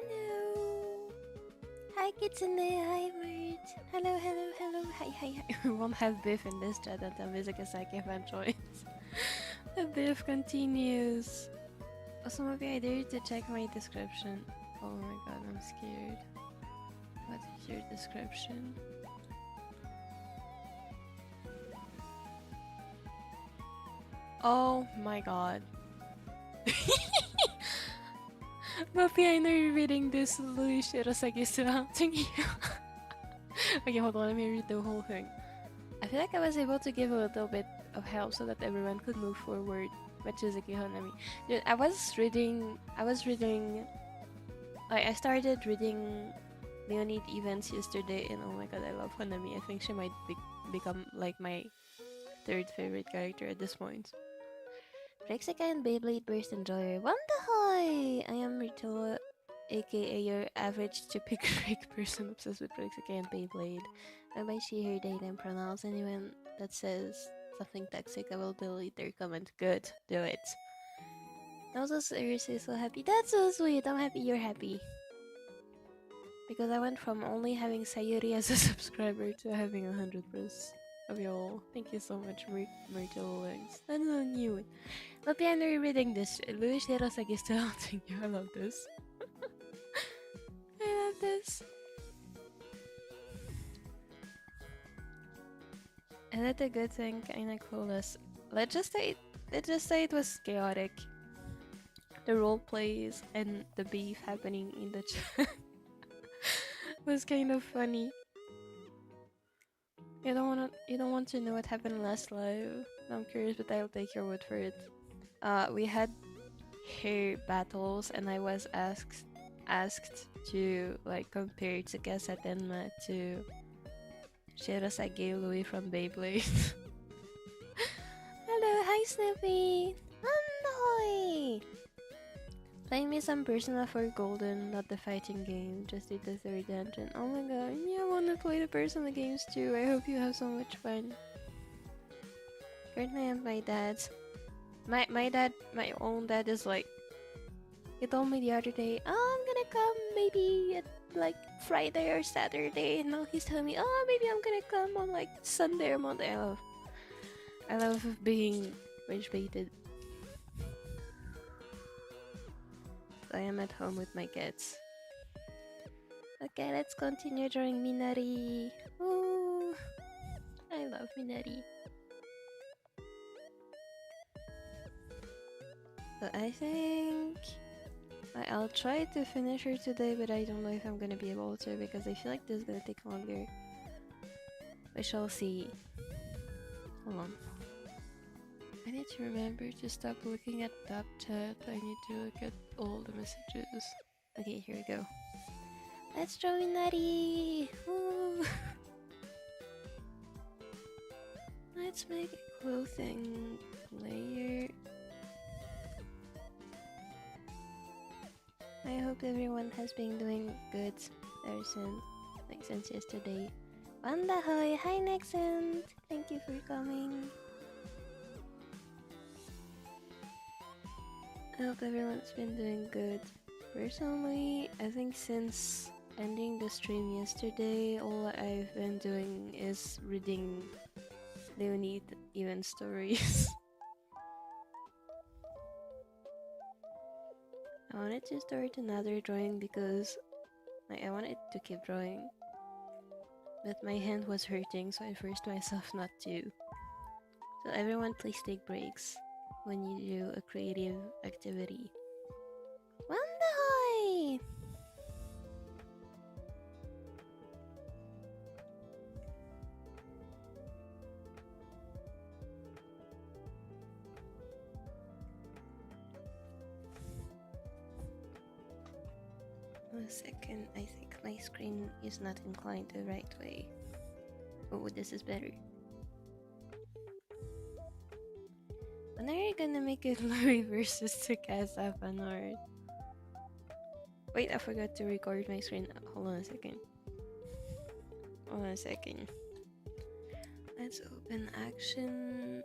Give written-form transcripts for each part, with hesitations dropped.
Hello. Hi Kitsune, hi Merch. Hello, hello, hello. Hi, hi, hi. We won't have Biff in this chat until Mizukasaki fan joins. The Biff continues. Also, maybe I dare you to check my description. Oh my god, I'm scared. What is your description? Oh my god. Mopi, I know you're reading this. Yuli Audio surrounding you. Okay, hold on, let me read the whole thing. I feel like I was able to give a little bit of help so that everyone could move forward. Machizuki Hanami. Dude, I started reading Leonid events yesterday, and oh my god, I love Hanami. I think she might become like my third favorite character at this point. Sekai and Beyblade Burst Enjoyer. Wandahoy! I am Rito, aka your average typical freak person obsessed with Sekai and Beyblade. And by she, her, they, them pronouns. Anyone that says something toxic, I will delete their comment. Good, do it. That was so seriously so happy. That's so sweet. I'm happy you're happy. Because I went from only having Sayuri as a subscriber to having 100% of y'all. Thank you so much, Myrtle Wings. That's so new. Mopi, I'm rereading this. Yuli Audio is still haunting you. I love this. I love this. And that's a good thing, kinda clueless. Let's just say it was chaotic. The role plays and the beef happening in the chat was kind of funny. You don't want to know what happened last live. I'm curious, but I'll take your word for it. We had hair battles, and I was asked to like compare Tsukasa Tenma to Shirasage Louis from Beyblade. Hello, hi Snippy! Annoy! Play me some Persona 4 Golden, not the fighting game. Just did the 3rd dungeon. Oh my god, yeah, I wanna play the Persona games too. I hope you have so much fun. Currently I'm my dad's. My own dad is like, he told me the other day, oh, I'm gonna come maybe at like Friday or Saturday. And now he's telling me, oh, maybe I'm gonna come on like Sunday or Monday. I love being rage baited. I am at home with my kids. Okay, let's continue drawing Minori. Ooh, I love Minori. So I think I'll try to finish her today, but I don't know if I'm gonna be able to because I feel like this is gonna take longer. We shall see. Hold on. I need to remember to stop looking at that chat. I need to look at all the messages. Okay, here we go. Let's draw Minori! Woo! Let's make a clothing layer. I hope everyone has been doing good ever since yesterday. Wandahoy! Hi Nexent! Thank you for coming. I hope everyone's been doing good. Personally, I think since ending the stream yesterday, all I've been doing is reading Leonid event stories. I wanted to start another drawing because I wanted to keep drawing. But my hand was hurting, so I forced myself not to. So everyone please take breaks when you do a creative activity. Wandahoy! One second, I think my screen is not inclined the right way. Oh, this is better. When are you gonna make it Louis versus Tsukasa fanart? Wait, I forgot to record my screen. Hold on a second. Hold on a second. Let's open action.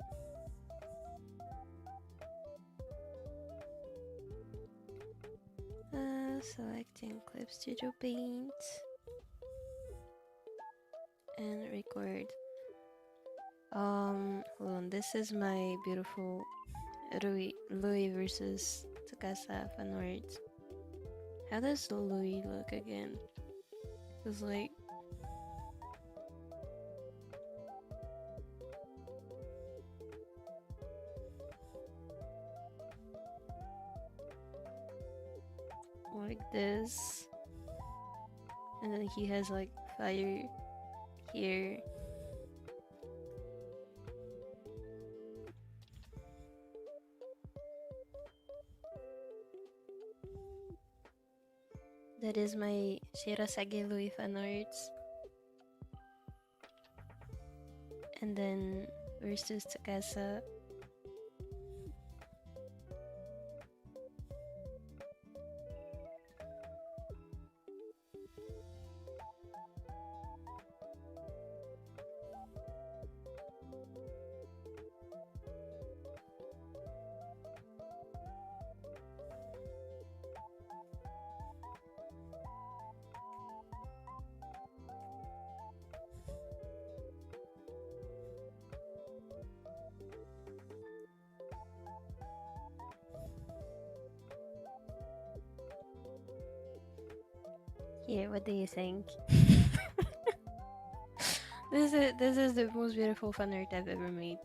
Selecting Clip Studio Paint and record. Hold on, this is my beautiful Louis versus Tsukasa fan art. How does Louis look again? It's like this, and then he has like fire here. That is my Shirasage Louis fan arts. And then versus Tsukasa. Here, what do you think? This is the most beautiful fan art I've ever made.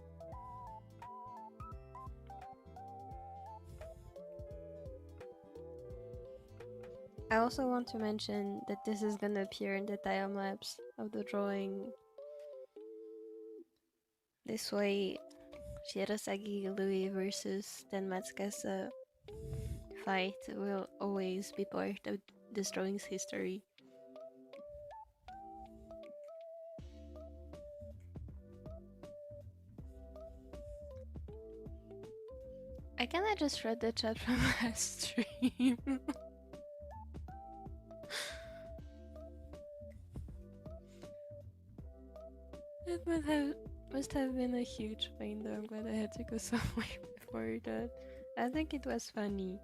I also want to mention that this is gonna appear in the time lapse of the drawing. This way, Shirasagi Louis versus Tenmatsukasa fight will always be part of this drawing's history. I cannot just read the chat from last stream. It must have been a huge pain though. I'm glad I had to go somewhere before that. I think it was funny.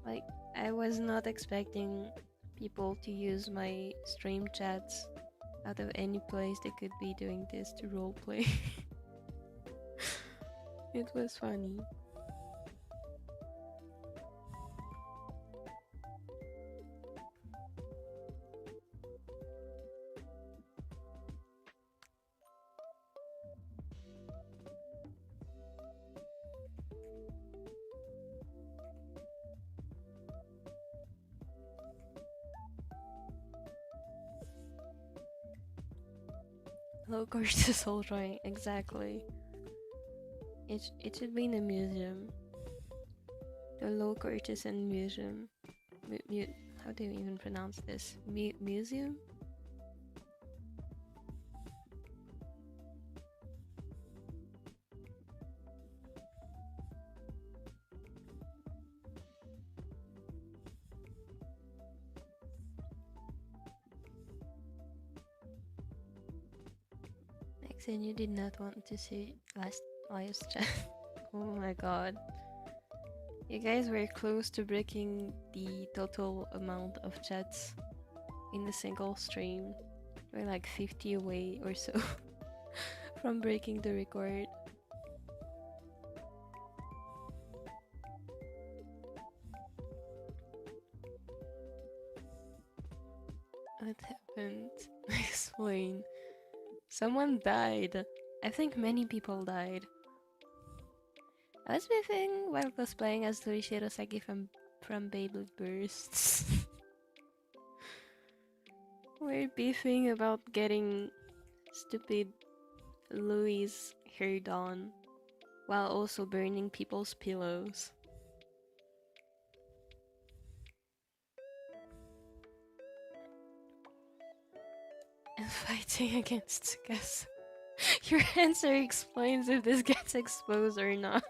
Like, I was not expecting people to use my stream chats out of any place they could be doing this to roleplay. It was funny. Low cortisol drawing, exactly. It should be in a museum. The low cortisol museum. How do you even pronounce this? Museum? And you did not want to see last chat. Oh my god. You guys were close to breaking the total amount of chats in a single stream. We're like 50 away or so from breaking the record. What happened? Explain. Someone died. I think many people died. I was beefing while cosplaying as Tori Shirosaki from Beyblade Bursts. We're beefing about getting stupid Louis' hair done while also burning people's pillows. And fighting against Tsukasa. Your answer explains if this gets exposed or not.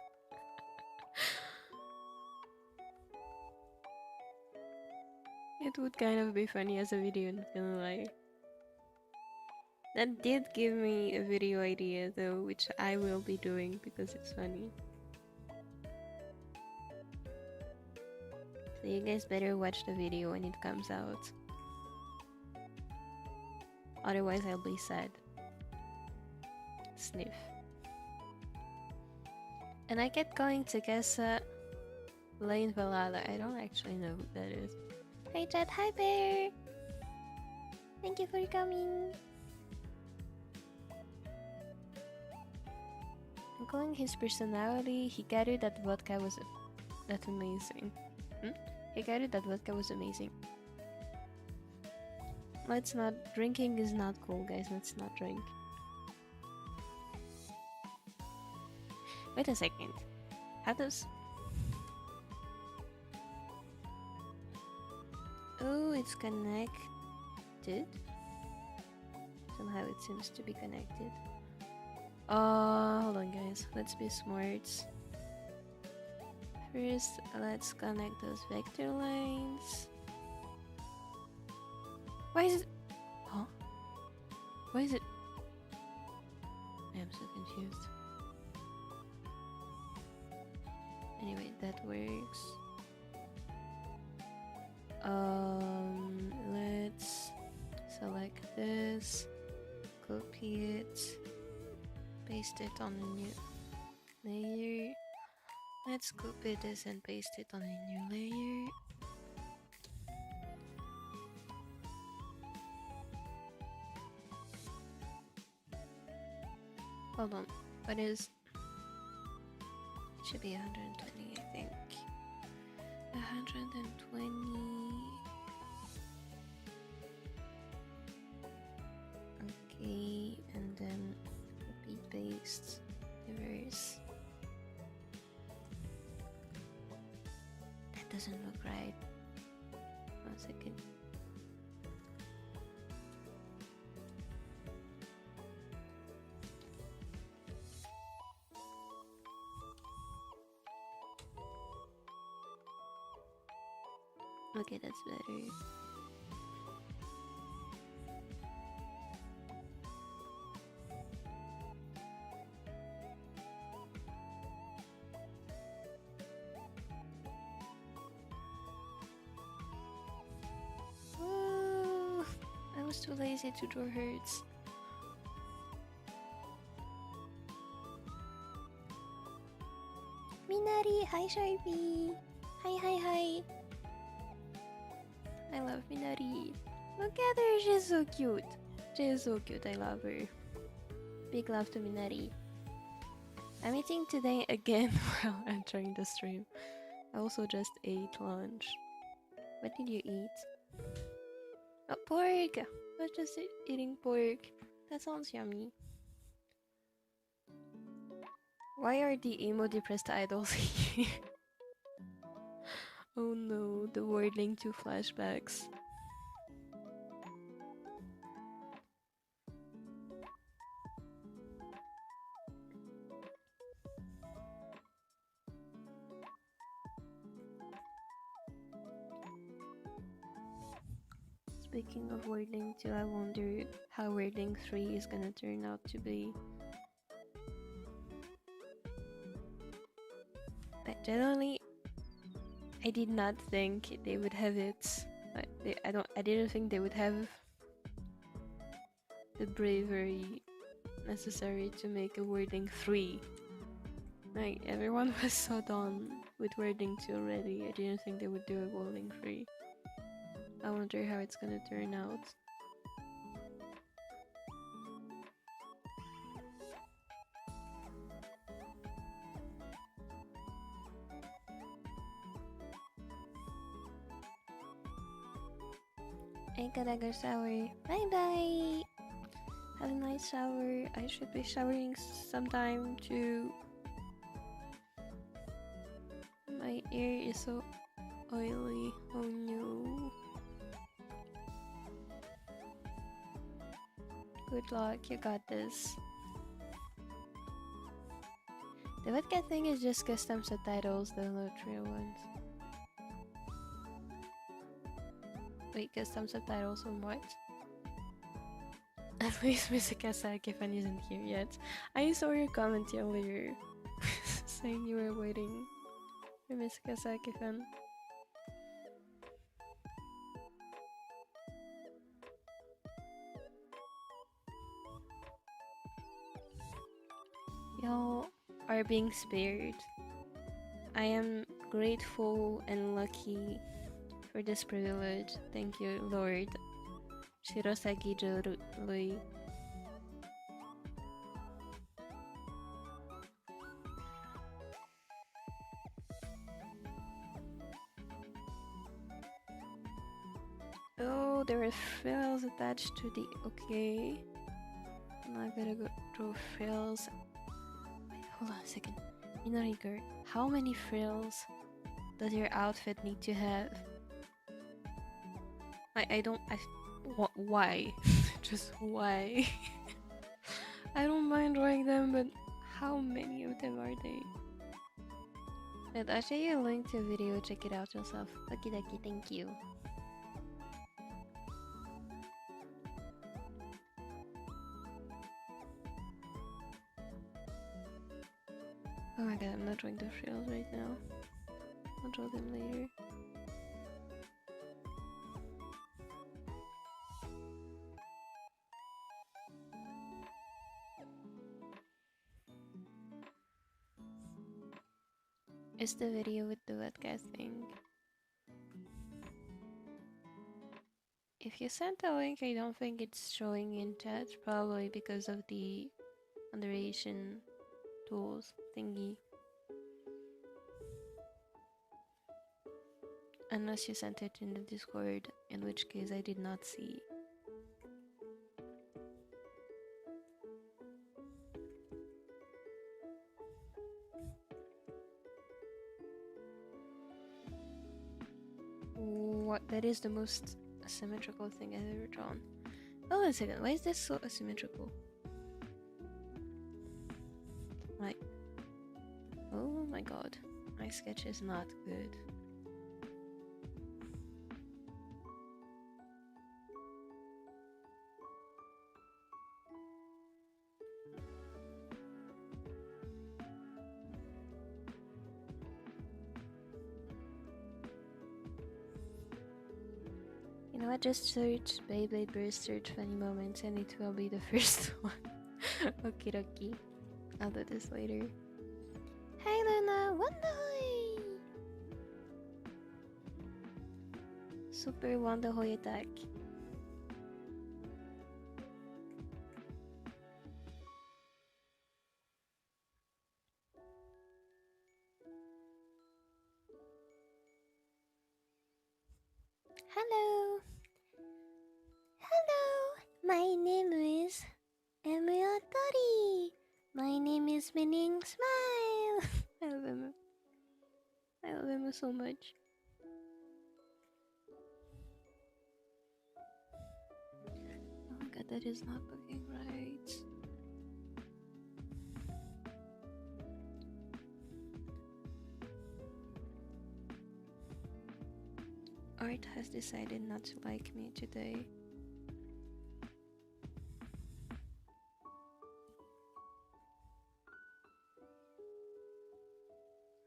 It would kind of be funny as a video, not gonna lie. That did give me a video idea though, which I will be doing because it's funny. So you guys better watch the video when it comes out. Otherwise I'll be sad. Sniff. And I kept going to guess Lane Valada. I don't actually know who that is. Hey chat, hi Bear! Thank you for coming! I'm calling his personality Hikaru that vodka was that amazing. Hikaru that vodka was amazing. Let's not. Drinking is not cool, guys. Let's not drink. Wait a second. How does. Oh, it's connected. Somehow it seems to be connected. Hold on, guys. Let's be smart. First, let's connect those vector lines. Why is it? Huh? Why is it? I am so confused. Anyway, that works. Let's select this, copy it, paste it on a new layer. Let's copy this and paste it on a new layer. Hold on, what is... It should be 120, I think. 120... Okay, and then copy, paste, reverse. That doesn't look right. 1 second. Okay, that's better. Oh, I was too lazy to draw herds. Minori, hi Sharpie. Hi. I love Minori. Look at her, she's so cute. She is so cute, I love her. Big love to Minori. I'm eating today again while entering the stream. I also just ate lunch. What did you eat? Oh, pork! I was just eating pork. That sounds yummy. Why are the emo depressed idols here? Oh no, the word linked to flashbacks. Speaking of word link 2, I wonder how word link 3 is gonna turn out to be. But generally, I did not think they would have it. I didn't think they would have the bravery necessary to make a wording 3. Like, everyone was so done with wording 2 already. I didn't think they would do a wording 3. I wonder how it's gonna turn out. I gotta go shower. Bye bye! Have a nice shower. I should be showering sometime too. My ear is so oily. Oh no. Good luck, you got this. The vodka thing is just custom subtitles, they're not real ones. Wait, custom subtitles on what? At least Misakasa Akifan isn't here yet. I saw your comment earlier saying you were waiting for Misakasa Akifan. Y'all are being spared. I am grateful and lucky for this privilege. Thank you, Lord. Shirosagi Jurui. Oh, there are frills attached to the... Okay. I'm not gonna go through frills. Wait, hold on a second. Minori girl, how many frills does your outfit need to have? Why? Just why? I don't mind drawing them, but how many of them are they? But I'll show you a link to a video, check it out yourself. Lucky ducky, thank you. Oh my god, I'm not drawing the frills right now. I'll draw them later. It's the video with the webcast thing. If you sent the link, I don't think it's showing in chat, probably because of the underation tools thingy. Unless you sent it in the Discord, in which case I did not see. What? That is the most asymmetrical thing I've ever drawn. Hold on a second, why is this so asymmetrical? Like, oh my god, my sketch is not good. You know what, just search Beyblade Burst, search funny moments, and it will be the first one. Okie dokie. I'll do this later. Hi Luna, Wandahoy! Super Wandahoy attack. Hello! Hello! My name is Emuyatori! My name is Meaning Smile! I love Emu. I love Emu so much. Oh my god, that is not looking right. Art has decided not to like me today.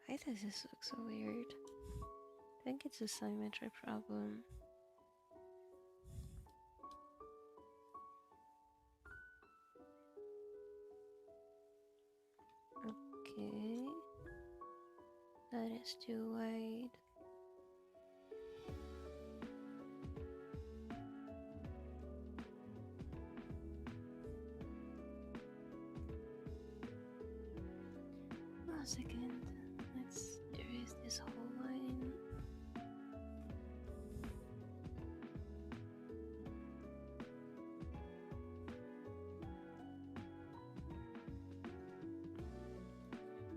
Why does this look so weird? I think it's a symmetry problem. Okay. That is too wide. A second, let's erase this whole line.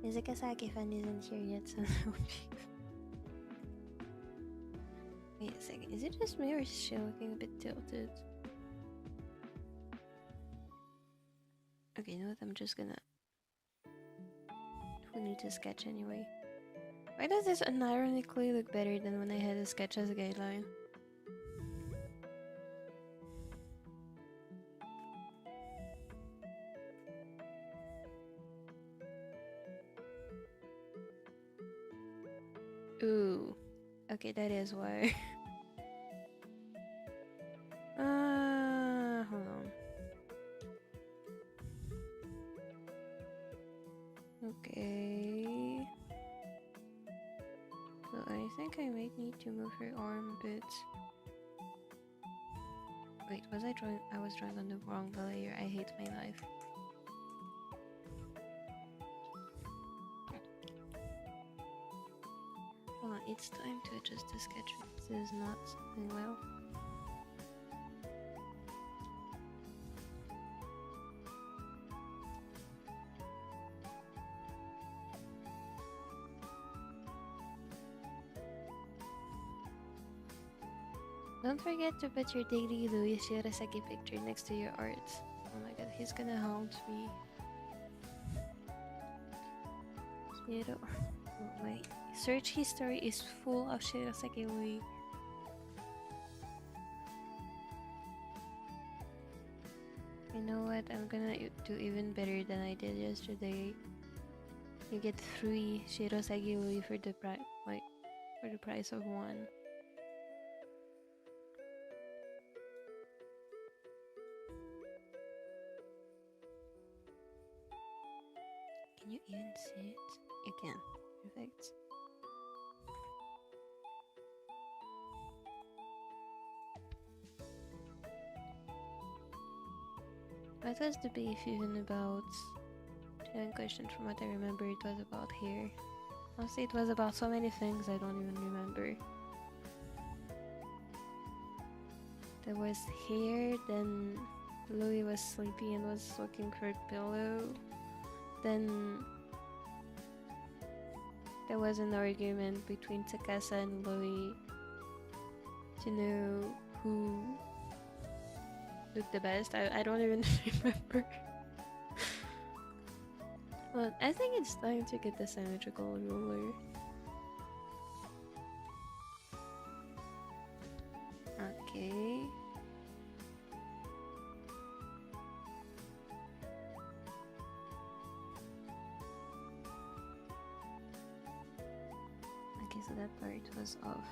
Mizukasaki fan isn't here yet, so no. Wait a second, is it just me or is she looking a bit tilted? Okay, you know what, I'm just gonna... We need to sketch anyway. Why does this unironically look better than when I had a sketch as a guideline? Ooh. Okay, that is why. Hold on. Okay. So I think I might need to move her arm a bit. Wait, was I drawing? I was drawing on the wrong layer. I hate my life. Hold on, it's time to adjust the sketch. This is not doing well. Don't forget to put your daily Louis Shirasaki picture next to your art. Oh my god, he's gonna haunt me. Shiro. Oh, my search history is full of Shirasaki Louis. You know what? I'm gonna do even better than I did yesterday. You get 3 Shirasagi Louis for the price of 1. Can you even see it? You can. Perfect. What was the beef even about? The question, from what I remember, it was about hair. Honestly, it was about so many things I don't even remember. There was hair, then Louis was sleepy and was looking for a pillow. Then there was an argument between Takasa and Louis to know who looked the best. I don't even remember. But I think it's time to get the symmetrical ruler. Okay. Okay, so that part was off.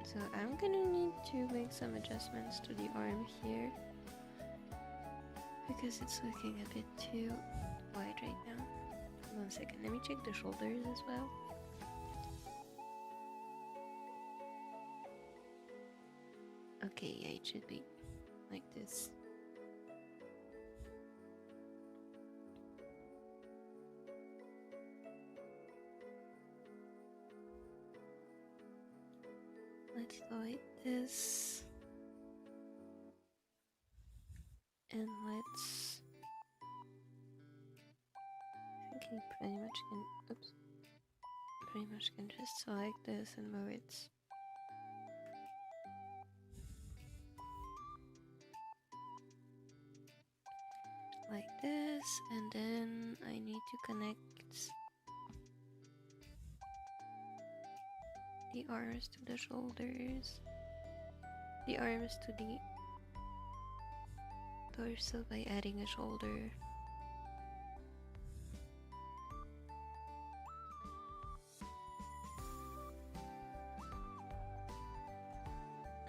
So I'm gonna need to make some adjustments to the arm here, because it's looking a bit too wide right now. Hold on a second, let me check the shoulders as well. Okay, yeah, it should be like this. Let's go like this. And let's... I think I pretty much can... Oops. Pretty much can just select this and move it. Like this, and then I need to connect the arms to the shoulders, the arms to the torso by adding a shoulder.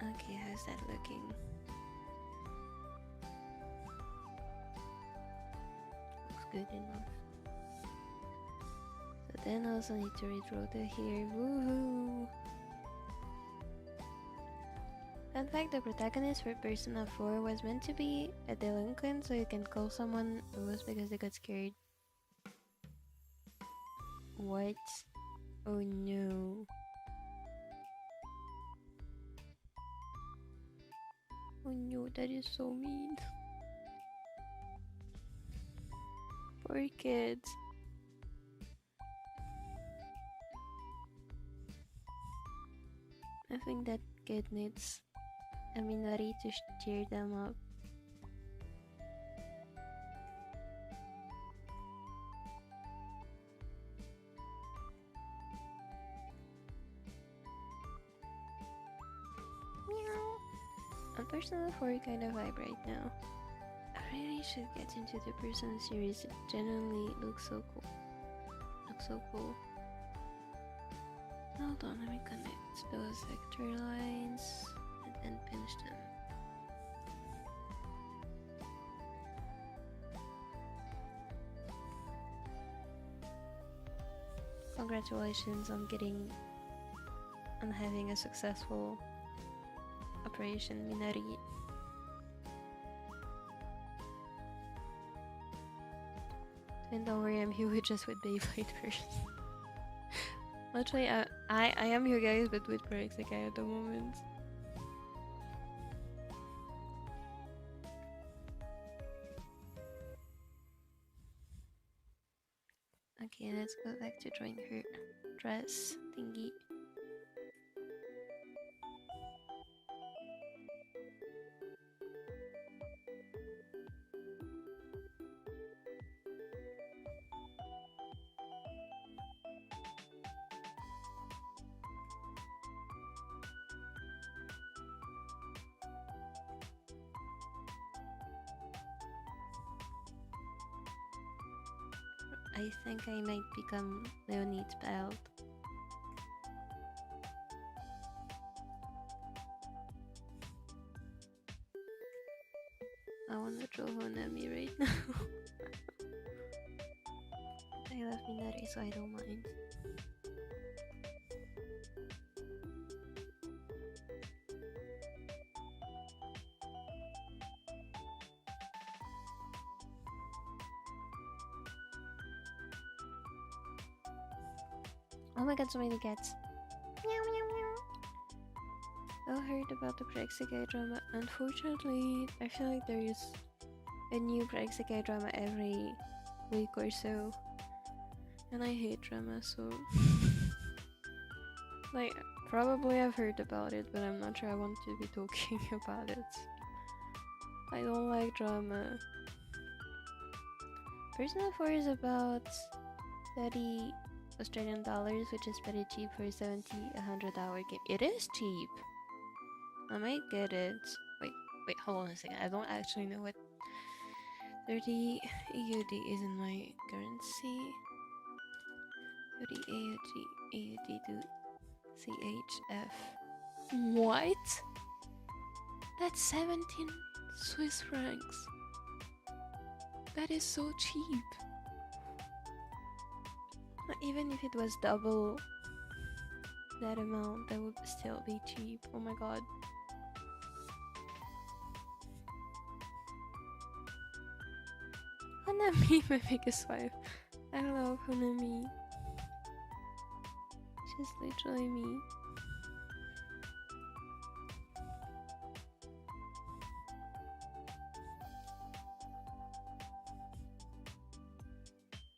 Okay, how's that looking? Looks good enough. So then I also need to redraw the hair. Woohoo! Fun fact, the protagonist for Persona 4 was meant to be a delinquent, so you can call someone Rose because they got scared. What? Oh no. Oh no, that is so mean. Poor kids. I think that kid needs a Minori to cheer them up. Meow. On Persona 4 kind of vibe right now. I really should get into the Persona series. It genuinely looks so cool. Looks so cool. Hold on, let me connect those sector lines and then pinch them. Congratulations on having a successful Operation Minori. And don't worry, I'm here just with Beyblade first. Actually, I am here, guys, but with sekai at the moment. Okay, let's go back to drawing her dress thingy. I think I might become Leonid's belt. I wanna draw Honami right now. I love Minori, so I don't mind. Oh my god, so many cats. Meow meow meow. I heard about the Sekai drama. Unfortunately, I feel like there is a new Sekai drama every week or so. And I hate drama, so... like, probably I've heard about it, but I'm not sure I want to be talking about it. I don't like drama. Persona 4 is about 30 Australian dollars, which is pretty cheap for a 70-100 hour game. It is cheap. I might get it. Wait, hold on a second. I don't actually know what 30 AUD is in my currency. 30 AUD to CHF. What? That's 17 Swiss francs. That is so cheap. Even if it was double that amount, that would still be cheap. Oh my god. Hanami, my biggest wife. I love Hanami. She's literally me.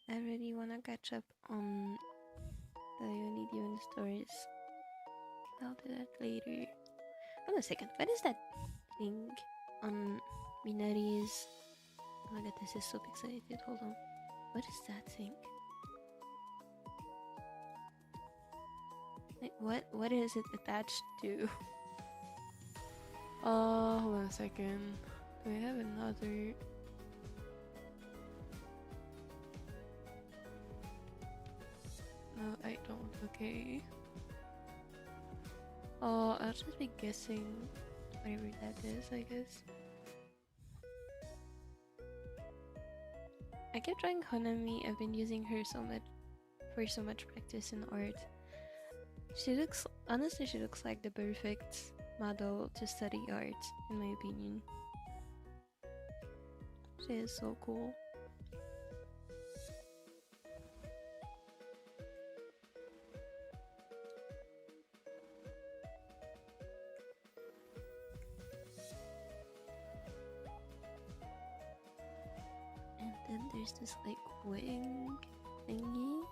I really wanna catch up on the Unidune stories. I'll do that later. Hold on a second, what is that thing on Minori's? Oh my god, this is so excited. Hold on. What is that thing? Like, what is it attached to? Hold on a second. Do I have another? No, I don't. Okay. I'll just be guessing whatever that is, I guess. I kept drawing Honami. I've been using her for so much practice in art. Honestly, she looks like the perfect model to study art, in my opinion. She is so cool. And then there's this like wing thingy.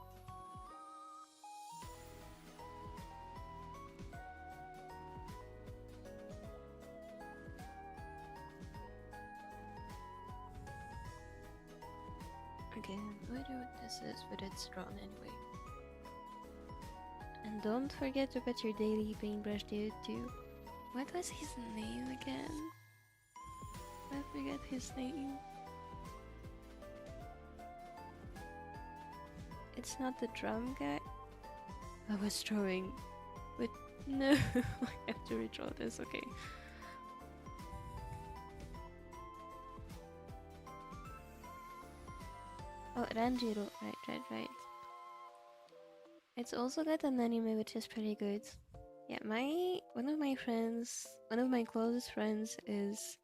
Okay, no idea what this is, but it's drawn anyway. And don't forget to put your daily paintbrush to it too. What was his name again? I forget his name. It's not the drum guy. I was drawing, but no, I have to redraw this. Okay. Oh, Ranjiro. Right. It's also got an anime which is pretty good. Yeah, one of my closest friends is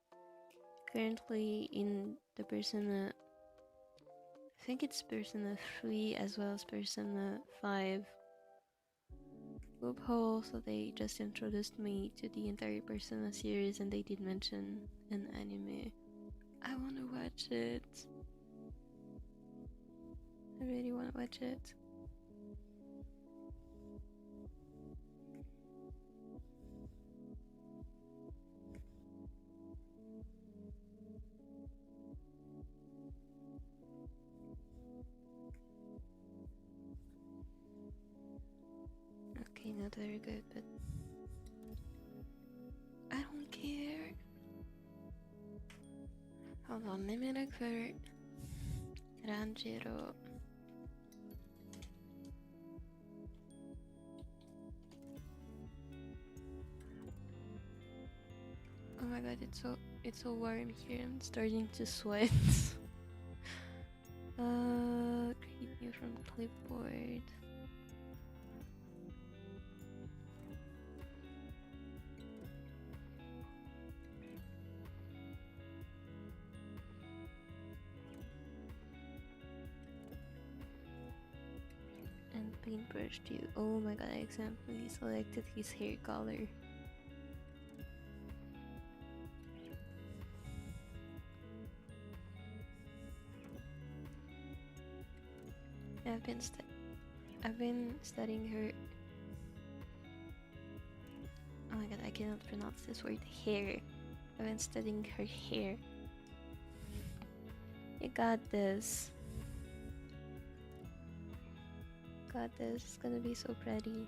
currently in the Persona, I think it's Persona 3 as well as Persona 5 loophole, so they just introduced me to the entire Persona series and they did mention an anime. I wanna watch it. I really wanna watch it. Okay, not very good, but I don't care. Hold on, let me look for Ranjiro. Oh my god, it's so warm here. I'm starting to sweat. Create new from clipboard. And paintbrush too. Oh my god, I accidentally selected his hair color. I've been studying her. Oh my god, I cannot pronounce this word. Hair. I've been studying her hair. You got this. Got this. It's gonna be so pretty.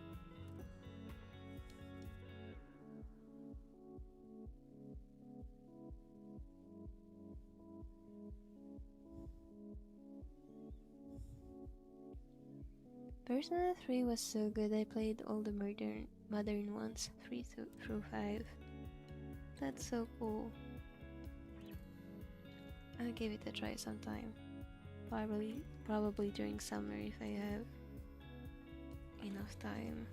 Persona 3 was so good. I played all the modern ones, 3 through 5. That's so cool. I'll give it a try sometime. Probably during summer if I have enough time.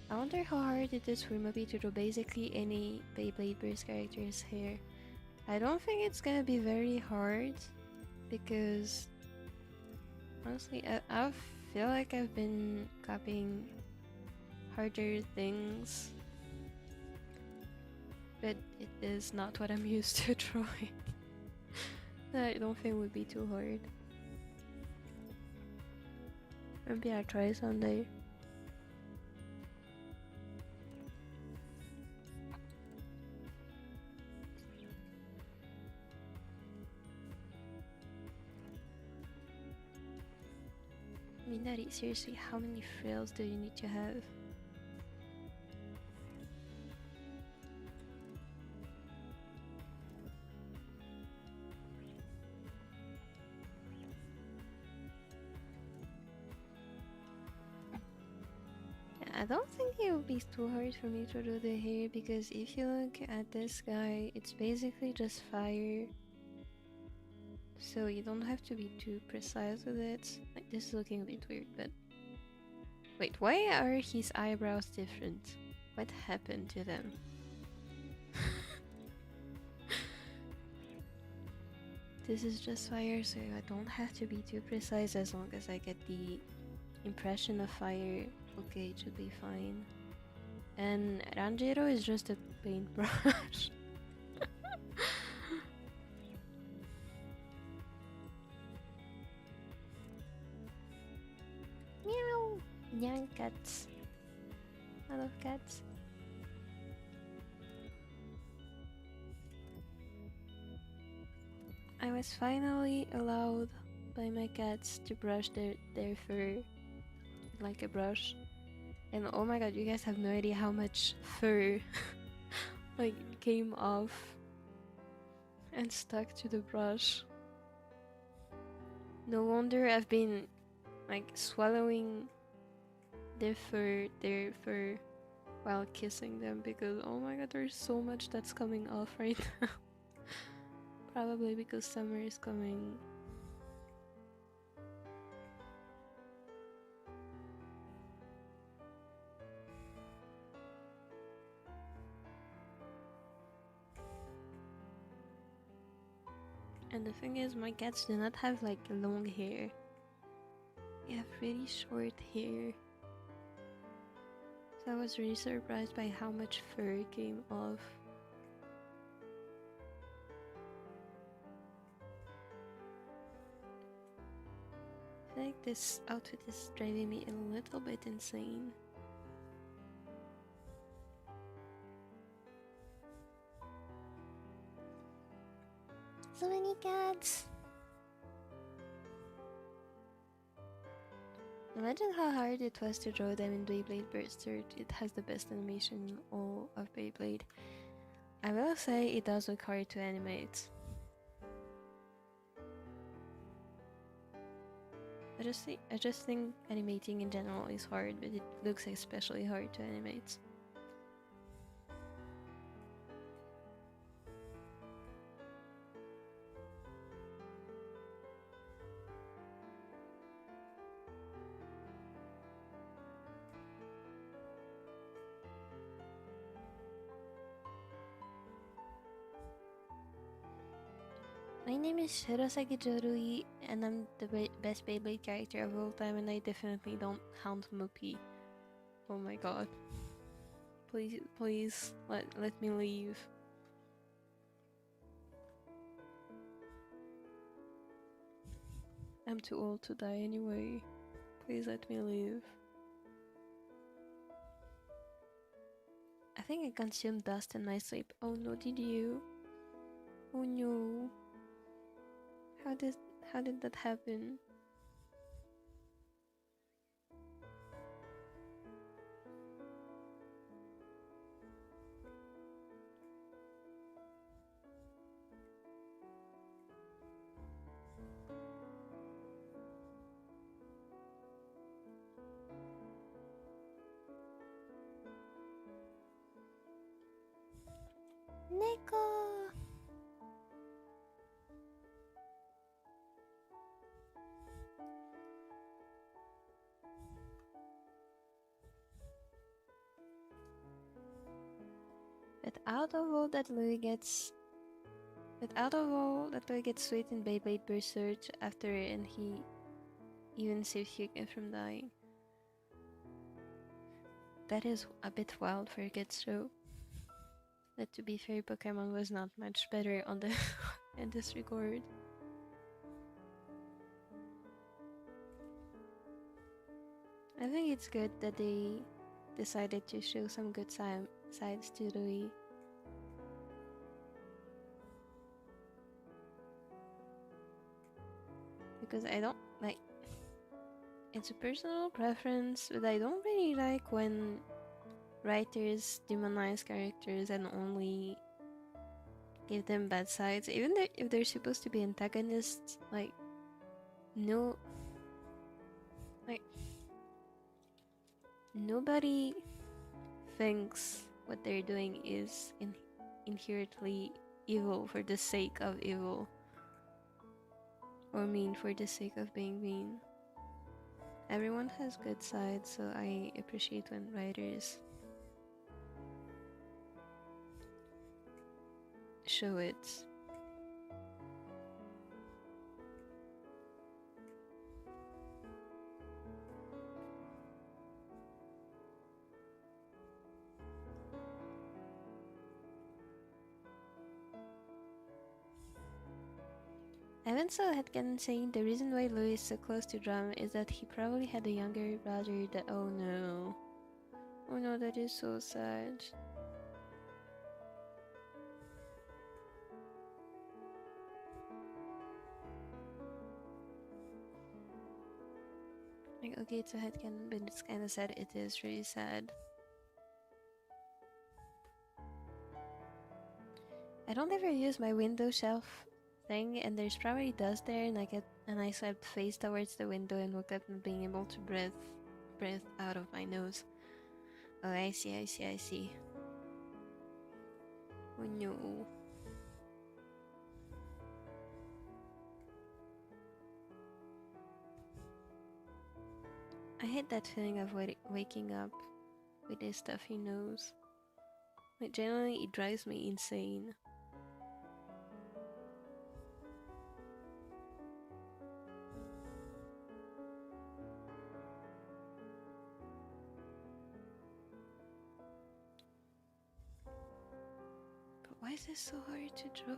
I wonder how hard it is for Mopi to draw basically any Beyblade Burst character's hair. I don't think it's gonna be very hard because honestly, I feel like I've been copying harder things, but it is not what I'm used to drawing. I don't think it would be too hard. Maybe I'll try someday. Minori, seriously, how many frills do you need to have? I don't think it would be too hard for me to do the hair because if you look at this guy, it's basically just fire. So you don't have to be too precise with it. Like, this is looking a bit weird, but... Wait, why are his eyebrows different? What happened to them? This is just fire, so I don't have to be too precise as long as I get the impression of fire. Okay, it should be fine. And Ranjiro is just a paintbrush. Meow! Young cats. I love cats. I was finally allowed by my cats to brush their fur like a brush. And oh my god, you guys have no idea how much fur like came off and stuck to the brush. No wonder I've been like swallowing their fur while kissing them because oh my god, there's so much that's coming off right now. Probably because summer is coming. the thing is, my cats do not have like long hair. They have really short hair. So I was really surprised by how much fur came off. I feel like this outfit is driving me a little bit insane. So many cats! Imagine how hard it was to draw them in Beyblade Burst Search. It has the best animation in all of Beyblade. I will say it does look hard to animate. I just think animating in general is hard, but it looks especially hard to animate. My name is Shirasaki Jorui, and I'm the best Beyblade character of all time, and I definitely don't hound Mopi. Oh my god. Please, let me leave. I'm too old to die anyway. Please let me leave. I think I consumed dust in my sleep. Oh no, did you? Oh no. How did that happen? Neko! Out of all that Louis gets sweet in Beyblade Burst Search after, and he even saves Hyuga from dying. That is a bit wild for a kid's show. But to be fair, Pokemon was not much better on the in this regard. I think it's good that they decided to show some good sides to Louis. Because I don't like, it's a personal preference, but I don't really like when writers demonize characters and only give them bad sides, even if they're supposed to be antagonists. Like, no, like, nobody thinks what they're doing is inherently evil for the sake of evil, or mean for the sake of being mean. Everyone has good sides, so I appreciate when writers show it. Evan saw Headcanon saying the reason why Louis is so close to Drum is that he probably had a younger brother that— oh no. Oh no, that is so sad. Like, okay, it's a headcanon, but it's kinda sad. It is really sad. I don't ever use my window shelf thing, and there's probably dust there, and I slept face towards the window and woke up not being able to breathe out of my nose. Oh, I see. Oh no. I hate that feeling of waking up with a stuffy nose. Like, generally, it drives me insane. Why is this so hard to draw?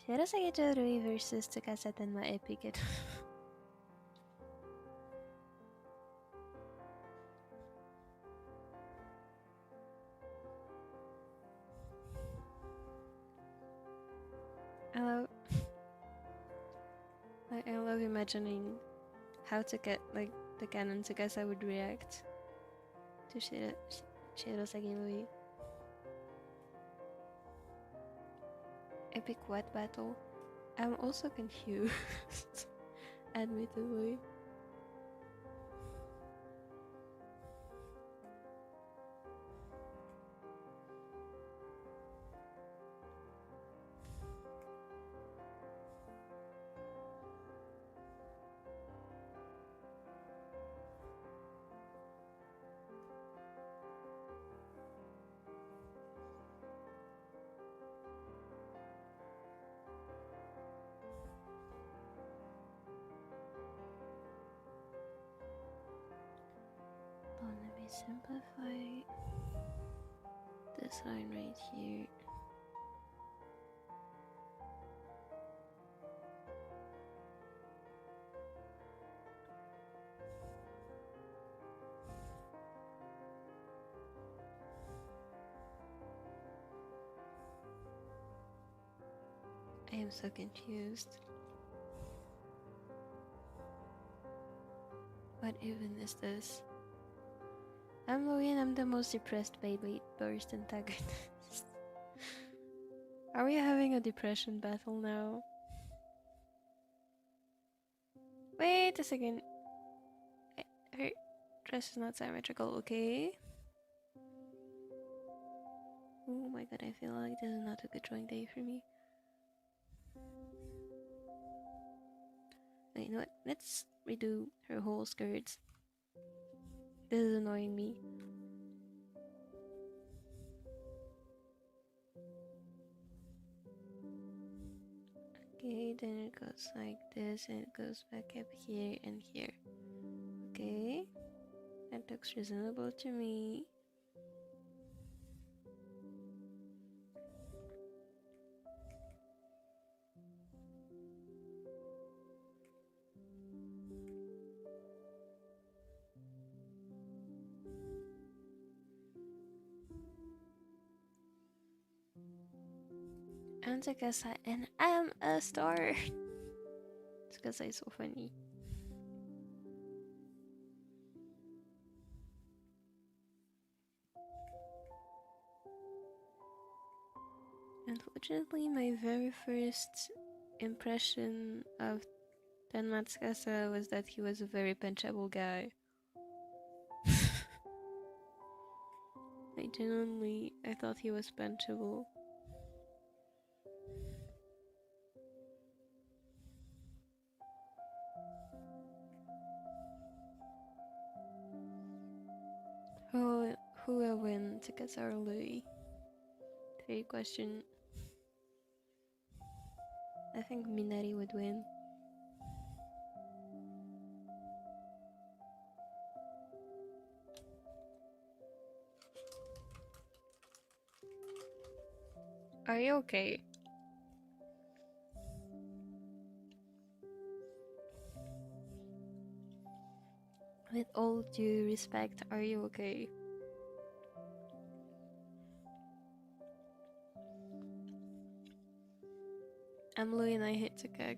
Shirosagi Jorui versus Tsukasa Tenma Epic. I love imagining how to get like the canon Tsukasa would react to Shirosagi Lui. Epic what battle? I'm also confused, admittedly. Let me simplify this line right here. I am so confused. What even is this? I'm Louis and I'm the most depressed baby burst antagonist. Are we having a depression battle now? Wait a second. Her dress is not symmetrical, okay? Oh my god, I feel like this is not a good drawing day for me. Wait, you know what? Let's redo her whole skirts. This is annoying me. Okay, then it goes like this and it goes back up here and here. Okay, that looks reasonable to me. I'm Tsukasa and I'm a star. Tsukasa is so funny. Unfortunately, my very first impression of Tenma Tsukasa was that he was a very punchable guy. I thought he was punchable. Who will win, Tsukasa or Louis? Great question. I think Minari would win. Are you okay? With all due respect, are you okay? I'm Louis and I hate Tsukaka.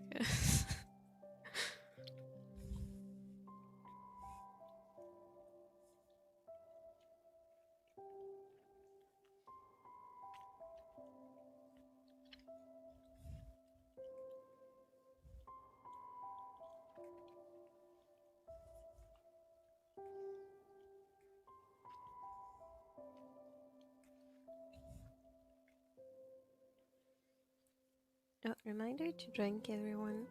Oh, reminder to drink, everyone.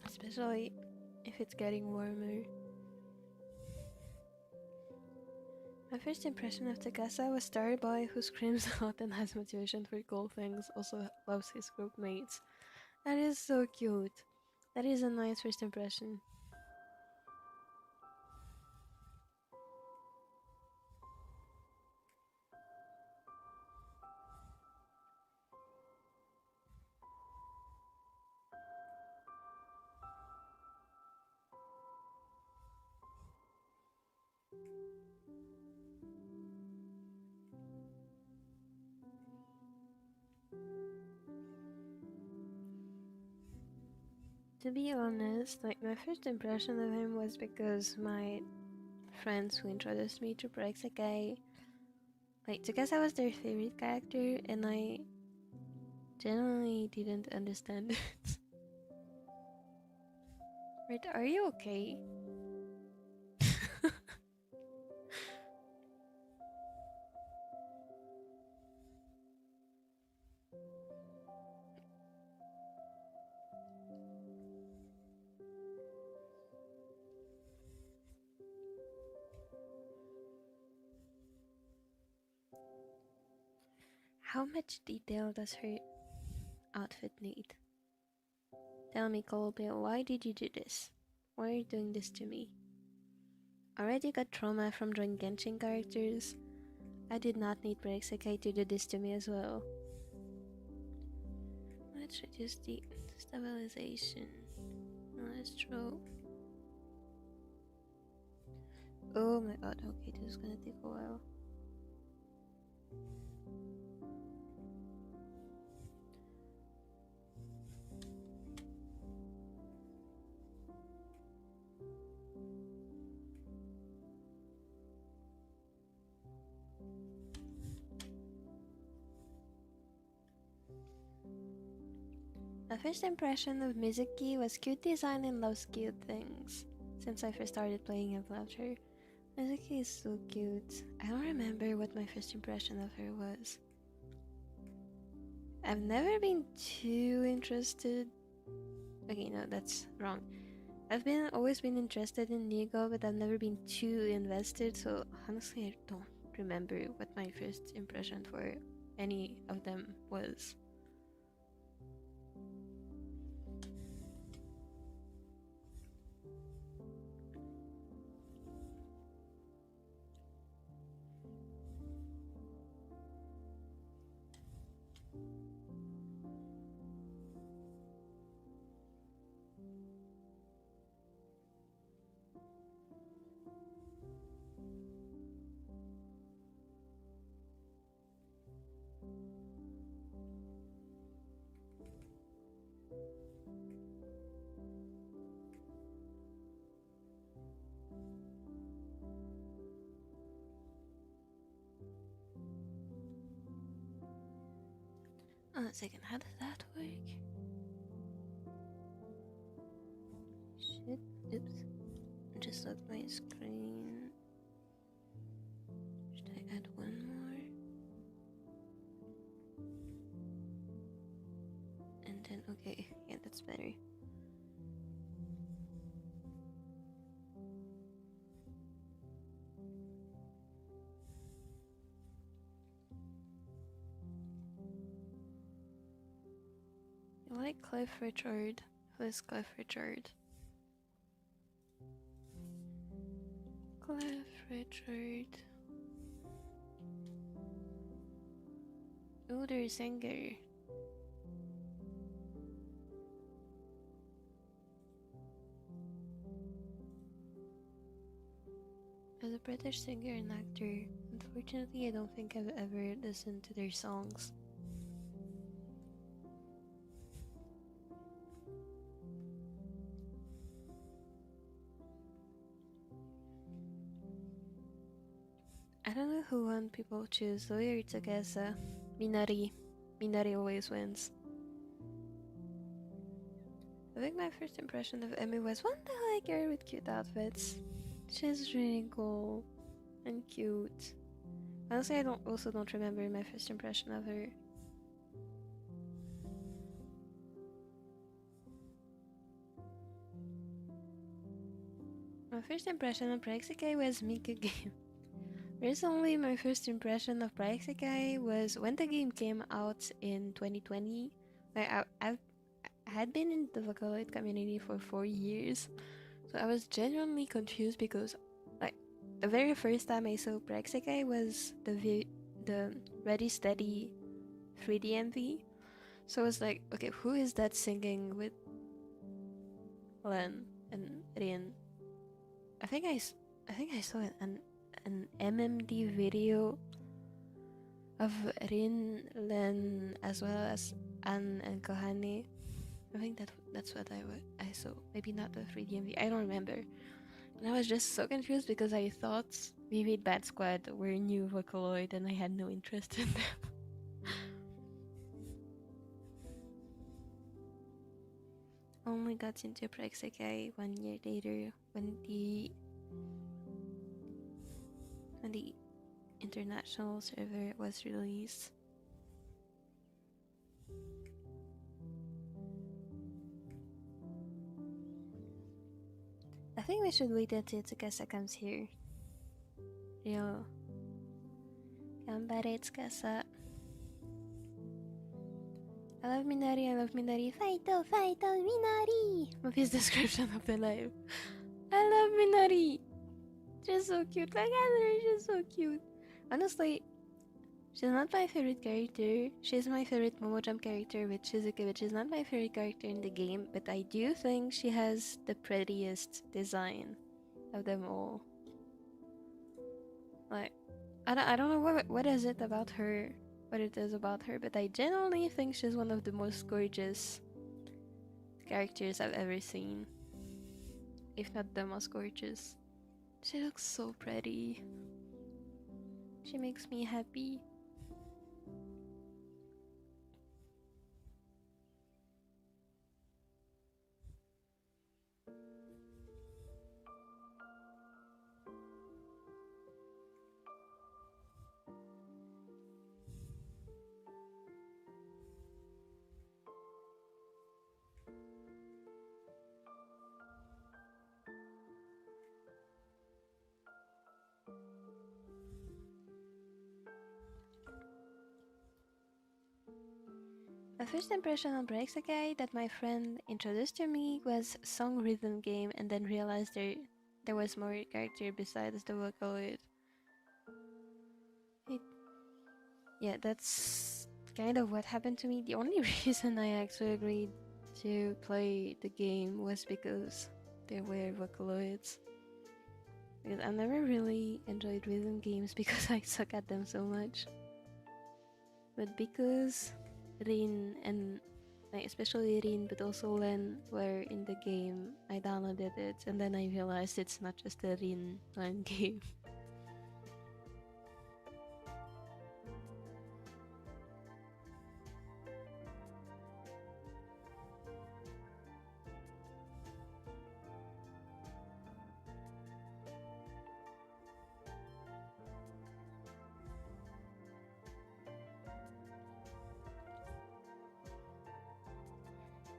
Especially if it's getting warmer. My first impression of Takasa was star boy who screams out and has motivation for cool things, also loves his group mates. That is so cute. That is a nice first impression. To be honest, like my first impression of him was because my friends who introduced me to Sekai, like Tsukasa was their favorite character and I genuinely didn't understand it. Wait, are you okay? How much detail does her outfit need? Tell me, Colby, why did you do this? Why are you doing this to me? Already got trauma from drawing Genshin characters. I did not need Sekai to do this to me as well. Let's reduce the stabilization. Let's draw. Oh my god, okay, this is gonna take a while. My first impression of Mizuki was cute design and loves cute things. Since I first started playing, I've loved her. Mizuki is so cute. I don't remember what my first impression of her was. I've never been too interested. Okay, no, that's wrong. I've always been interested in Nigo, but I've never been too invested, so honestly I don't remember what my first impression for any of them was. Oh, a second, how does that work? Shit, oops. I just locked my screen. Should I add one more? And then, okay, yeah, that's better. I like Cliff Richard. Who is Cliff Richard? Cliff Richard. Oh, there's singer. As a British singer and actor, unfortunately I don't think I've ever listened to their songs. I don't know who won. People choose Zoe or Takasa. Minori. Minori always wins. I think my first impression of Emmy was one that I like her with cute outfits. She's really cool and cute. Honestly, I don't remember my first impression of her. My first impression of Sekai was Mikugi. Personally, my first impression of Sekai was when the game came out in 2020. I had been in the Vocaloid community for 4 years, so I was genuinely confused because, like, the very first time I saw Sekai was the Ready Steady 3D MV. So I was like, okay, who is that singing with Len and Rin? I think I saw an MMD video of Rin, Len, as well as An and Kohane. I think that's what I saw. Maybe not the 3D MV. I don't remember. And I was just so confused because I thought Vivid Bat Squad were new Vocaloid and I had no interest in them. Only got into Sekai 1 year later when the international server was released. I think we should wait until Tsukasa comes here. Yo. Gambare Tsukasa. I love Minori. FAITO, Minori! Mopi's description of the live. I love Minori! She's so cute. Look at her, she's so cute. Honestly, she's not my favorite character. She's my favorite Momo Jump character with Shizuka, which is not my favorite character in the game, but I do think she has the prettiest design of them all. Like, I don't know what is it about her, what it is about her, but I genuinely think she's one of the most gorgeous characters I've ever seen. If not the most gorgeous. She looks so pretty. She makes me happy. The first impression on Sekai that my friend introduced to me was song rhythm game, and then realized there was more character besides the Vocaloid. Yeah, that's kind of what happened to me. The only reason I actually agreed to play the game was because there were Vocaloids. Because I never really enjoyed rhythm games because I suck at them so much. But because Rin and especially Rin, but also Len were in the game, I downloaded it, and then I realized it's not just a Len game.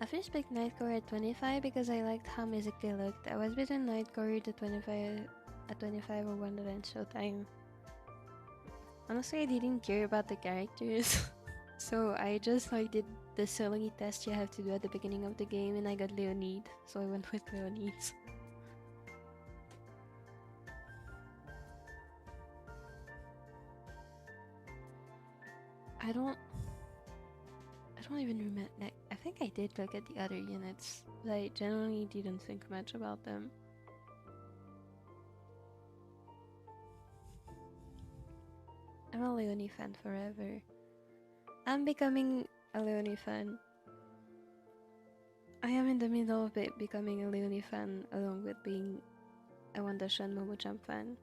I first picked Nightcore at 25 because I liked how musically looked. I was between Nightcore at 25 or Wonderland Showtime. Honestly, I didn't care about the characters. So I just did the silly test you have to do at the beginning of the game, and I got Leonid, so I went with Leonid's. I don't even remember. I think I did look at the other units, but I generally didn't think much about them. I'm a Leonie fan forever. I'm becoming a Leonie fan. I am in the middle of becoming a Leonie fan, along with being a Wanda Shan Momo-chan fan.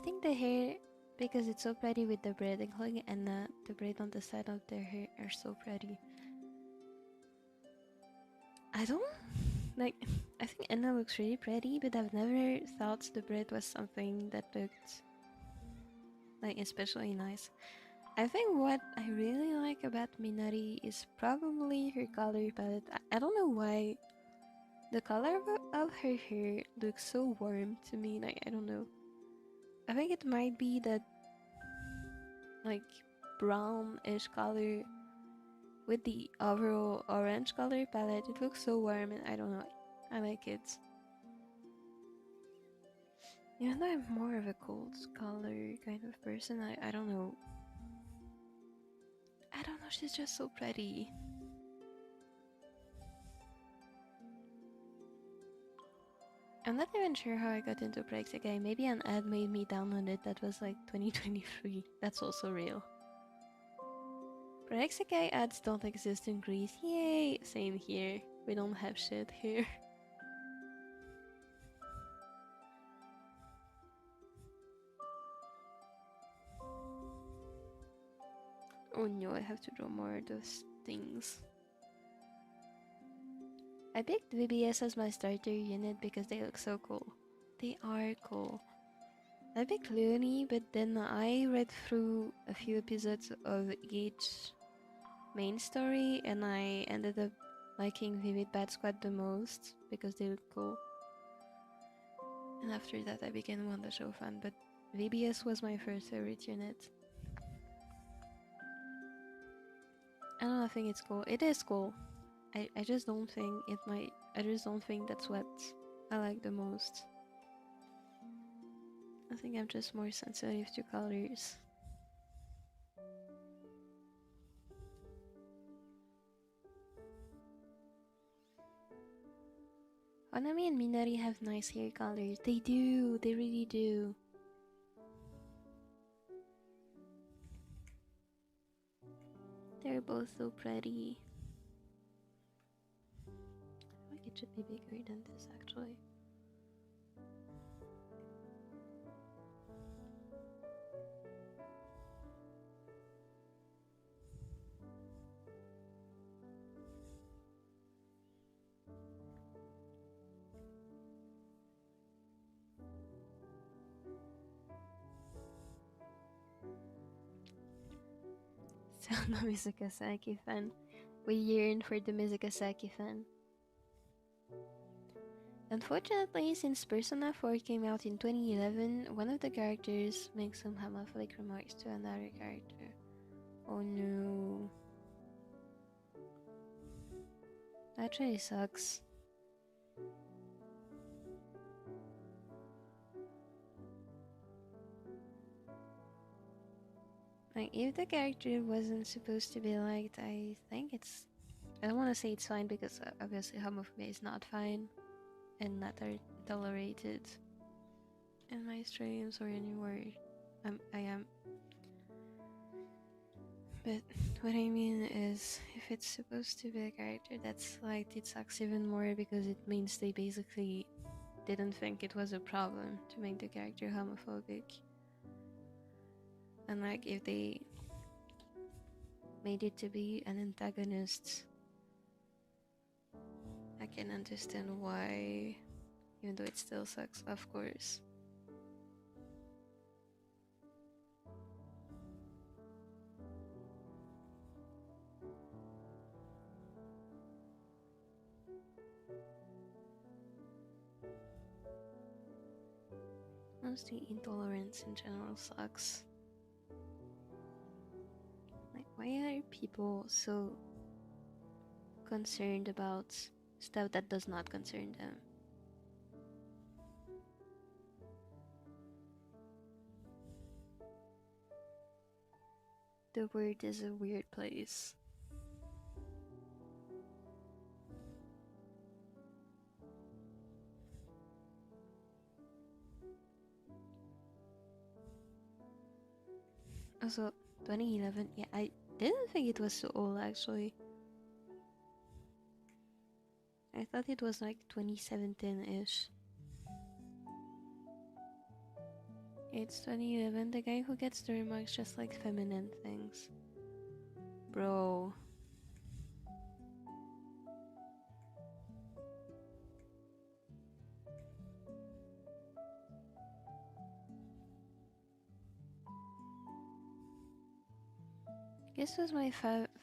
think the hair, because it's so pretty with the braid, including Anna, the braid on the side of their hair are so pretty. I don't like. I think Anna looks really pretty, but I've never thought the braid was something that looked like especially nice. I think what I really like about Minori is probably her color palette. I don't know why the color of her hair looks so warm to me. Like, I don't know. I think it might be that like brownish color with the overall orange color palette. It looks so warm and I don't know. I like it. Even though I'm more of a cold color kind of person, I don't know. I don't know, she's just so pretty. I'm not even sure how I got into PJSK. Maybe an ad made me download it. That was like 2023. That's also real. PJSK ads don't exist in Greece. Yay! Same here. We don't have shit here. Oh no, I have to draw more of those things. I picked VBS as my starter unit because they look so cool. They are cool. I picked Leonie, but then I read through a few episodes of each main story and I ended up liking Vivid Bad Squad the most because they look cool. And after that I became Wanda Show fan, but VBS was my first favorite unit. I don't think it's cool. It is cool. I just don't think it might. I just don't think that's what I like the most. I think I'm just more sensitive to colors. Hanami and Minori have nice hair colors. They do. They really do. They're both so pretty. I think it should be bigger than this actually. So no Mizukasaki fan. We yearn for the Mizukasaki fan. Unfortunately, since Persona 4 came out in 2011, one of the characters makes some homophilic remarks to another character. Oh no. That really sucks. Like, if the character wasn't supposed to be liked, I think it's... I don't want to say it's fine because obviously homophobia is not fine and not tolerated in my streams or anywhere I am. But what I mean is, if it's supposed to be a character that's liked, it sucks even more because it means they basically didn't think it was a problem to make the character homophobic. And like, if they made it to be an antagonist, I can understand why, even though it still sucks, of course. Mostly intolerance in general sucks. Like, why are people so concerned about stuff that does not concern them? The world is a weird place. Also, 2011, yeah, I didn't think it was so old actually. I thought it was like 2017-ish. It's 2011, the guy who gets the remarks just like feminine things. Bro. Guess who's my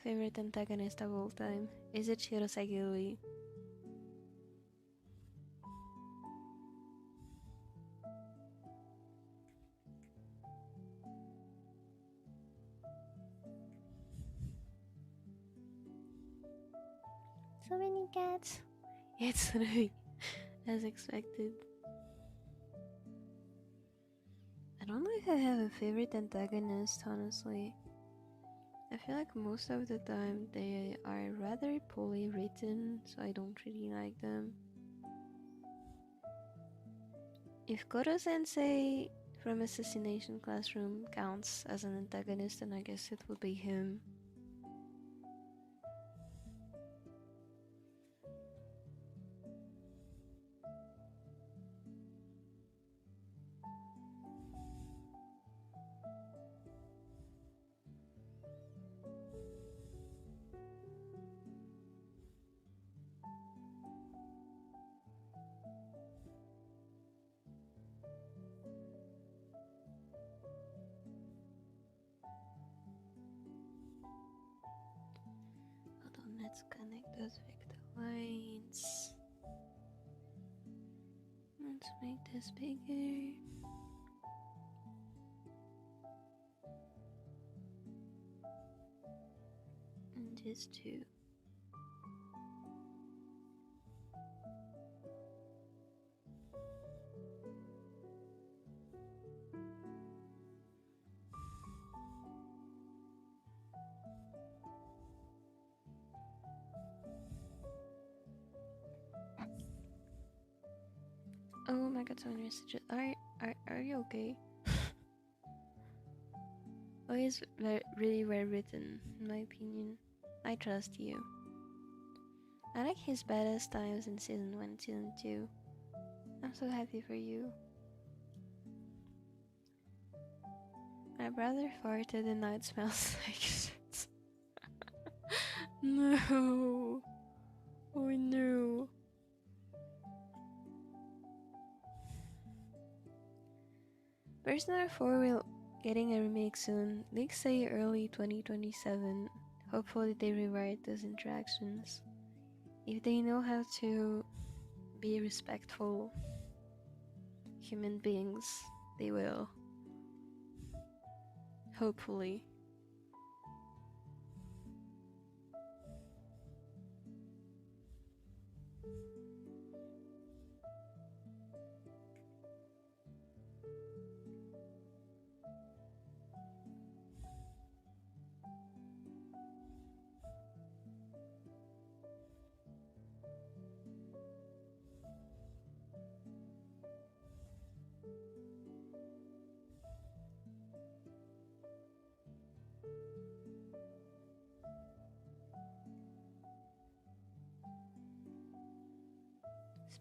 favorite antagonist of all time? Is it Shirosagi Rui? So many cats. It's Rui, as expected. I don't know if I have a favorite antagonist, honestly. I feel like most of the time they are rather poorly written, so I don't really like them. If Koro-sensei from Assassination Classroom counts as an antagonist, then I guess it would be him. Let's connect those vector lines. Let's make this bigger. And this too. Oh my god, someone messages. Are you okay? Always really well written, in my opinion. I trust you. I like his badass times in season 1 and season 2. I'm so happy for you. My brother farted and now it smells like shit. No. Oh no. Persona 4 will getting a remake soon. Leaks say early 2027. Hopefully they rewrite those interactions. If they know how to be respectful human beings, they will. Hopefully.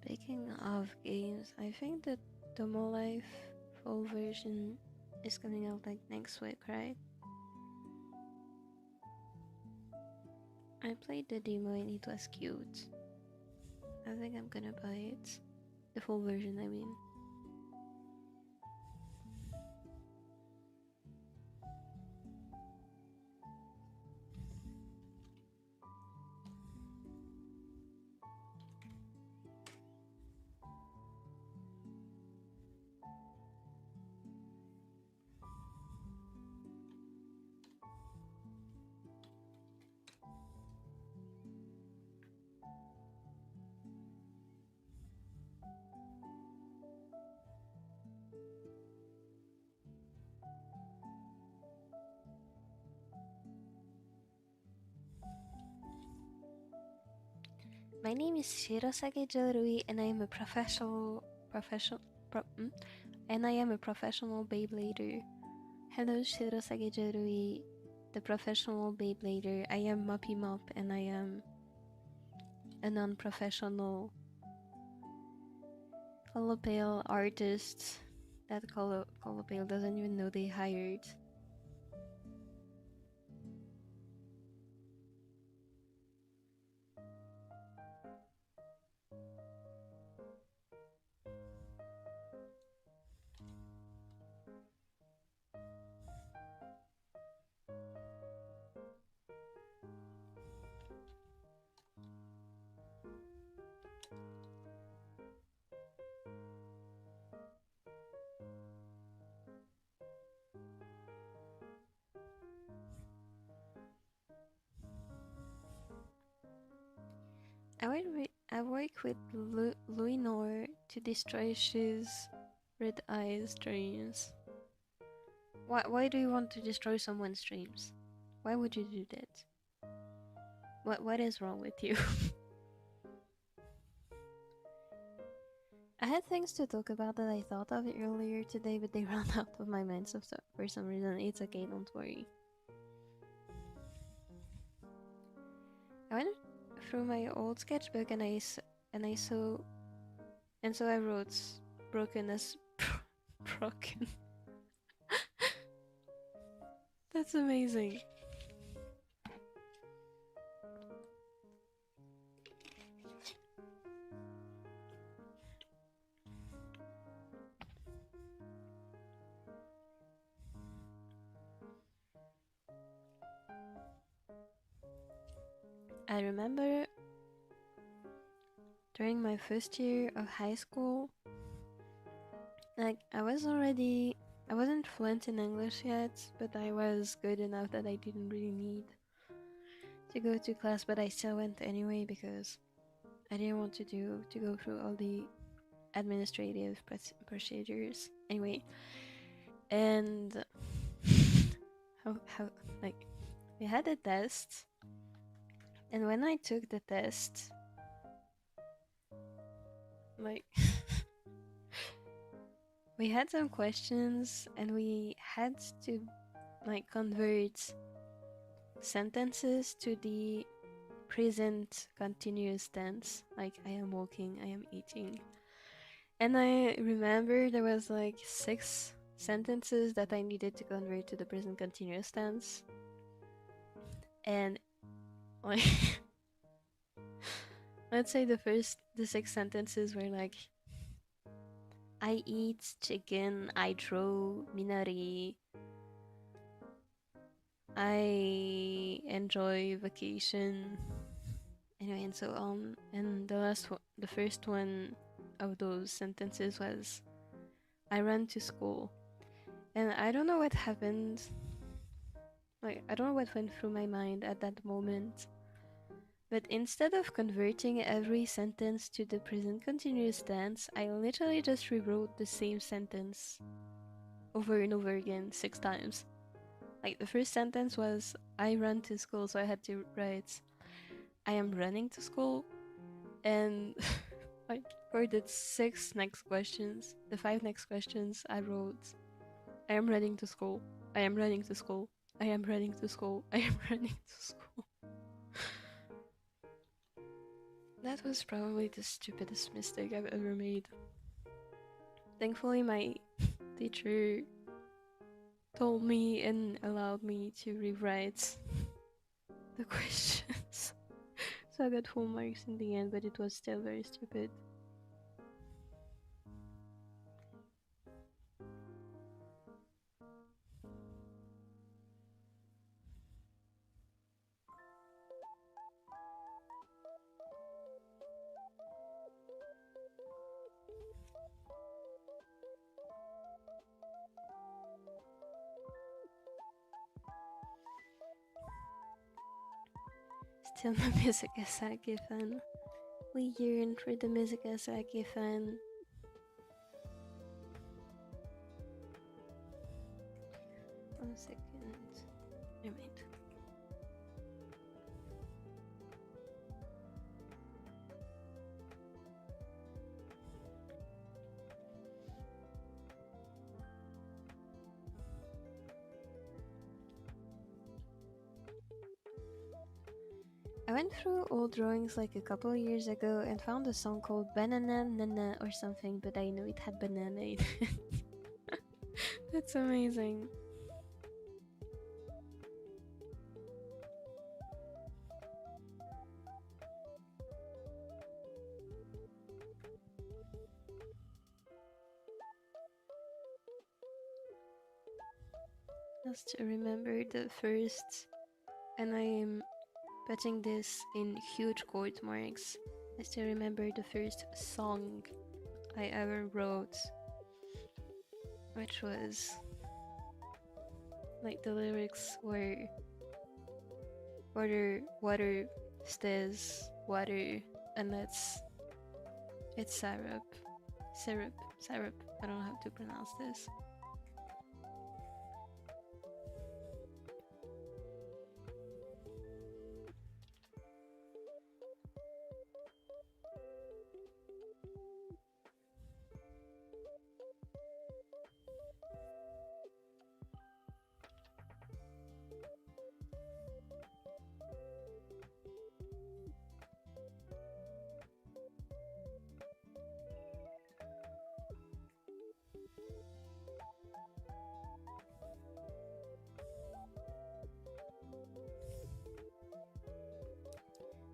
Speaking of games, I think the Domo Life full version is coming out like next week, right? I played the demo and it was cute. I think I'm gonna buy it. The full version, I mean. My name is Shirosage Jorui and I am a professional Beyblader. Hello Shirosage Jorui, the professional Beyblader. I am Mopi Mop and I am a non-professional holopale artist that Colopale doesn't even know they hired. I work with Luinor to destroy Shi's red eyes dreams. Why do you want to destroy someone's dreams? Why would you do that? What is wrong with you? I had things to talk about that I thought of earlier today, but they ran out of my mind for some reason. It's okay, don't worry. I went through my old sketchbook and so I wrote broken as broken. That's amazing. I remember during my first year of high school, like I wasn't fluent in English yet, but I was good enough that I didn't really need to go to class, but I still went anyway because I didn't want to go through all the administrative procedures anyway. And how like we had a test, and when I took the test, like we had some questions and we had to like convert sentences to the present continuous tense, like I am walking, I am eating. And I remember there was like 6 sentences that I needed to convert to the present continuous tense. And like let's say the 6 sentences were like I eat chicken, I draw Minori, I enjoy vacation, anyway, and so on. And the first one of those sentences was I ran to school. And I don't know what happened, like I don't know what went through my mind at that moment, but instead of converting every sentence to the present continuous tense, I literally just rewrote the same sentence over and over again 6 times. Like the first sentence was I ran to school, so I had to write I am running to school. And like for the 5 next questions, I wrote I am running to school, I am running to school, I am running to school, I am running to school. That was probably the stupidest mistake I've ever made. Thankfully, my teacher told me and allowed me to rewrite the questions. So I got full marks in the end, but it was still very stupid. Still no Mizukasaki fan. We yearn for the Mizukasaki fan. One second. Never mind. I went through old drawings like a couple years ago and found a song called Banana Nana or something, but I knew it had banana in it. That's amazing. Just to remember the first, and I am putting this in huge quote marks. I still remember the first song I ever wrote, which was like the lyrics were water, water, stays, water, and it's syrup. Syrup. I don't know how to pronounce this.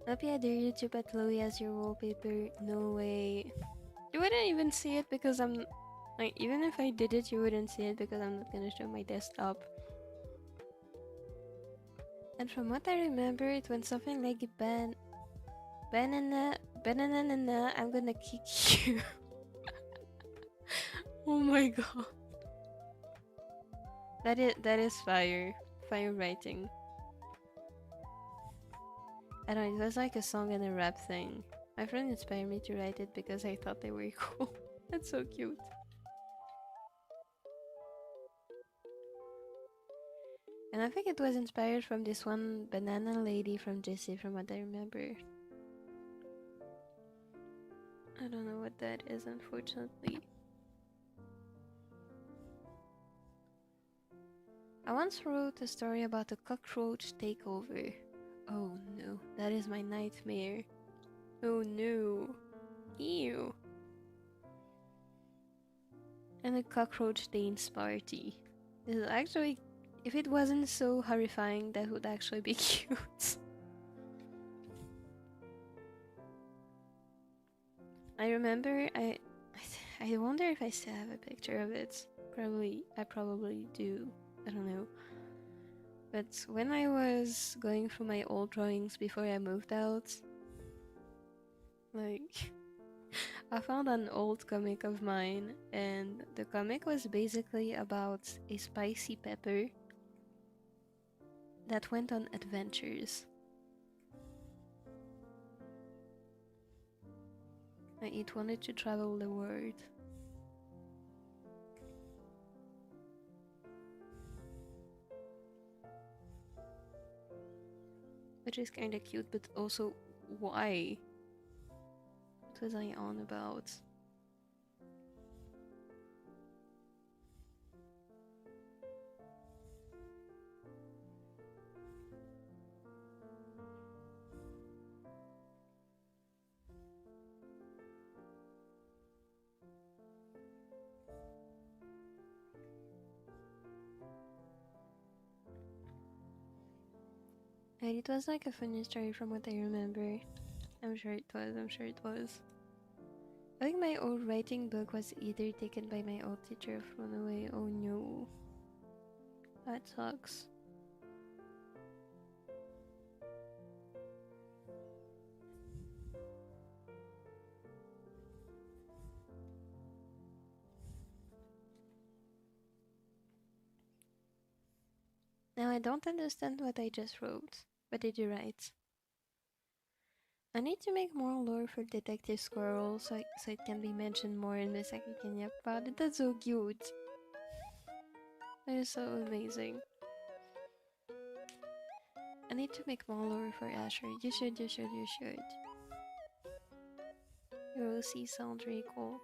Mopi, I dare you to put Louie as your wallpaper. No way. You wouldn't even see it because I'm... Like, even if I did it, you wouldn't see it because I'm not gonna show my desktop. And from what I remember, it went something like banana, I'm gonna kick you. Oh my god. That is fire writing. I don't know, it was like a song and a rap thing. My friend inspired me to write it because I thought they were cool. That's so cute. And I think it was inspired from this one banana lady from Jessie, from what I remember. I don't know what that is, unfortunately. I once wrote a story about a cockroach takeover. Oh no, that is my nightmare. Oh no. Ew. And a cockroach dance party. This is actually, if it wasn't so horrifying, that would actually be cute. I remember, I wonder if I still have a picture of it. I probably do. I don't know. But when I was going through my old drawings before I moved out, like, I found an old comic of mine, and the comic was basically about a spicy pepper that went on adventures. It wanted to travel the world. Which is kinda cute, but also, why? What was I on about? And it was like a funny story from what I remember. I'm sure it was. I think my old writing book was either taken by my old teacher or thrown away. Oh no. That sucks. Now I don't understand what I just wrote. What did you write? I need to make more lore for Detective Squirrel so it can be mentioned more in Misaki Kenya. Wow, that's so cute. That is so amazing. I need to make more lore for Asher. You should. Rosie sounds really cool.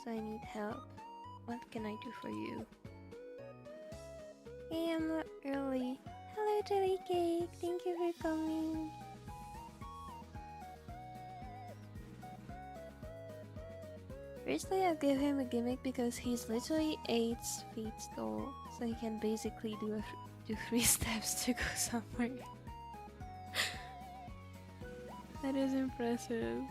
So I need help. What can I do for you? Hey, I'm up early. Hello, Jelly Cake. Thank you for coming. Firstly, I'll give him a gimmick because he's literally 8 feet tall, so he can basically do 3 steps to go somewhere. That is impressive.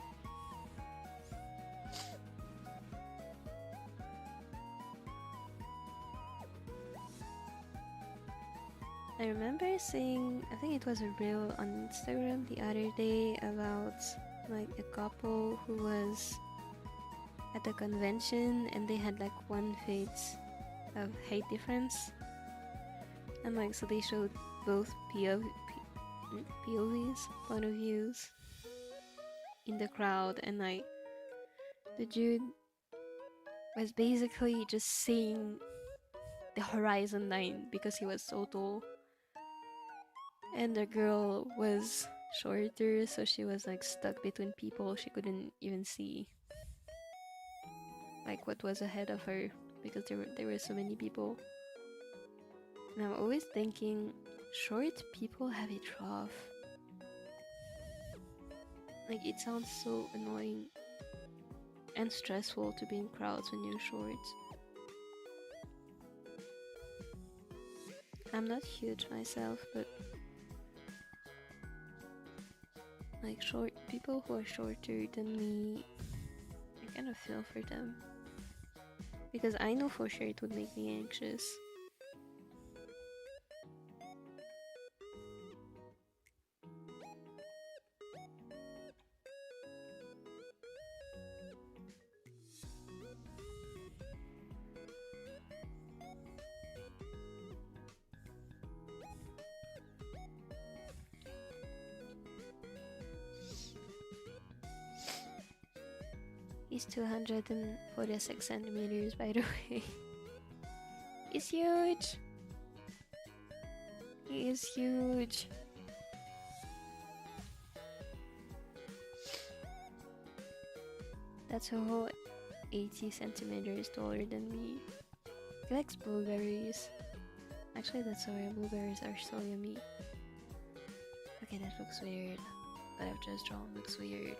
I remember seeing, I think it was a reel on Instagram the other day about like a couple who was at a convention and they had like 1 feet of height difference, and like so they showed both POVs, point of views, in the crowd, and like the dude was basically just seeing the horizon line because he was so tall, and the girl was shorter, so she was like stuck between people. She couldn't even see like what was ahead of her because there were so many people. And I'm always thinking, short people have it rough. Like, it sounds so annoying and stressful to be in crowds when you're short. I'm not huge myself, but like short people who are shorter than me, I kind of feel for them. Because I know for sure it would make me anxious. He's 246 centimeters, by the way. He's huge! He is huge! That's a whole 80 centimeters taller than me. He likes blueberries. Actually, that's why blueberries are so yummy. Okay, that looks weird. What I've just drawn looks weird.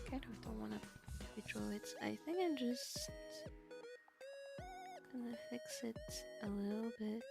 Kind of don't want to redraw it. I think I'm just gonna fix it a little bit.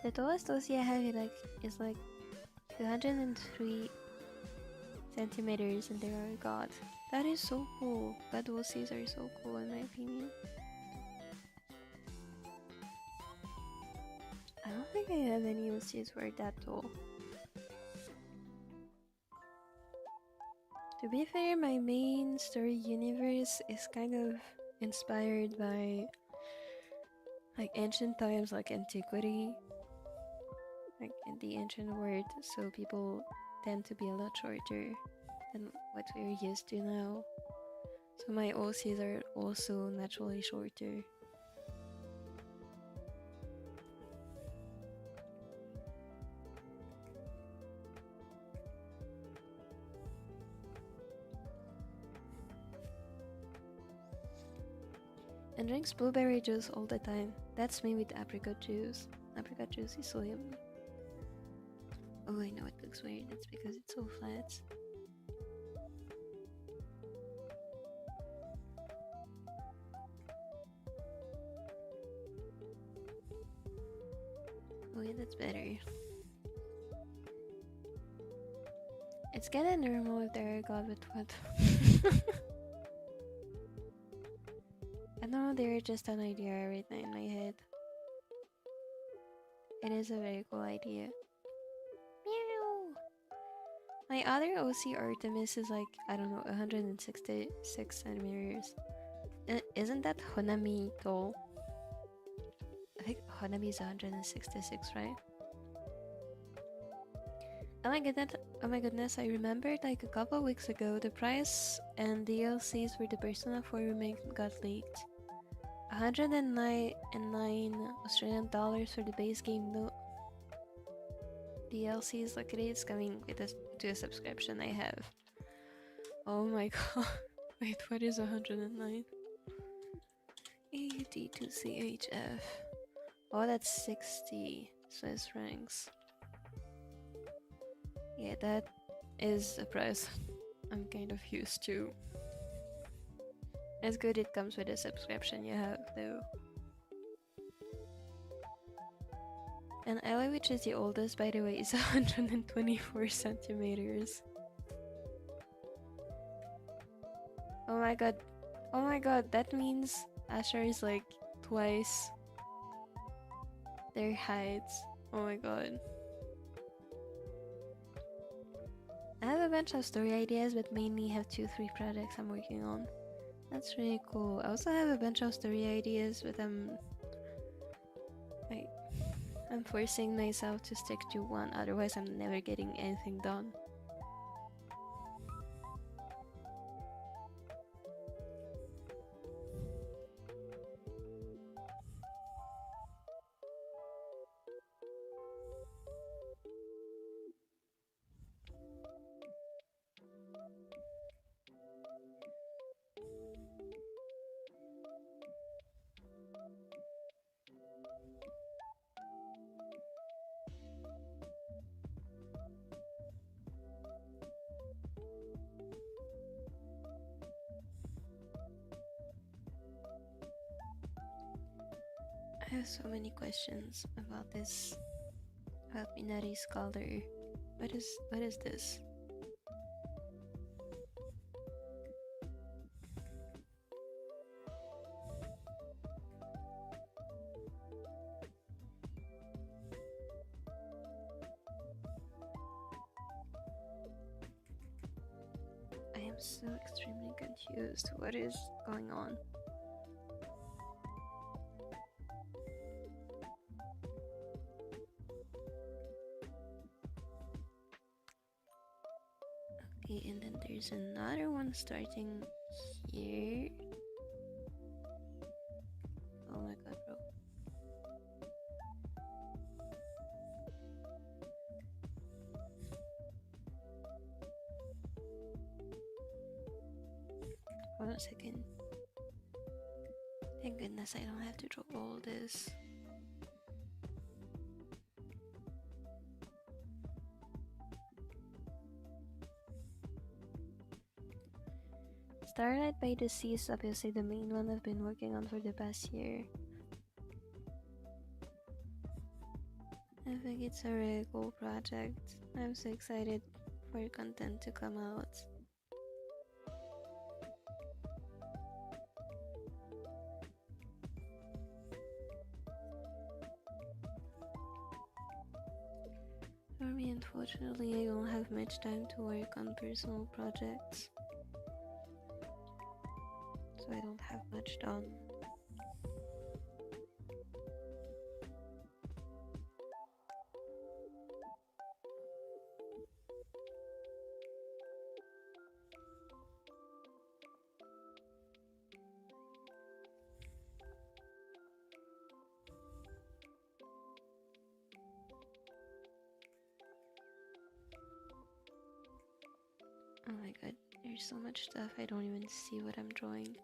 The tallest OC I have is like 203 centimeters, and they are God. That is so cool. God OCs are so cool in my opinion. I don't think I have any OCs who are that tall. To be fair, my main story universe is kind of inspired by like ancient times, like antiquity. Like in the ancient world, so people tend to be a lot shorter than what we're used to now. So my OCs are also naturally shorter. And drinks blueberry juice all the time. That's me with apricot juice. Apricot juice is so yummy. Oh, I know it looks weird. It's because it's so flat. Oh yeah, that's better. It's kinda normal if they're a god with what? I don't know, they're just an idea right now in my head. It is a very cool idea. Meow! My other OC Artemis is like, I don't know, 166 centimeters. Isn't that Honami tall? I think Honami is 166, right? Oh my goodness, I remembered like a couple weeks ago the price and DLCs for the Persona 4 remake got leaked. 109 Australian dollars for the base game though. DLCs, look at it, it's coming with to a subscription I have. Oh my god. Wait, what is 109? AUD2CHF. Oh, that's 60 Swiss francs. Yeah, that is a price I'm kind of used to. It's good it comes with a subscription you have though. And Ella, which is the oldest by the way, is 124 centimeters. Oh my god, that means Asher is like twice their heights. Oh my god. I have a bunch of story ideas, but mainly have 2-3 projects I'm working on. That's really cool. I also have a bunch of story ideas, but I'm forcing myself to stick to one, otherwise I'm never getting anything done. I have so many questions about this, about Minori's color. What is this? I am so extremely confused. What is going on? Okay, and then there's another one starting here. Oh my god, bro. Hold on a second. Thank goodness I don't have to draw all this. Starlight by the Sea is obviously the main one I've been working on for the past year. I think it's a really cool project. I'm so excited for content to come out. For me, unfortunately, I don't have much time to work on personal projects. So I don't have much done. Oh my god, there's so much stuff I don't even see what I'm drawing.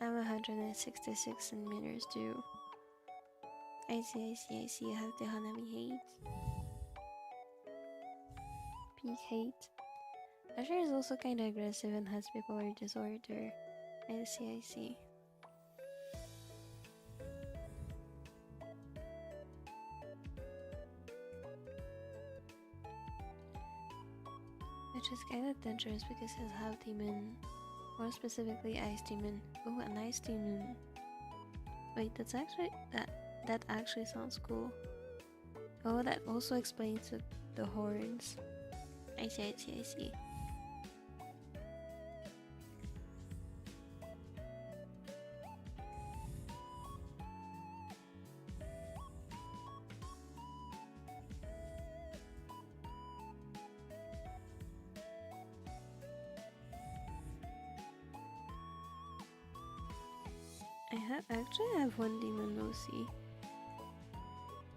I'm 166 centimeters too. I see, I have the Hanami hate. Peak hate. Asher is also kinda aggressive and has bipolar disorder. I see. which is kind of dangerous because it's half demon, more specifically ice demon. Oh, an ice demon. Wait, that's actually that actually sounds cool. Oh, that also explains the horns. I see. I actually have one demon OC.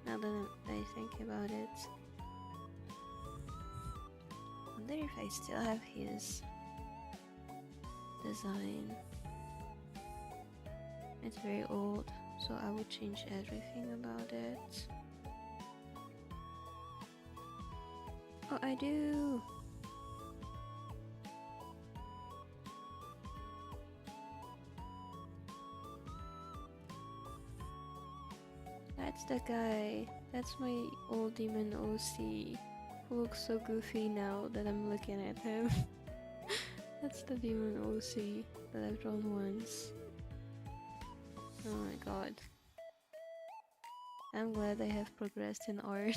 Now that I think about it. I wonder if I still have his design. It's very old, so I would change everything about it. Oh, I do! That's the guy. That's my old demon OC. Who looks so goofy now that I'm looking at him. That's the demon OC that I've drawn once. Oh my god. I'm glad I have progressed in art.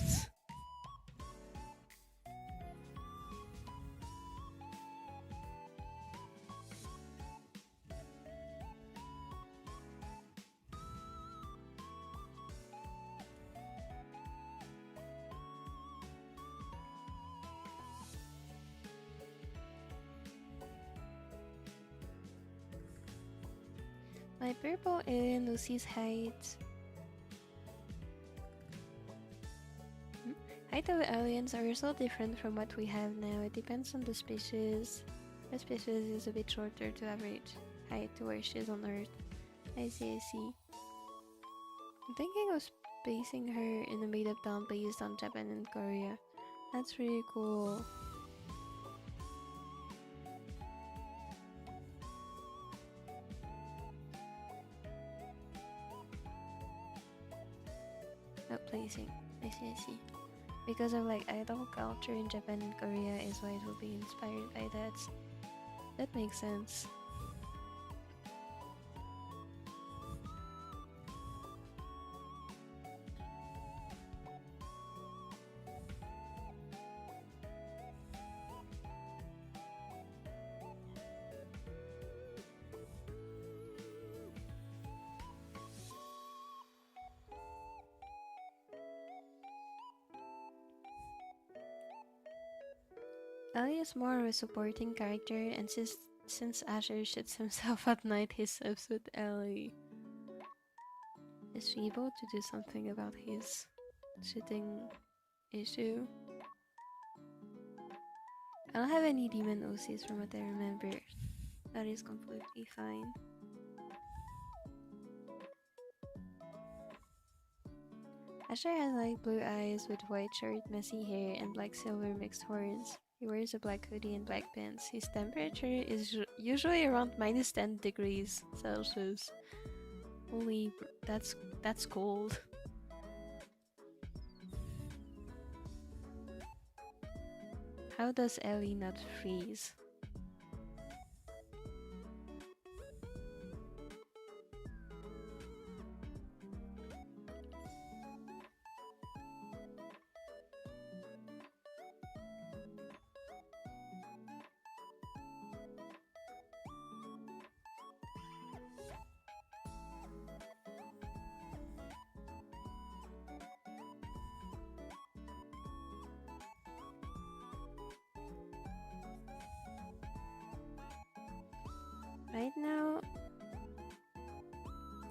My purple alien Lucy's height. Height of aliens are so different from what we have now. It depends on the species. The species is a bit shorter to average height to where she is on Earth. I see. I'm thinking of basing her in a made-up town based on Japan and Korea. That's really cool. Placing. I see. Because of like idol culture in Japan and Korea is why it will be inspired by that. That makes sense. Ellie is more of a supporting character, and since Asher shoots himself at night, he subs with Ellie. Is she able to do something about his shooting issue? I don't have any demon OCs from what I remember. That is completely fine. Asher has light blue eyes with white shirt, messy hair, and black silver mixed horns. He wears a black hoodie and black pants. His temperature is usually around -10 degrees Celsius. Holy, that's cold. How does Ellie not freeze? Right now,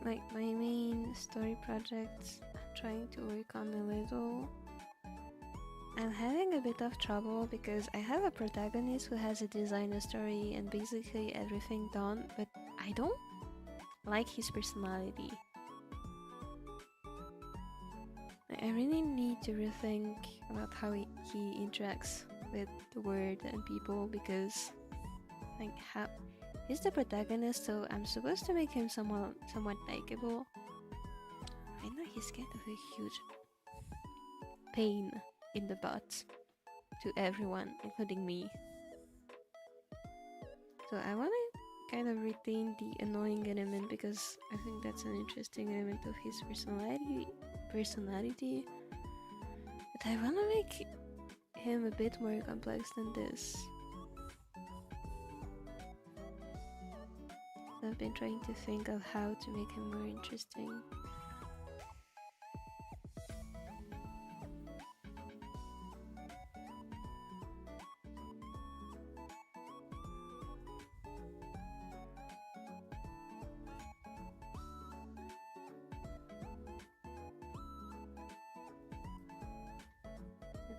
like my main story projects I'm trying to work on a little. I'm having a bit of trouble because I have a protagonist who has a design, a story, and basically everything done, but I don't like his personality. I really need to rethink about how he interacts with the world and people, because like he's the protagonist, so I'm supposed to make him somewhat likable. I know he's kind of a huge pain in the butt to everyone, including me. So I want to kind of retain the annoying element because I think that's an interesting element of his personality. But I want to make him a bit more complex than this. So I've been trying to think of how to make him more interesting.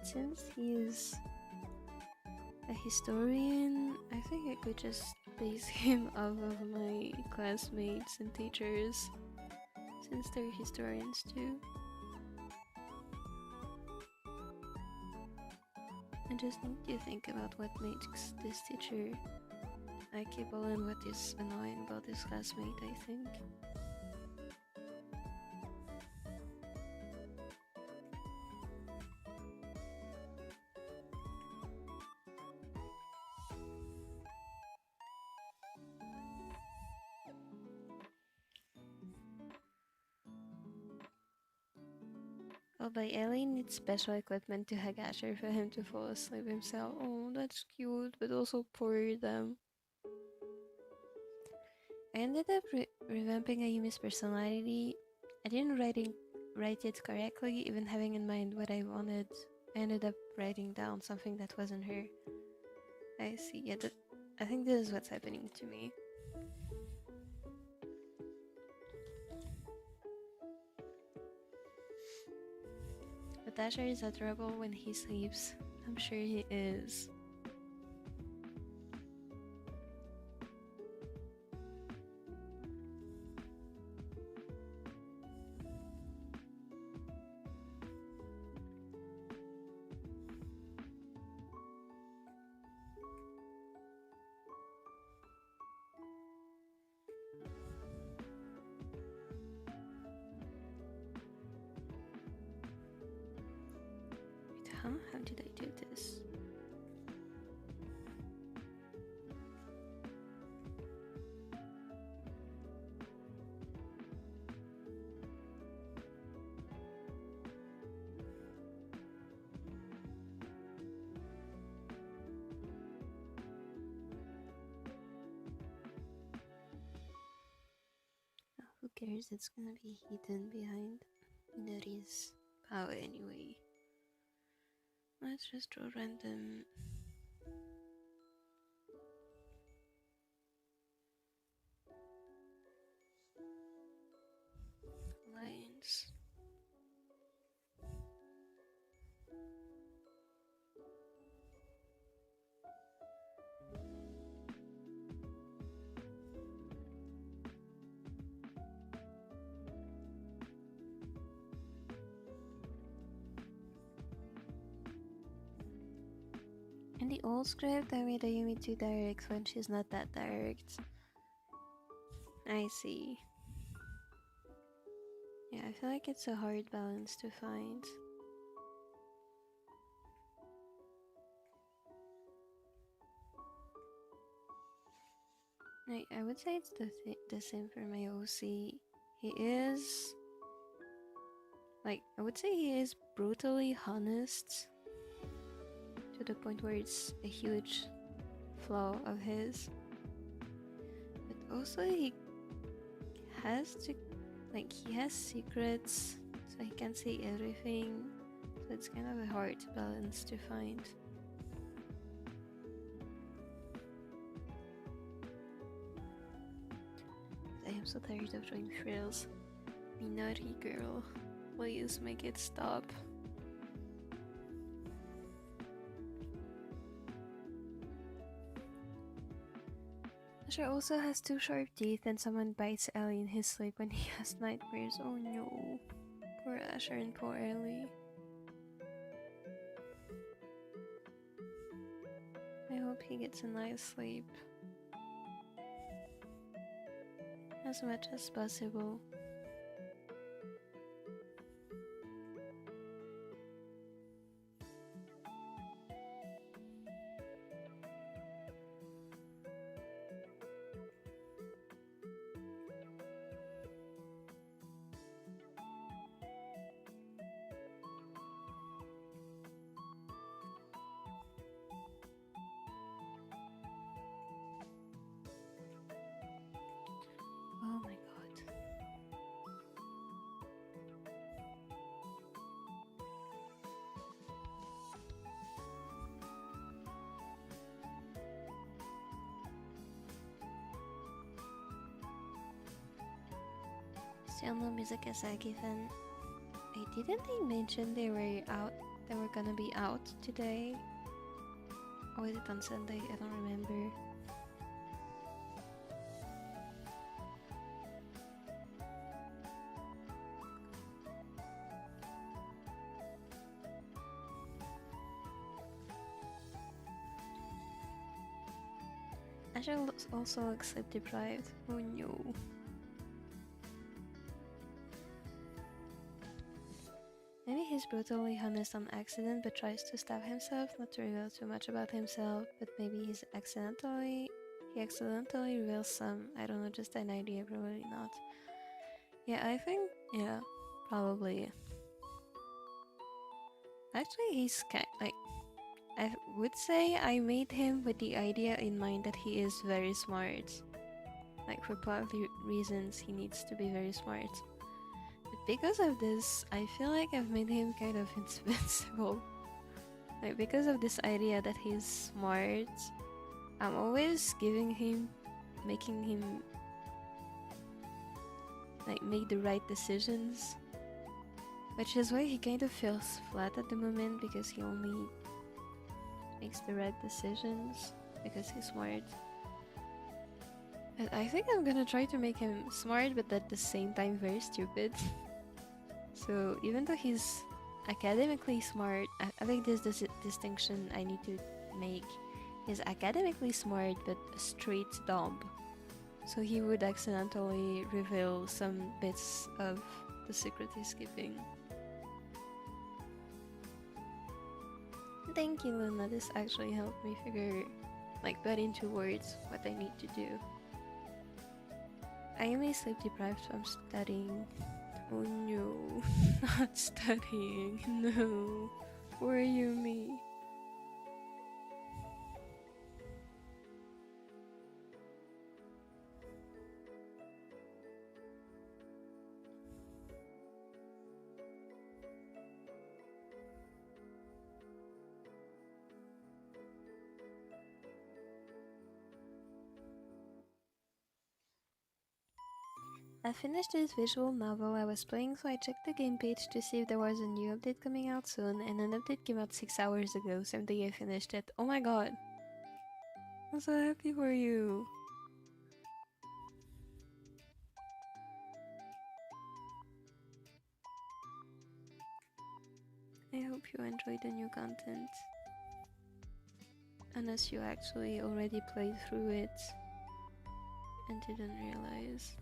Since he's a historian, I think I could just base him off of my classmates and teachers, since they're historians too. I just need to think about what makes this teacher likable and what is annoying about this classmate, I think. Oh, but Ellie needs special equipment to Hagasher for him to fall asleep himself. Oh, that's cute, but also poor them. I ended up revamping Ayumi's personality. I didn't write it correctly, even having in mind what I wanted. I ended up writing down something that wasn't her. I see, yeah, I think this is what's happening to me. But Asher is adorable when he sleeps. I'm sure he is. Huh? How did I do this? Oh, who cares? It's gonna be hidden behind Minori's power anyway. Let's just draw random lines. In the old script, I made Ayumi too direct when she's not that direct. I see. Yeah, I feel like it's a hard balance to find. I would say it's the same for my OC. He is... I would say he is brutally honest. To the point where it's a huge flaw of his. But also he has to... he has secrets, so he can't say everything. So it's kind of a hard balance to find. I am so tired of drawing frills. Minori girl, please make it stop. Asher also has 2 sharp teeth and someone bites Ellie in his sleep when he has nightmares. Oh no. Poor Asher and poor Ellie. I hope he gets a nice sleep. As much as possible. Still no Mizukasaki fan. Wait, didn't they mention they were out? They were gonna be out today? Or was it on Sunday? I don't remember. Ashel also looks sleep deprived. Oh no. Maybe he's brutally honest on accident but tries to stab himself, not to reveal too much about himself, but maybe he accidentally reveals some, I don't know, just an idea, probably not. Yeah, I think, yeah, probably. Actually, he's kind like, I would say I made him with the idea in mind that he is very smart. Like, for plot reasons, he needs to be very smart. But because of this, I feel like I've made him kind of invincible. Like, because of this idea that he's smart, I'm always making him like make the right decisions. Which is why he kind of feels flat at the moment, because he only makes the right decisions because he's smart. But I think I'm gonna try to make him smart but at the same time very stupid. So even though he's academically smart, I think this distinction I need to make. He's academically smart but straight dumb. So he would accidentally reveal some bits of the secret he's keeping. Thank you, Luna. This actually helped me put into words what I need to do. I am sleep deprived from studying. Oh no, not studying. No, were you me? I finished this visual novel I was playing, so I checked the game page to see if there was a new update coming out soon, and an update came out 6 hours ago, same day I finished it. Oh my god! I'm so happy for you! I hope you enjoyed the new content. Unless you actually already played through it and didn't realize.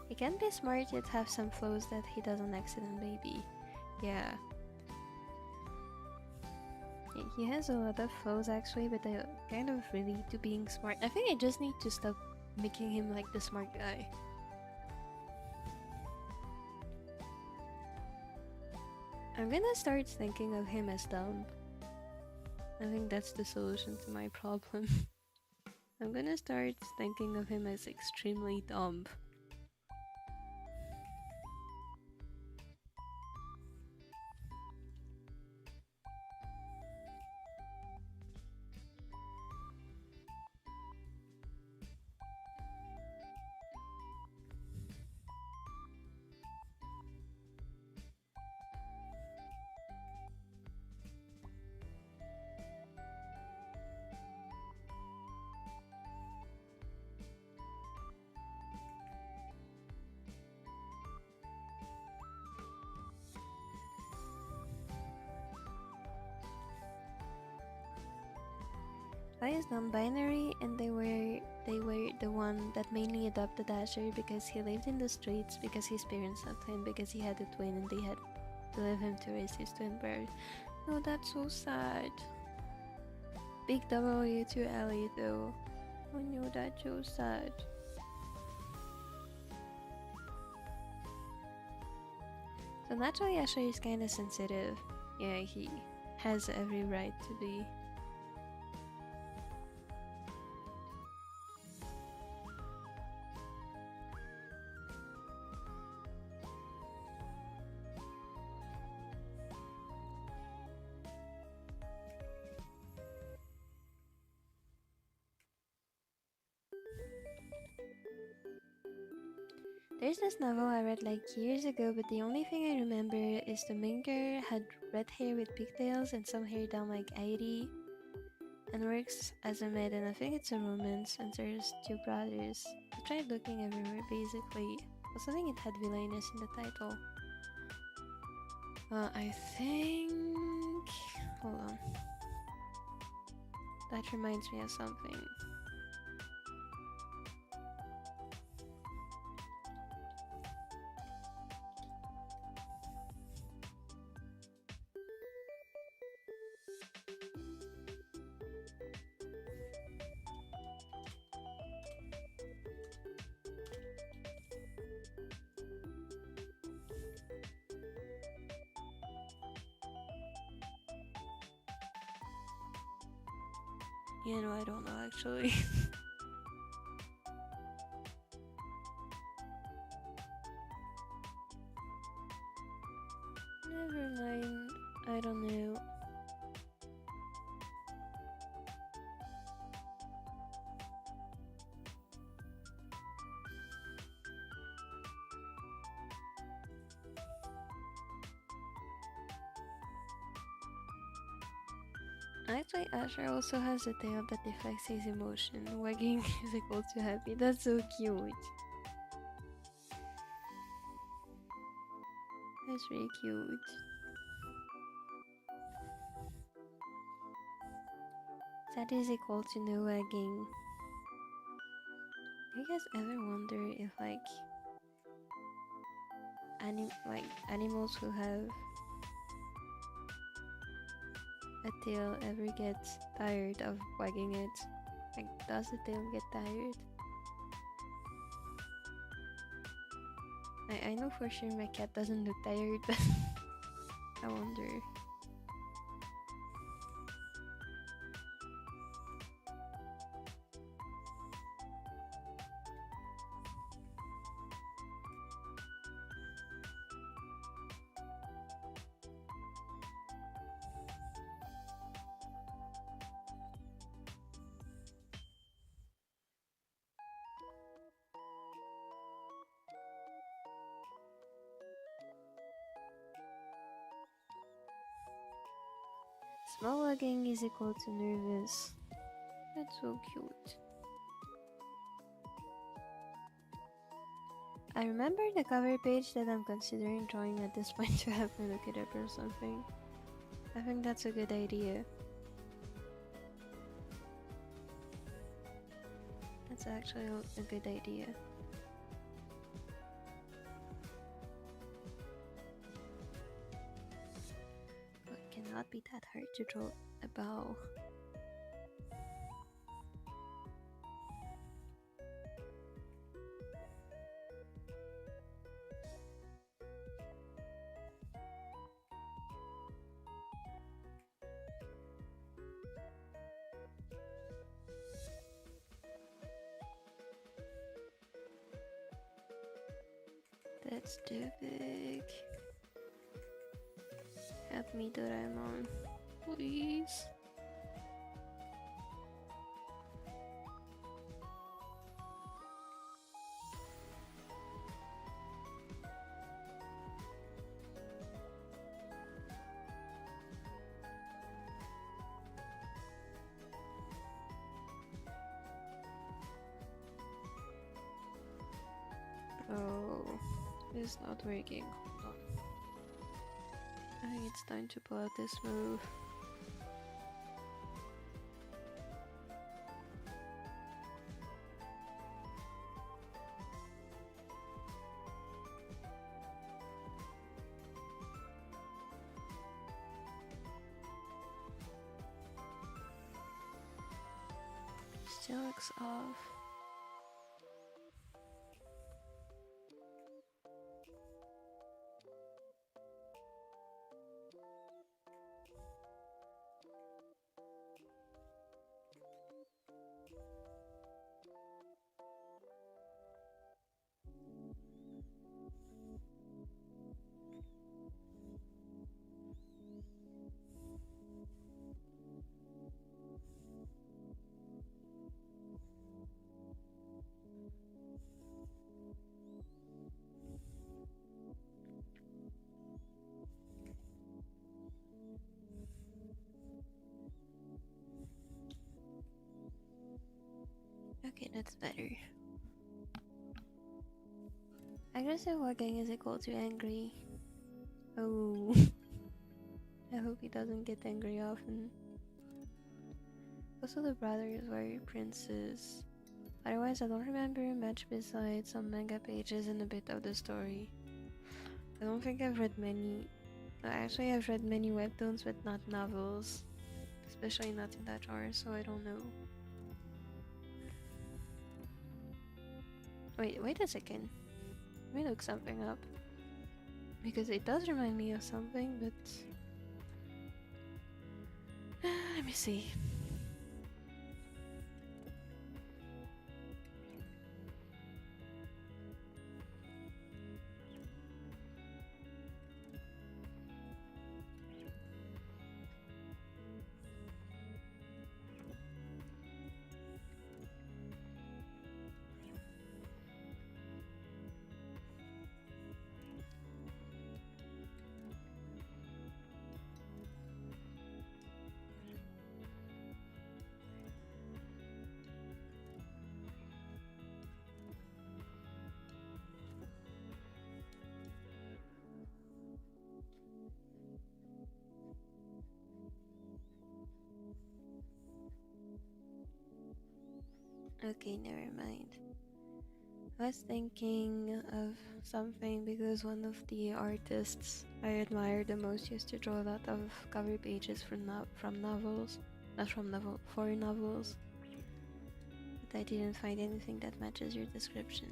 He can be smart yet have some flaws that he doesn't accidentally be. Yeah. He has a lot of flaws actually, but they kind of relate to being smart. I think I just need to stop making him like the smart guy. I'm gonna start thinking of him as dumb. I think that's the solution to my problem. I'm gonna start thinking of him as extremely dumb. Why is non-binary, and they were the one that mainly adopted Asher because he lived in the streets, because his parents left him, because he had a twin and they had to leave him to raise his twin brother. No, that's so sad. Big W to Ellie though. Oh no, that's so sad. So naturally Asher is kinda sensitive. Yeah, he has every right to be. There's this novel I read like years ago, but the only thing I remember is the main girl had red hair with pigtails and some hair down like 80 and works as a maid, and I think it's a romance, and there's two brothers. I tried looking everywhere basically. I also think it had villainess in the title. I think... hold on. That reminds me of something. Yeah, no, I don't know actually. Never mind, I don't know. Actually, Asher also has a tail that deflects his emotion. Wagging is equal to happy. That's so cute. That's really cute. That is equal to no wagging. Do you guys ever wonder if animals who have a tail ever gets tired of wagging it? Like, does the tail get tired? I know for sure my cat doesn't look tired, but I wonder. Small wagging is equal to nervous. That's so cute. I remember the cover page that I'm considering drawing at this point to have me look it up or something. I think that's a good idea. That's actually a good idea. Not be that hard to draw a bow. That's too big. Help me, Doraemon, please. Oh, it's not working. Hold on. I think it's time to pull out this move. Still looks off. Okay, that's better. Aggressive walking is equal to angry. Oh. I hope he doesn't get angry often. Also, the brothers were princes. Otherwise, I don't remember much besides some manga pages and a bit of the story. I don't think I've read many. Actually, I've read many webtoons, but not novels. Especially not in that genre, so I don't know. Wait a second. Let me look something up. Because it does remind me of something, but... let me see. Okay, never mind. I was thinking of something because one of the artists I admire the most used to draw a lot of cover pages for novels. Not from for novels. But I didn't find anything that matches your description.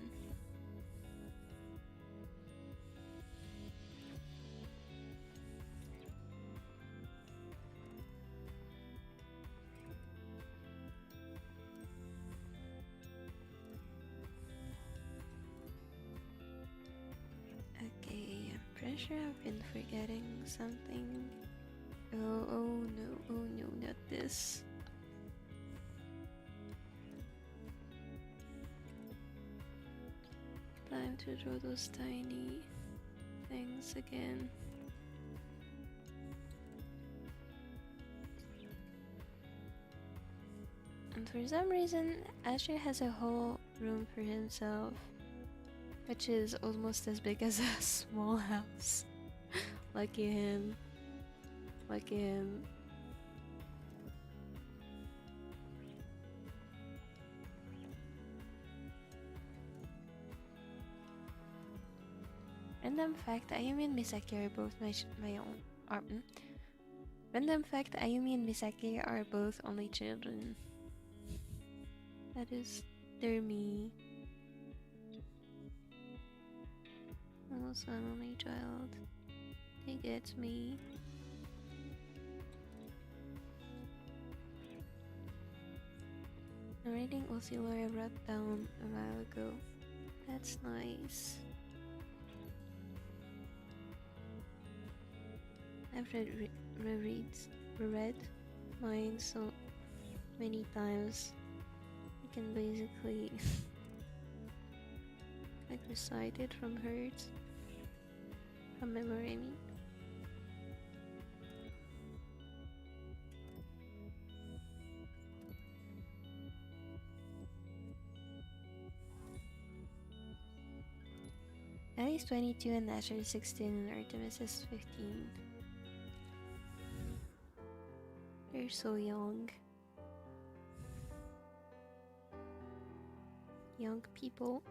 Okay, I'm pretty sure I've been forgetting something. Oh no, not this. Time to draw those tiny things again. And for some reason, Asher has a whole room for himself, which is almost as big as a small house. Lucky him. Lucky him. Random fact, Ayumi and Misaki are both my own. Random fact, Ayumi and Misaki are both only children. That is, they're me. I'm also an only child. They get me. I'm reading Osilo I wrote down a while ago. That's nice. I've reread mine so many times. I can basically like recite it from heart, from memory. I mean. Ellie's 22 and Asher is 16 and Artemis is 15. They're so young. Young people.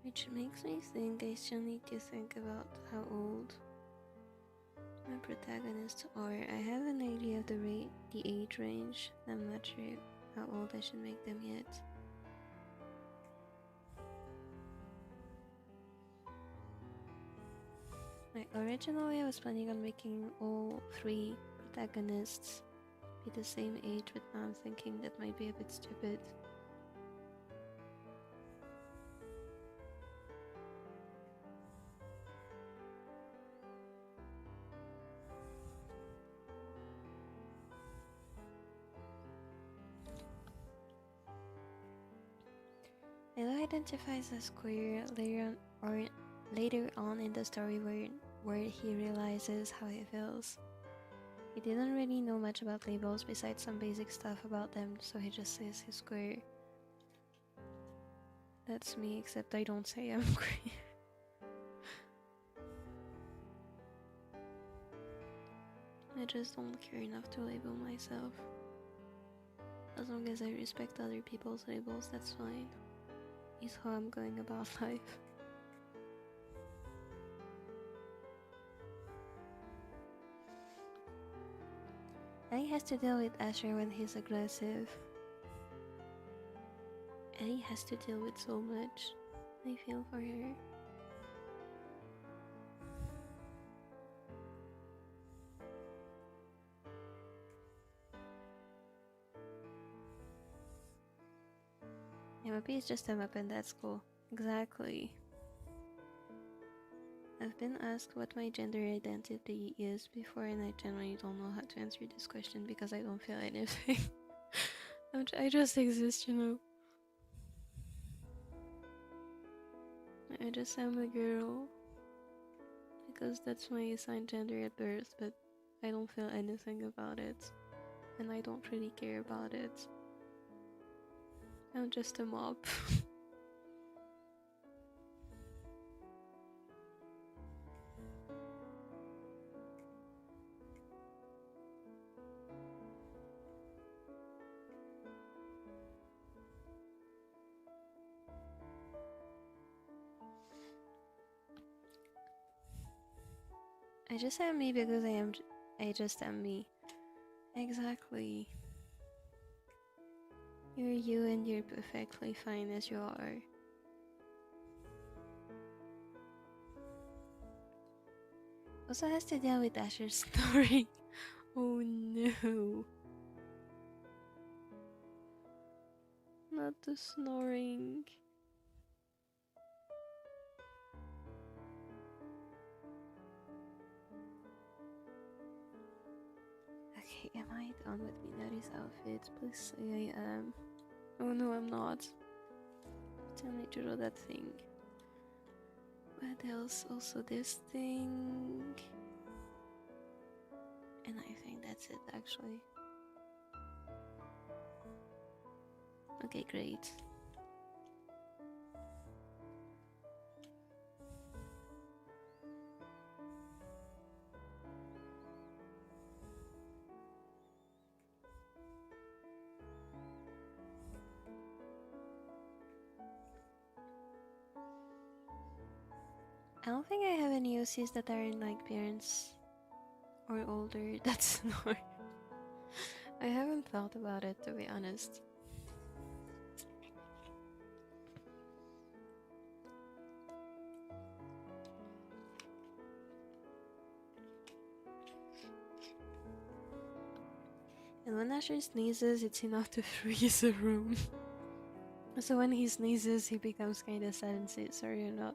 Which makes me think I still need to think about how old my protagonists are. I have an idea of the age range. I'm not sure how old I should make them yet. Originally I was planning on making all three protagonists be the same age, but now I'm thinking that might be a bit stupid. Ella identifies as queer later on in the story, where where he realizes how he feels. He didn't really know much about labels besides some basic stuff about them, so he just says he's queer. That's me, except I don't say I'm queer. I just don't care enough to label myself. As long as I respect other people's labels, that's fine. Is how I'm going about life. Ellie has to deal with Asher when he's aggressive. Ellie has to deal with so much. I feel for her. Mopi is just a map and that's cool. Exactly. I've been asked what my gender identity is before and I genuinely don't know how to answer this question because I don't feel anything. I just exist, you know. I just am a girl. Because that's my assigned gender at birth, but I don't feel anything about it. And I don't really care about it. I'm just a mob. I just am me because I just am me. Exactly. You're you and you're perfectly fine as you are. Also has to deal with Asher's snoring. Oh no. Not the snoring. Okay, am I done with Minori's outfit? Please say I am. Oh no, I'm not. Tell me to do that thing. What else? Also this thing. And I think that's it actually. Okay, great. I don't think I have any OCs that are in like parents or older that snore. I haven't thought about it to be honest. And when Asher sneezes, it's enough to freeze a room. So when he sneezes, he becomes kinda sad and says, sorry, you're not.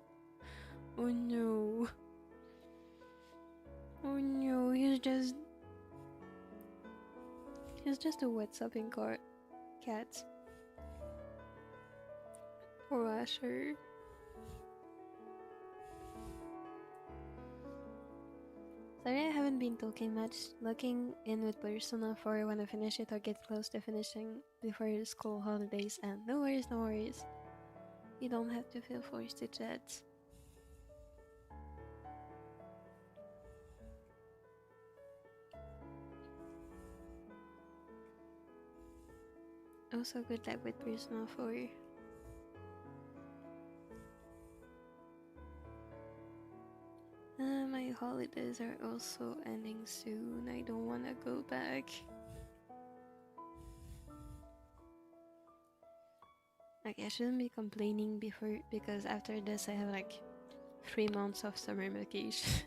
Oh no. Oh no, he's just a wet sopping cat. Poor Asher. Sorry I haven't been talking much. Looking in with Persona 4 when I finish it or get close to finishing before the school holidays end. No worries, no worries. You don't have to feel forced to chat. Also good luck with Persona 4. My holidays are also ending soon. I don't want to go back. Okay, I shouldn't be complaining because after this I have like 3 months of summer vacation.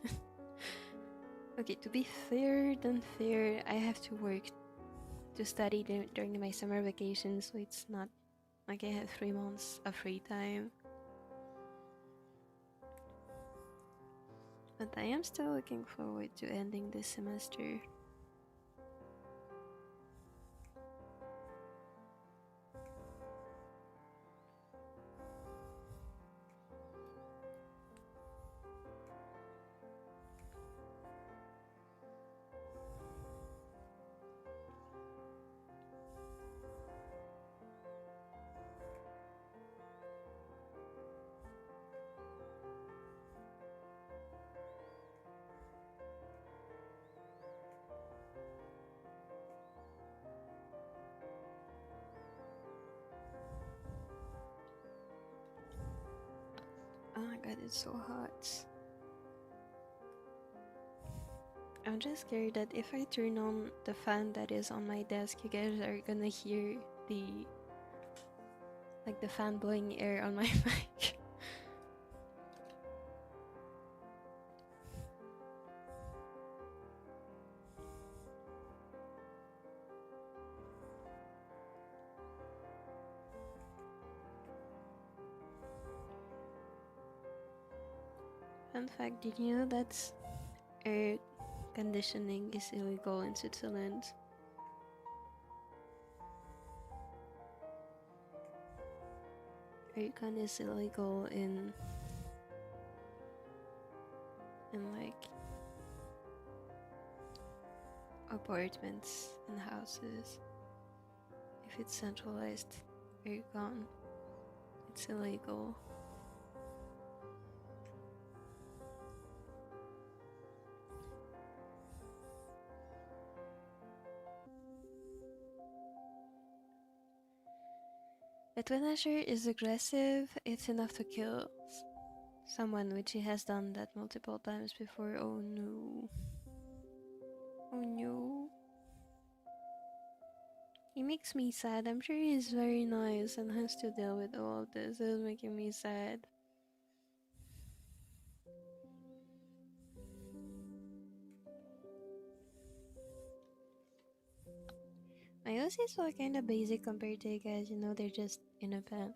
Okay, to be fair, I have to work to study during my summer vacation, so it's not like I have 3 months of free time. But I am still looking forward to ending this semester. It's so hot. I'm just scared that if I turn on the fan that is on my desk, you guys are gonna hear the fan blowing air on my mic. Fun fact, did you know that air conditioning is illegal in Switzerland? Aircon is illegal in like apartments and houses. If it's centralized aircon, it's illegal. But when Asher is aggressive, it's enough to kill someone, which he has done that multiple times before. Oh no. Oh no. He makes me sad. I'm sure he's very nice and has to deal with all of this. It's making me sad. My OCs were kind of basic compared to you guys, you know, they're just in a pen.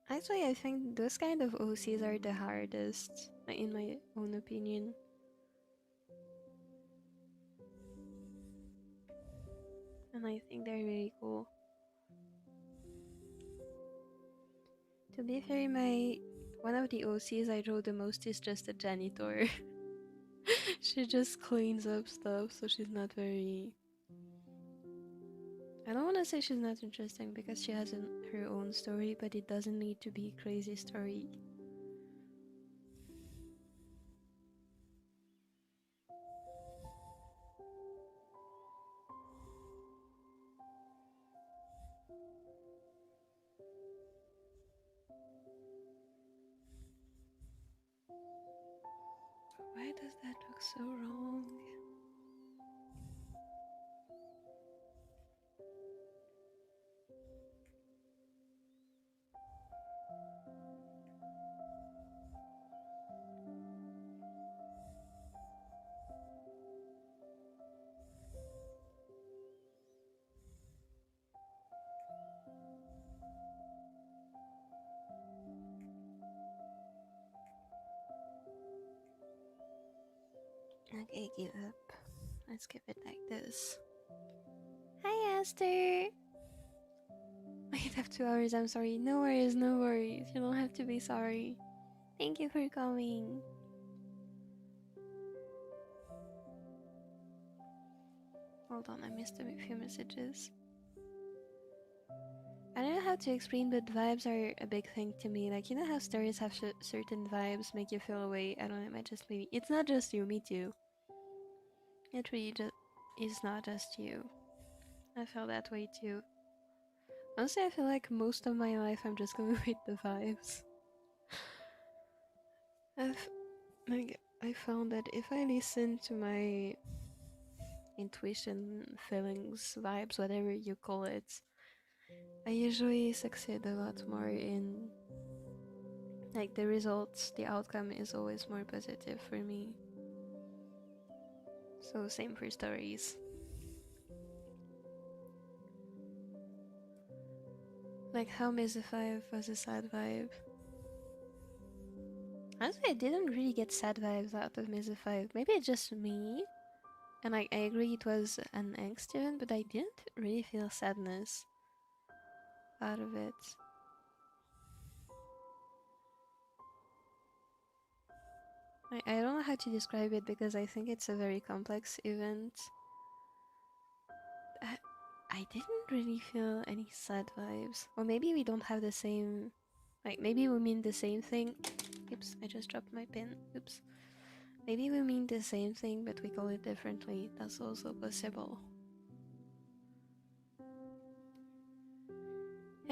Actually I think those kind of OCs are the hardest, in my own opinion. And I think they're really cool. To be fair, one of the OCs I draw the most is just a janitor. She just cleans up stuff, so she's not very... I don't want to say she's not interesting because she has her own story, but it doesn't need to be a crazy story. Why does that look so wrong? Okay, give up. Let's keep it like this. Hi, Aster! I have 2 hours, I'm sorry. No worries, no worries. You don't have to be sorry. Thank you for coming. Hold on, I missed a few messages. I don't know how to explain, but vibes are a big thing to me. Like, you know how stories have certain vibes make you feel a way? I don't know, it might just be... It's not just you, me too. It really just is not just you. I feel that way too. Honestly, I feel like most of my life I'm just going with the vibes. I found that if I listen to my intuition, feelings, vibes, whatever you call it, I usually succeed a lot more in... Like, the results, the outcome is always more positive for me. So, same for stories. Like, how Mesa 5 was a sad vibe. Honestly, I didn't really get sad vibes out of Mesa 5. Maybe it's just me. And I agree it was an angst event, but I didn't really feel sadness out of it. I don't know how to describe it because I think it's a very complex event. I didn't really feel any sad vibes. Or maybe we don't have the same... Like, maybe we mean the same thing. Oops, I just dropped my pen. Oops. Maybe we mean the same thing, but we call it differently. That's also possible.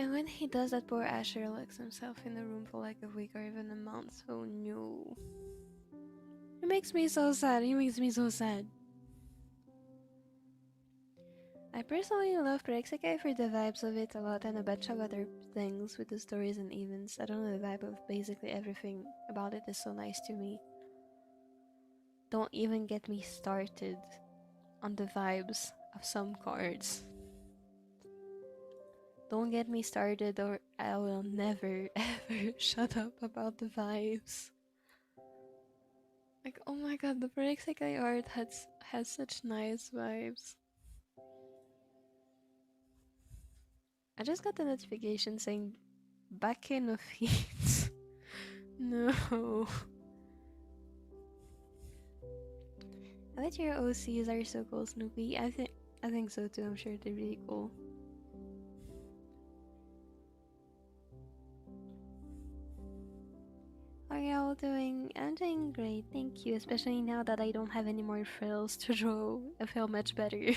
And when he does that, poor Asher locks himself in the room for like a week or even a month. Oh no. It makes me so sad. He makes me so sad. I personally love PJSK for the vibes of it a lot and a bunch of other things with the stories and events. I don't know, the vibe of basically everything about it is so nice to me. Don't even get me started on the vibes of some cards. Don't get me started or I will never ever shut up about the vibes. Like, oh my god, the PJSK art has such nice vibes. I just got a notification saying back in of heat. No. I bet your OCs are so cool, Snoopy. I think so too. I'm sure they're really cool. How are y'all doing? I'm doing great, thank you. Especially now that I don't have any more frills to draw. I feel much better.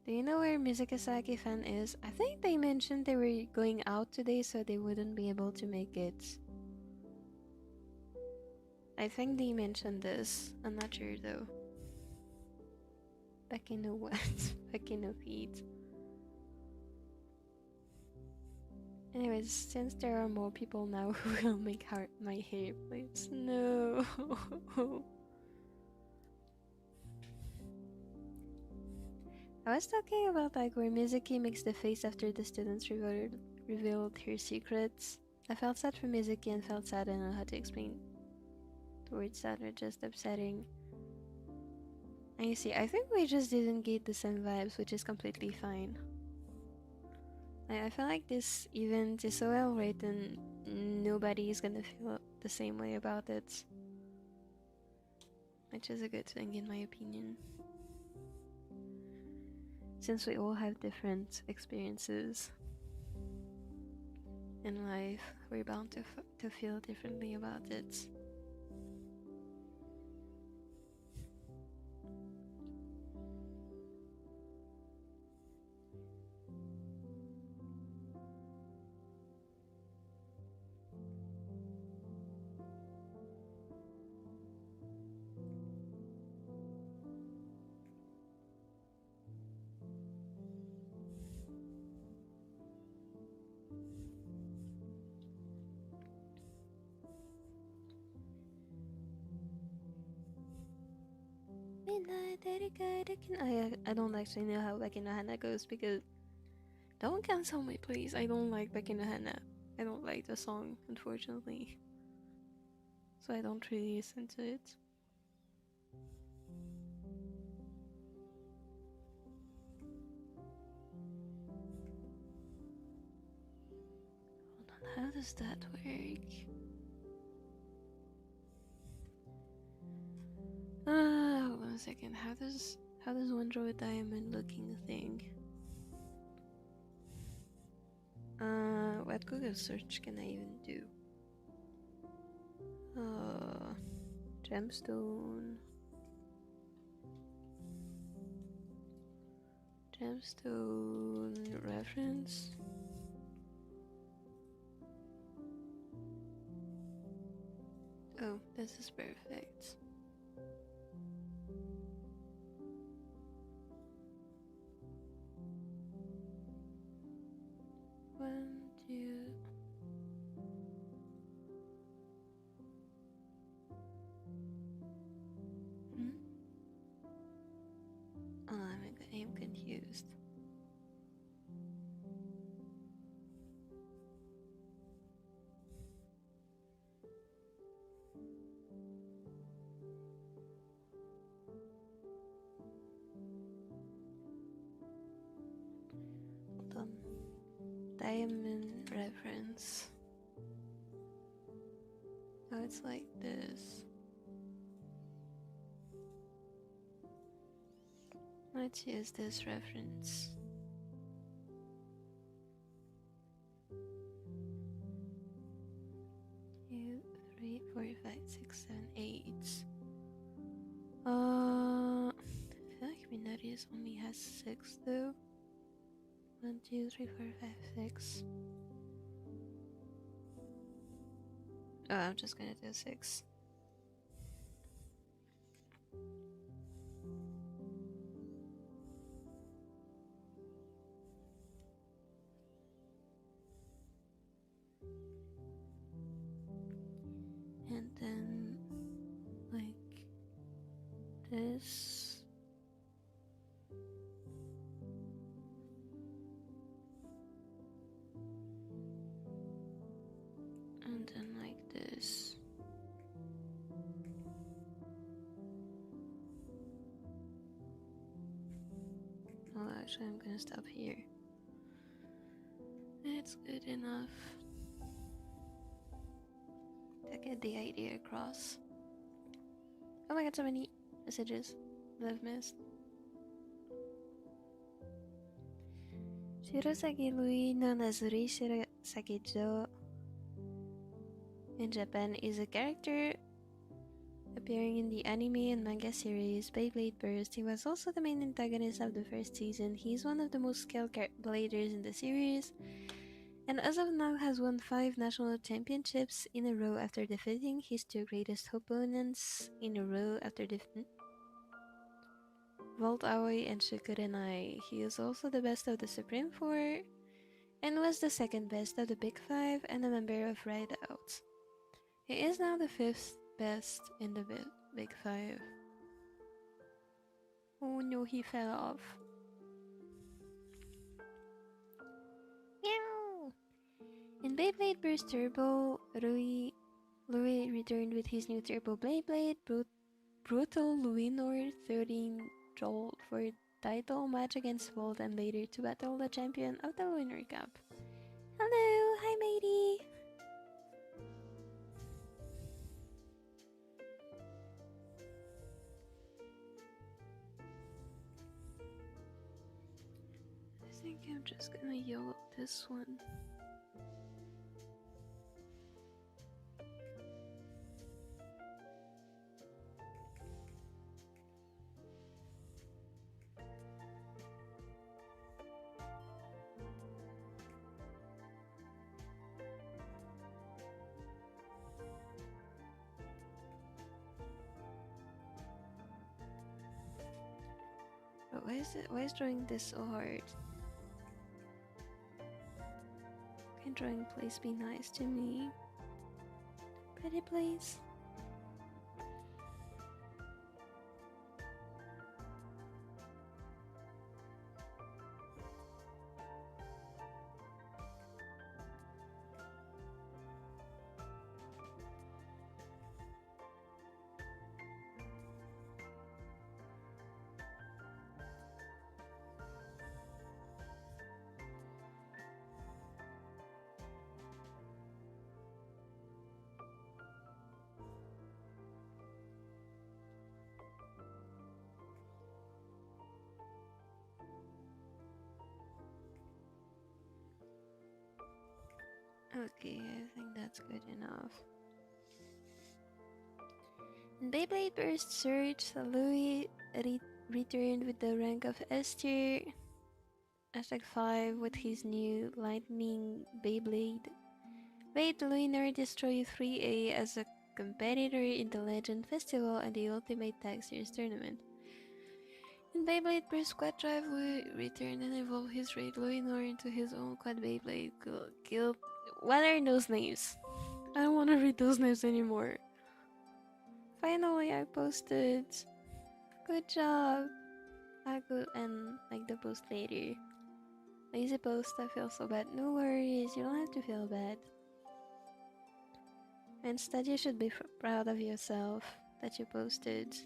Do you know where Mizukasaki fan is? I think they mentioned they were going out today, so they wouldn't be able to make it. I think they mentioned this. I'm not sure though. Back in the what? Back in the feet. Anyways, since there are more people now who will make my hair plates. No. I was talking about like where Mizuki makes the face after the students revealed her secrets. I felt sad for Mizuki and felt sad. I don't know how to explain the words that were just upsetting. And you see, I think we just didn't get the same vibes, which is completely fine. I feel like this event is so well written, nobody is gonna feel the same way about it. Which is a good thing in my opinion. Since we all have different experiences in life, we're bound to feel differently about it. I don't actually know how Becky no Hana goes because don't cancel me please. I don't like Becky no Hana. I don't like the song, unfortunately. So I don't really listen to it. Hold on, how does that work? Hold on a second. How does one draw a diamond looking thing? What Google search can I even do? Gemstone. Gemstone reference. Oh, this is perfect. One, two. Oh, I'm confused. Hold on. Diamond reference. Oh, it's like this. Let's use this reference. 2, 3, 4, 5, 6, 7, 8. series only has 6 though. 1, 2, 3, 4, 5, 6. Oh, I'm just gonna do 6. And then like this. And then like this. Oh, actually I'm gonna stop here. It's good enough to get the idea across. Oh my god, so many messages that I've missed. Shirosaki Lui no Nazuri Shirosaki Jo in Japan is a character appearing in the anime and manga series Beyblade Burst. He was also the main antagonist of the first season. He's one of the most skilled bladers in the series, and as of now has won 5 national championships in a row after defeating his 2 greatest opponents in a row after Volt Aoi and Shukurenai. He is also the best of the Supreme Four, and was the 2nd best of the Big 5 and a member of Rideouts. He is now the 5th best in the Big 5. Oh no, he fell off. Meow! In Beyblade Burst Turbo, Louis returned with his new Turbo Beyblade, Brutal Luinor 13 Jolt for title match against Volt and later to battle the champion of the Luinor Cup. Hello! Hi matey! I think I'm just gonna YOLO this one. But why is drawing this so hard? Can drawing please be nice to me? Pretty please. Okay, I think that's good enough. In Beyblade Burst Surge, Louis returned with the rank of S tier. #5 with his new Lightning Beyblade. Made Luinor destroy 3A as a competitor in the Legend Festival and the Ultimate Tag Series Tournament. In Beyblade Burst Quad Drive, Louis returned and evolved his raid Luinor into his own Quad Beyblade guild. What are those names? I don't want to read those names anymore. Finally, I posted. Good job. I'll go and like the post later. Lazy post, I feel so bad. No worries, you don't have to feel bad. Instead, you should be proud of yourself that you posted.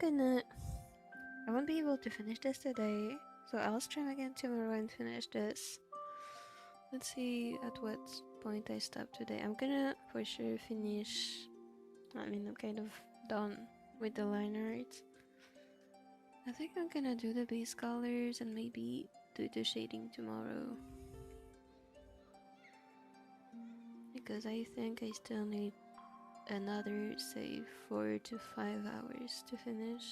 I won't be able to finish this today, so I'll stream again tomorrow and finish this. Let's see at what point I stop today. I'm gonna for sure finish. I mean, I'm kind of done with the line art. I think I'm gonna do the base colors and maybe do the shading tomorrow. Because I think I still need another, say, 4 to 5 hours to finish.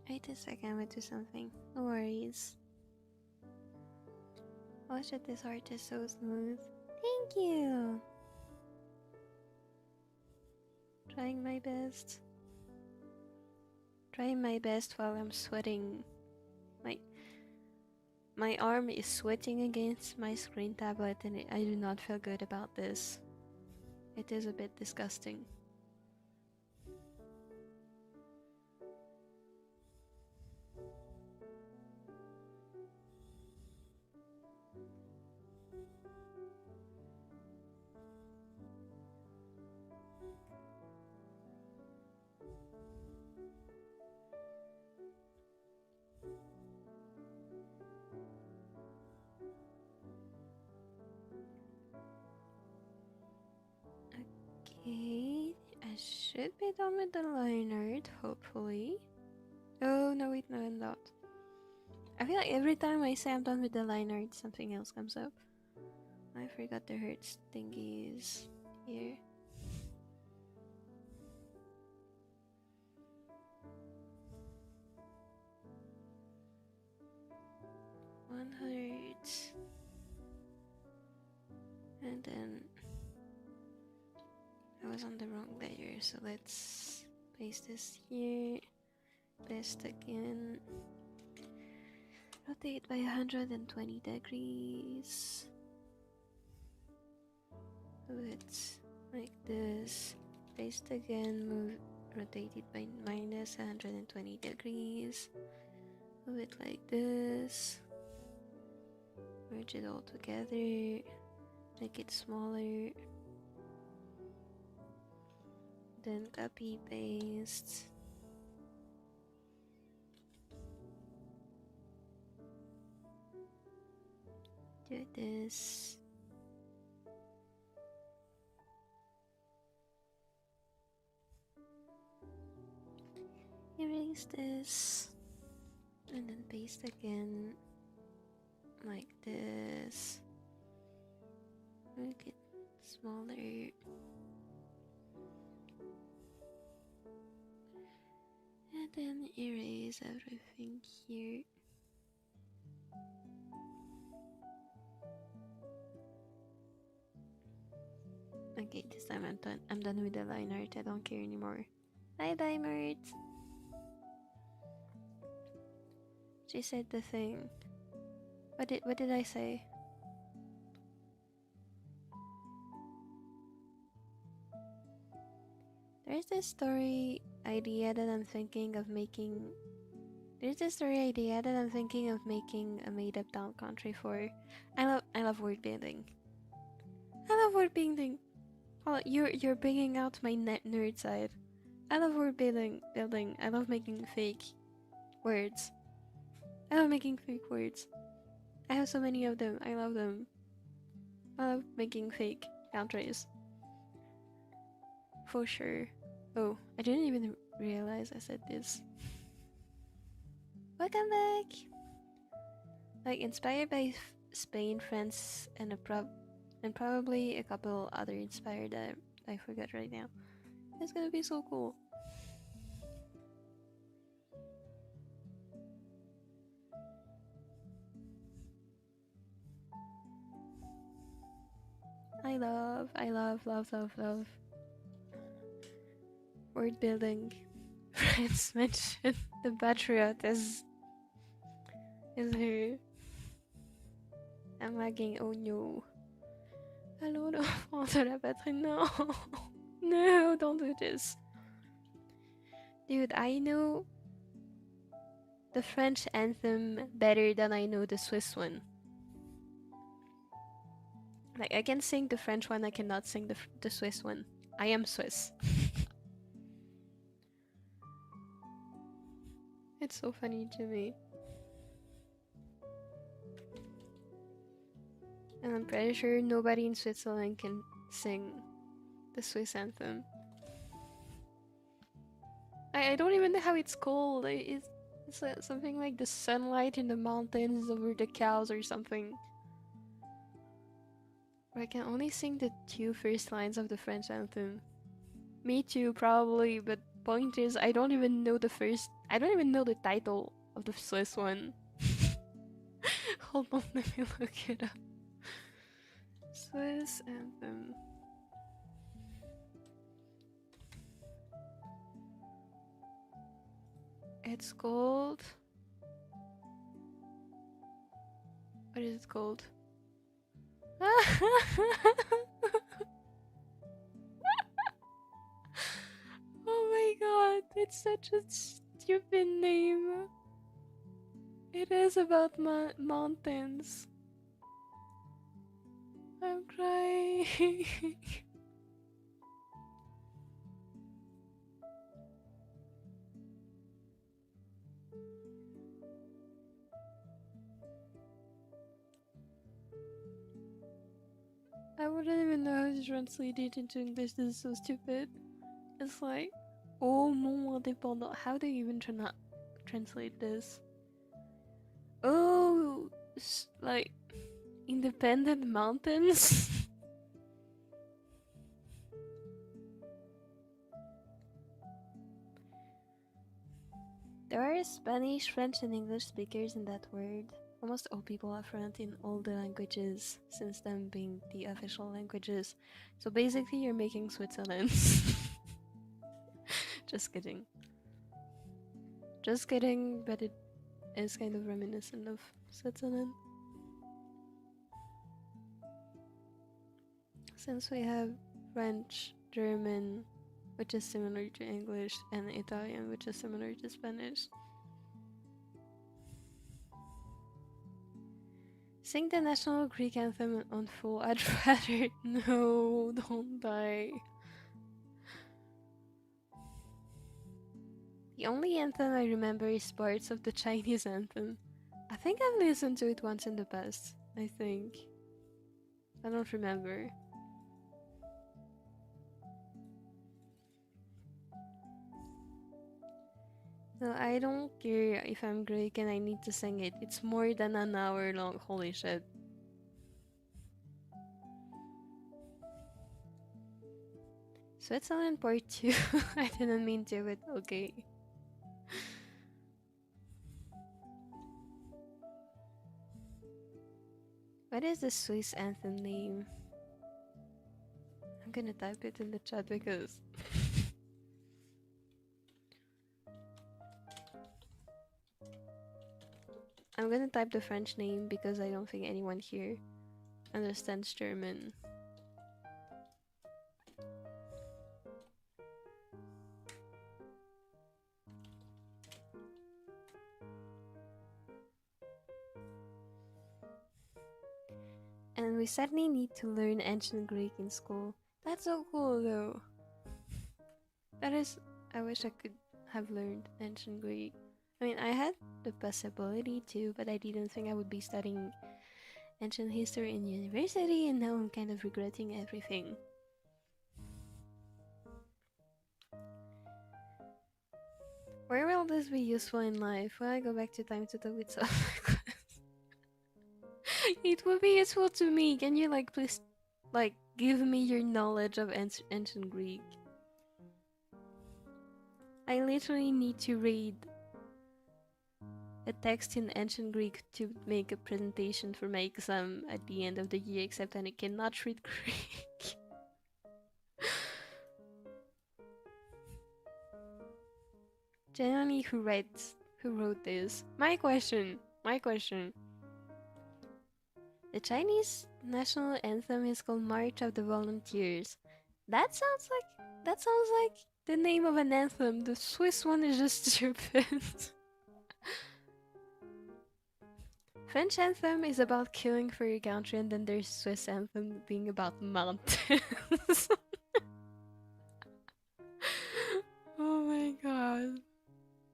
Wait a second, I'm into something. No worries. Oh shit, this art is so smooth. Thank you! Trying my best. Trying my best while I'm sweating. My arm is sweating against my screen tablet and I do not feel good about this. It is a bit disgusting. Okay, I should be done with the line art, hopefully. Oh, no, wait, no, I'm not. I feel like every time I say I'm done with the line art, something else comes up. I forgot the hurts thingies here. One hurt. And then I was on the wrong layer, so let's paste this here. Paste again. Rotate by 120 degrees. Move it like this. Paste again, move, rotate it by minus 120 degrees. Move it like this. Merge it all together. Make it smaller. Then copy, paste. Do this. Erase this. And then paste again. Like this. Make it smaller. And then erase everything here. Okay, this time I'm done. I'm done with the line art. I don't care anymore. Bye bye, Mert. She said the thing. What did I say? There's this story idea that I'm thinking of making. There's this story idea that I'm thinking of making a made-up town country for. I love word building. I love word building. Oh, you're bringing out my nerd side. I love word building. I love making fake words. I love making fake words. I have so many of them. I love them. I love making fake countries. For sure. Oh, I didn't even realize I said this. Welcome back! Like, inspired by Spain, France, and probably a couple other inspired that I forgot right now. It's gonna be so cool. I love word building. Friends mentioned the Patriot is her. I'm lagging, oh no. Hello, the France de la patrie, no. No, don't do this. Dude, I know the French anthem better than I know the Swiss one. Like, I can sing the French one, I cannot sing the Swiss one. I am Swiss. It's so funny to me. And I'm pretty sure nobody in Switzerland can sing the Swiss anthem. I don't even know how it's called. It's something like the sunlight in the mountains over the cows or something. But I can only sing the 2 first lines of the French anthem. Me too, probably, but point is, I don't even know the title of the Swiss one. Hold on, let me look it up. Swiss anthem. It's called... What is it called? Oh my god, it's such a stupid name. It is about mountains. I'm crying. I wouldn't even know how to translate it into English. This is so stupid. It's like, oh mon indépendant. How do you even translate this? Oh, like independent mountains. There are Spanish, French, and English speakers in that word. Almost all people are fluent in all the languages, since them being the official languages. So basically, you're making Switzerland. Just kidding. Just kidding, but it is kind of reminiscent of Switzerland. Since we have French, German, which is similar to English, and Italian, which is similar to Spanish. Sing the national Greek anthem on full. I'd rather... No, don't die. The only anthem I remember is parts of the Chinese anthem. I think I've listened to it once in the past, I think. I don't remember. No, I don't care if I'm Greek and I need to sing it. It's more than an hour long. Holy shit. Switzerland part 2. I didn't mean to, but okay. What is the Swiss anthem name? I'm gonna type it in the chat because... I'm gonna type the French name because I don't think anyone here understands German. And we sadly need to learn ancient Greek in school. That's so cool though. That is... I wish I could have learned ancient Greek. I mean, I had the possibility to, but I didn't think I would be studying ancient history in university, and now I'm kind of regretting everything. Where will this be useful in life? Will I go back to time to talk with someone? It would be useful to me. Can you please give me your knowledge of ancient Greek? I literally need to read a text in ancient Greek to make a presentation for my exam at the end of the year, except I cannot read Greek. Genuinely, who wrote this? My question. The Chinese national anthem is called March of the Volunteers. That sounds like the name of an anthem. The Swiss one is just stupid. French anthem is about killing for your country, and then there's Swiss anthem being about mountains. Oh my god.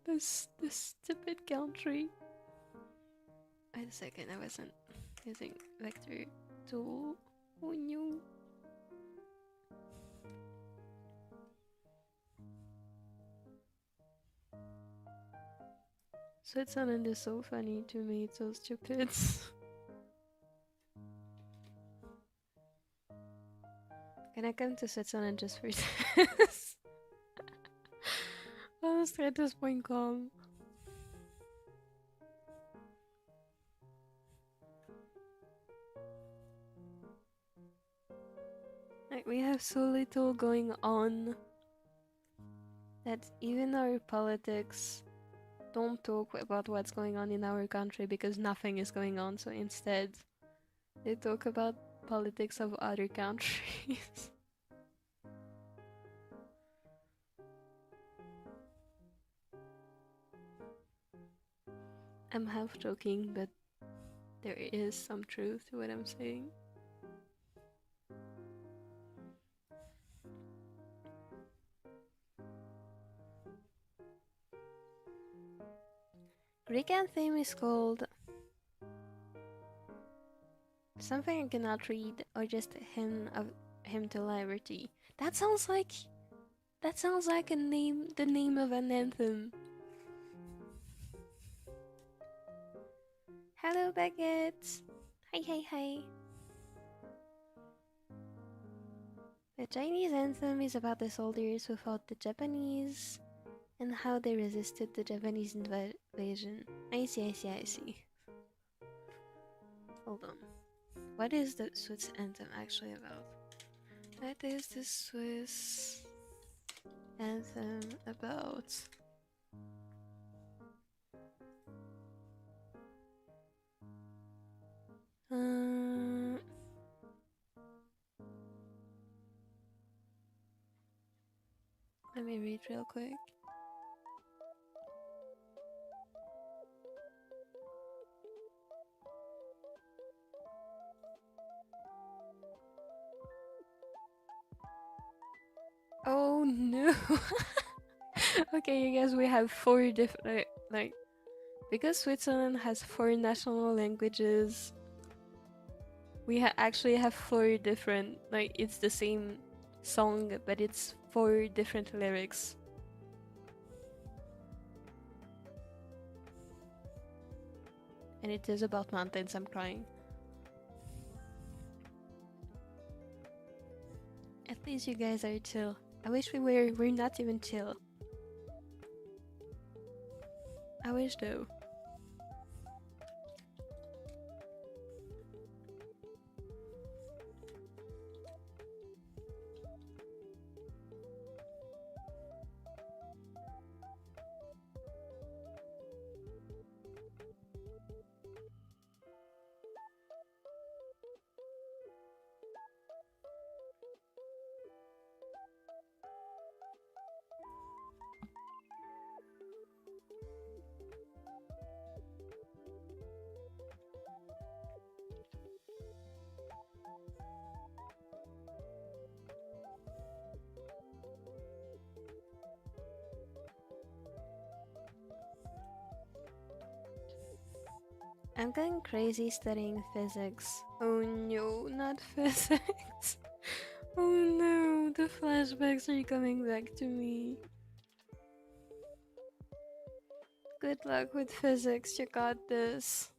This stupid country. Wait a second, I wasn't using vector tool. Oh no. Switzerland is so funny to me, it's so stupid. Can I come to Switzerland just for this? Stratus.com. Like, we have so little going on that even our politics don't talk about what's going on in our country because nothing is going on, so instead they talk about politics of other countries. I'm half joking, but there is some truth to what I'm saying. Greek anthem is called something I cannot read, or just hymn to liberty. That sounds like the name of an anthem. Hello, Beckett. Hi. The Chinese anthem is about the soldiers who fought the Japanese and how they resisted the Japanese invasion. I see. Hold on. What is the Swiss anthem actually about? What is the Swiss anthem about? Let me read real quick. Oh no. Okay, you guys, we have 4 different, like, because Switzerland has 4 national languages, we actually have 4 different, like, it's the same song, but it's 4 different lyrics. And it is about mountains. I'm crying. At least you guys are chill. I wish we're not even chill. I wish though. I'm going crazy studying physics. Oh no, not physics. Oh no, the flashbacks are coming back to me. Good luck with physics, you got this.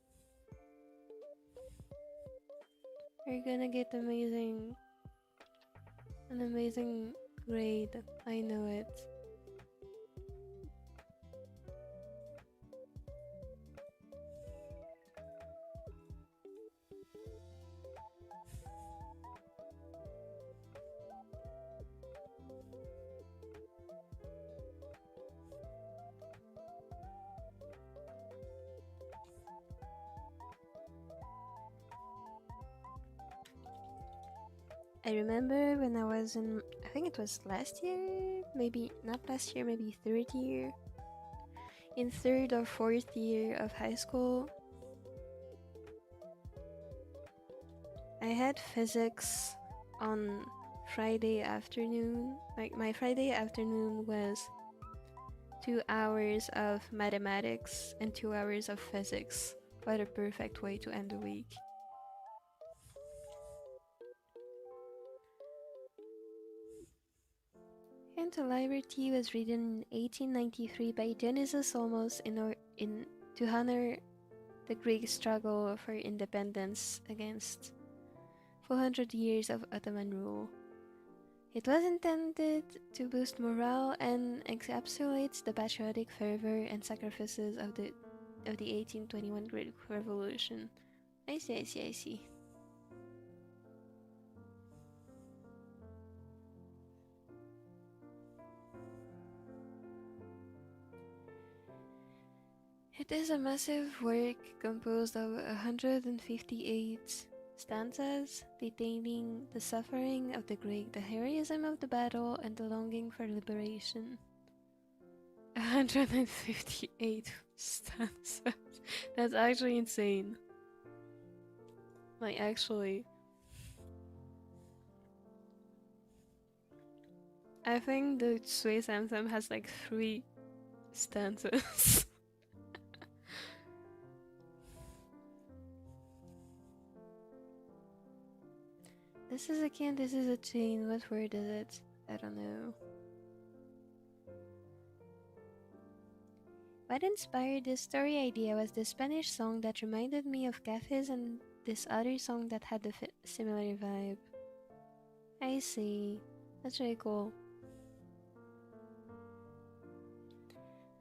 You're gonna get an amazing grade. I know it. I remember when I was in, I think it was last year, maybe not last year, maybe third year. In third or fourth year of high school, I had physics on Friday afternoon. Like my Friday afternoon was 2 hours of mathematics and 2 hours of physics. What a perfect way to end the week. Into Liberty was written in 1893 by Dionysius Olmos to honor the Greek struggle for independence against 400 years of Ottoman rule. It was intended to boost morale and encapsulates the patriotic fervor and sacrifices of the 1821 Greek Revolution. I see. It is a massive work composed of 158 stanzas detailing the suffering of the Greek, the heroism of the battle, and the longing for liberation. 158 stanzas. That's actually insane. Like, actually. I think the Swiss anthem has like 3 stanzas. This is a can, this is a chain. What word is it? I don't know. What inspired this story idea was the Spanish song that reminded me of cafes and this other song that had a similar vibe. I see. That's really cool.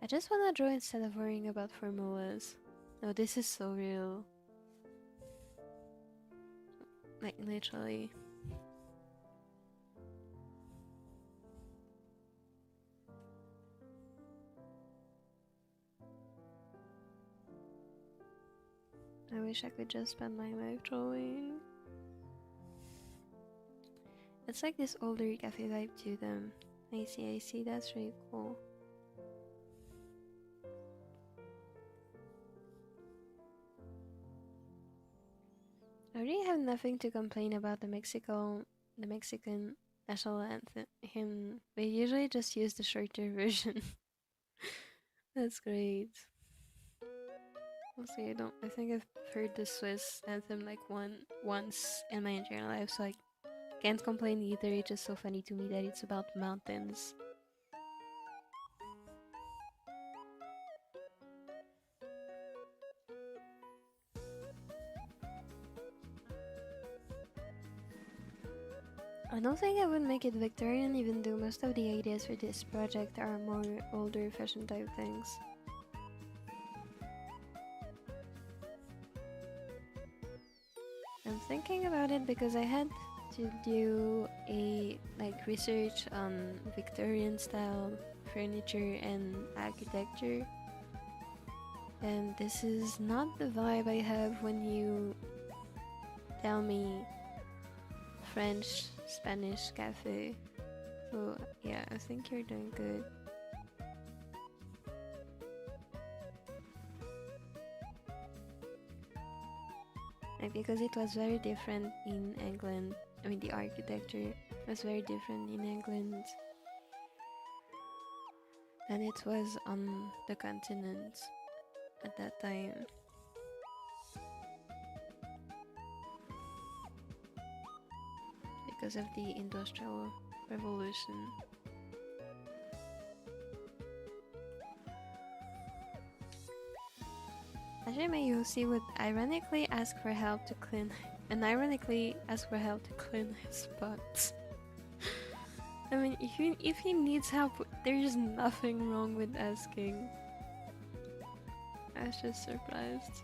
I just wanna draw instead of worrying about formulas. No, this is so real. Like, literally. I wish I could just spend my life drawing. It's like this older cafe vibe to them. I see, that's really cool. I really have nothing to complain about the Mexican national anthem. They usually just use the shorter version. That's great. Mostly I think I've heard the Swiss anthem like once in my entire life, so I can't complain either. It's just so funny to me that it's about mountains. I don't think I would make it Victorian, even though most of the ideas for this project are more older fashion type things. I'm thinking about it because I had to do a research on Victorian style furniture and architecture, and this is not the vibe I have when you tell me French, Spanish cafe. So yeah, I think you're doing good. Because it was very different in England. I mean, the architecture was very different in England than it was on the continent at that time. Because of the Industrial Revolution. Actually, my Yossi would ironically ask for help to clean his butt. I mean, if he needs help, there's nothing wrong with asking. I was just surprised.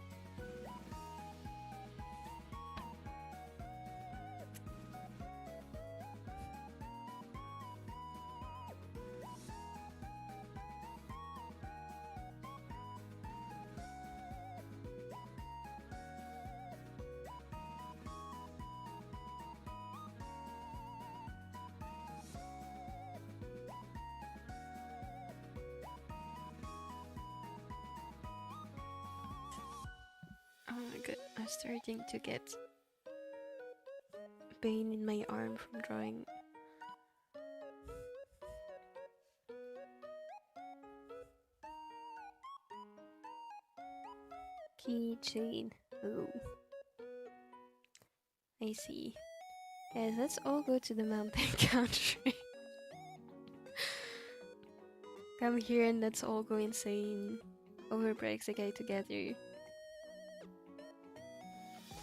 starting to get pain in my arm from drawing. Keychain. Oh. I see. Yes, let's all go to the mountain country. Come here and let's all go insane over Praxicay together.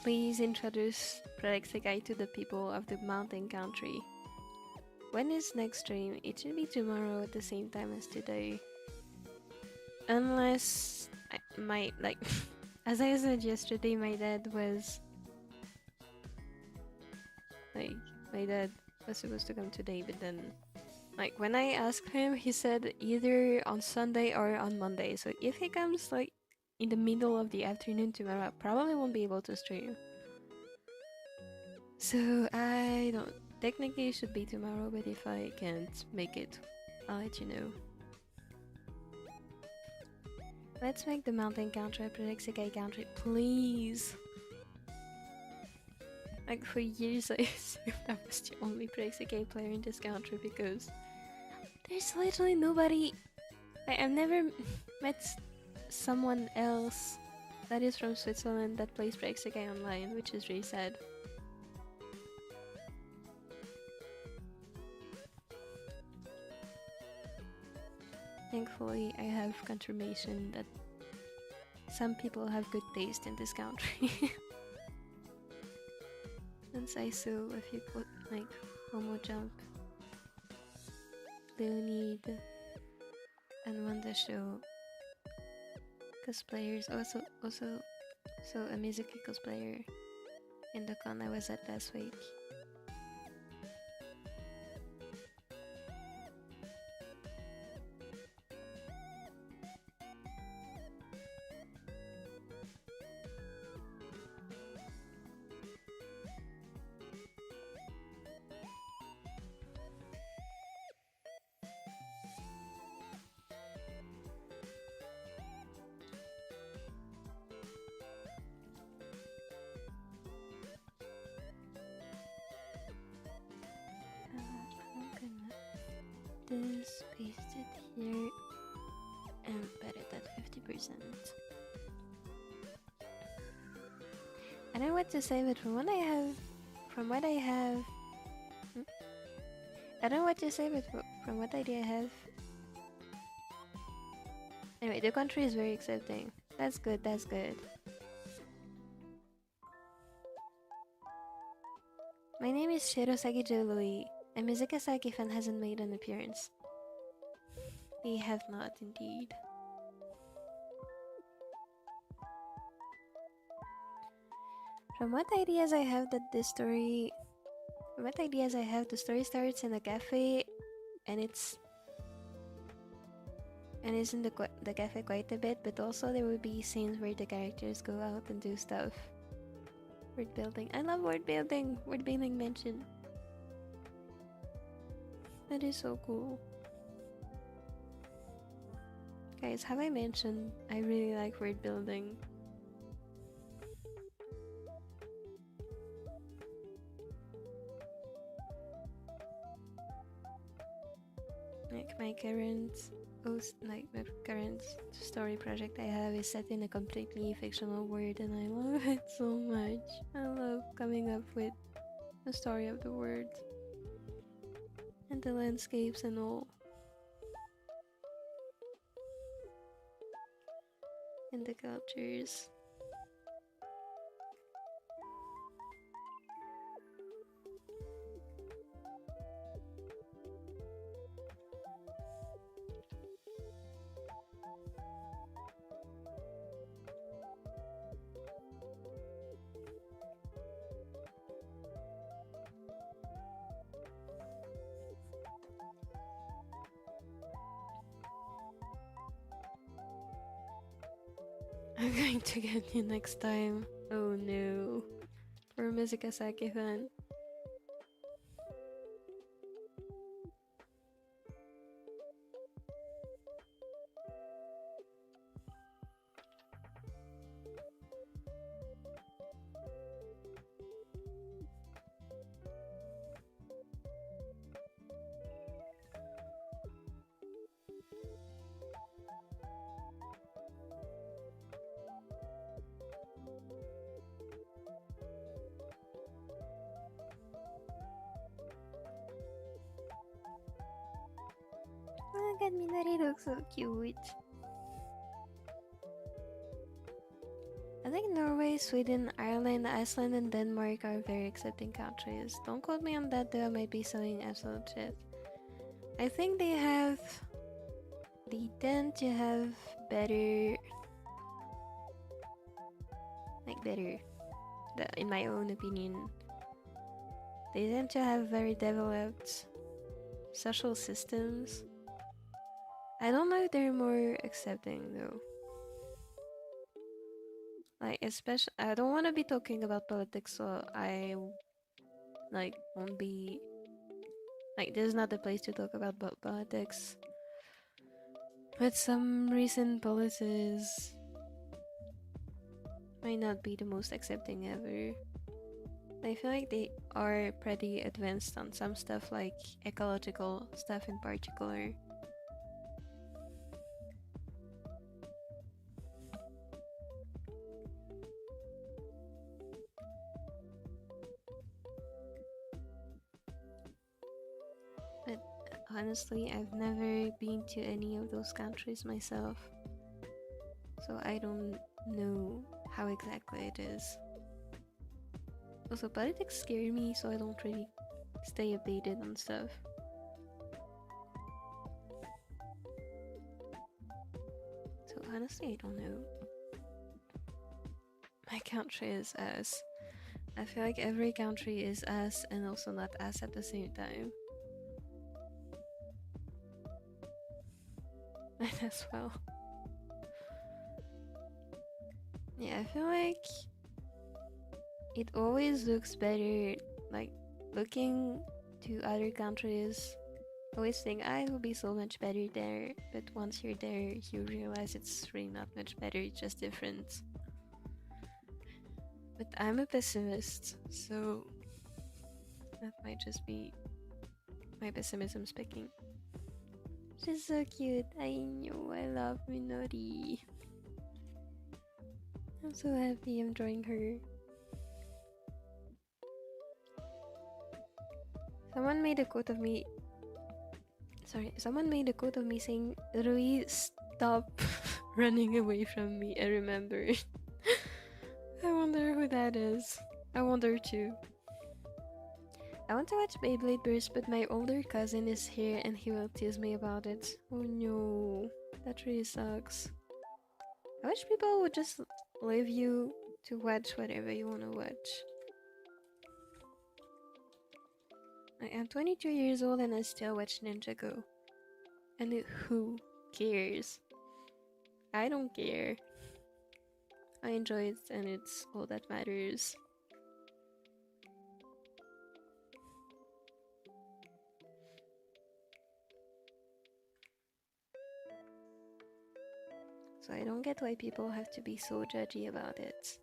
Please introduce Praxicay to the people of the mountain country. When is next stream? It should be tomorrow at the same time as today. Unless as I said yesterday, my dad was supposed to come today, but then when I asked him, he said either on Sunday or on Monday. So if he comes in the middle of the afternoon tomorrow, I probably won't be able to stream. So I don't. Technically, it should be tomorrow, but if I can't make it, I'll let you know. Let's make the mountain country a Praxicay country, please. For years, I assumed I was the only Praxicay player in this country because there's literally nobody. I've never met someone else that is from Switzerland that plays Praxicay online, which is really sad. Thankfully, I have confirmation that some people have good taste in this country. And Saisu, if you put Homo Jump, Leonid, and Wanda Show cosplayers, also a Mizuki cosplayer in the con I was at last week. This, paste it here, and put it at 50%. I don't know what to say, but from what I have, I don't know what to say, but from what idea I have. Anyway, the country is very accepting. That's good, that's good. My name is Shirosagi Jolui. A Mizukasaki fan hasn't made an appearance. They have not, indeed. From what ideas I have, the story starts in a cafe, and it's in the cafe quite a bit, but also there will be scenes where the characters go out and do stuff. Word building. I love word building. Word building mentioned. That is so cool. Guys, have I mentioned I really like word building? My current story project I have is set in a completely fictional world, and I love it so much. I love coming up with the story of the world and the landscapes and all, and the cultures. I'm going to get you next time. Oh no. For Mizukasaki fan. god, Minori looks so cute. I think Norway, Sweden, Ireland, Iceland, and Denmark are very accepting countries. Don't quote me on that though, I might be saying absolute shit. I think they tend to have better, in my own opinion, they tend to have very developed social systems. I don't know if they're more accepting though. Like, especially, I don't want to be talking about politics, so I won't be this is not the place to talk about politics. But some recent policies might not be the most accepting ever. I feel like they are pretty advanced on some stuff, like ecological stuff in particular. But honestly, I've never been to any of those countries myself, so I don't know how exactly it is. Also, politics scare me, so I don't really stay updated on stuff. So honestly, I don't know. My country is ass. I feel like every country is ass and also not ass at the same time. Might as well. Yeah, I feel like it always looks better, like looking to other countries. Always think I will be so much better there, but once you're there, you realize it's really not much better, it's just different. But I'm a pessimist, so that might just be my pessimism speaking. She's so cute. I know, I love Minori. I'm so happy I'm drawing her. Someone made a quote of me saying, Rui, stop running away from me. I remember. I wonder who that is. I wonder too. I want to watch Beyblade Burst, but my older cousin is here and he will tease me about it. Oh no, that really sucks. I wish people would just leave you to watch whatever you want to watch. I'm 22 years old and I still watch Ninjago. And who cares? I don't care. I enjoy it and it's all that matters. So I don't get why people have to be so judgy about it.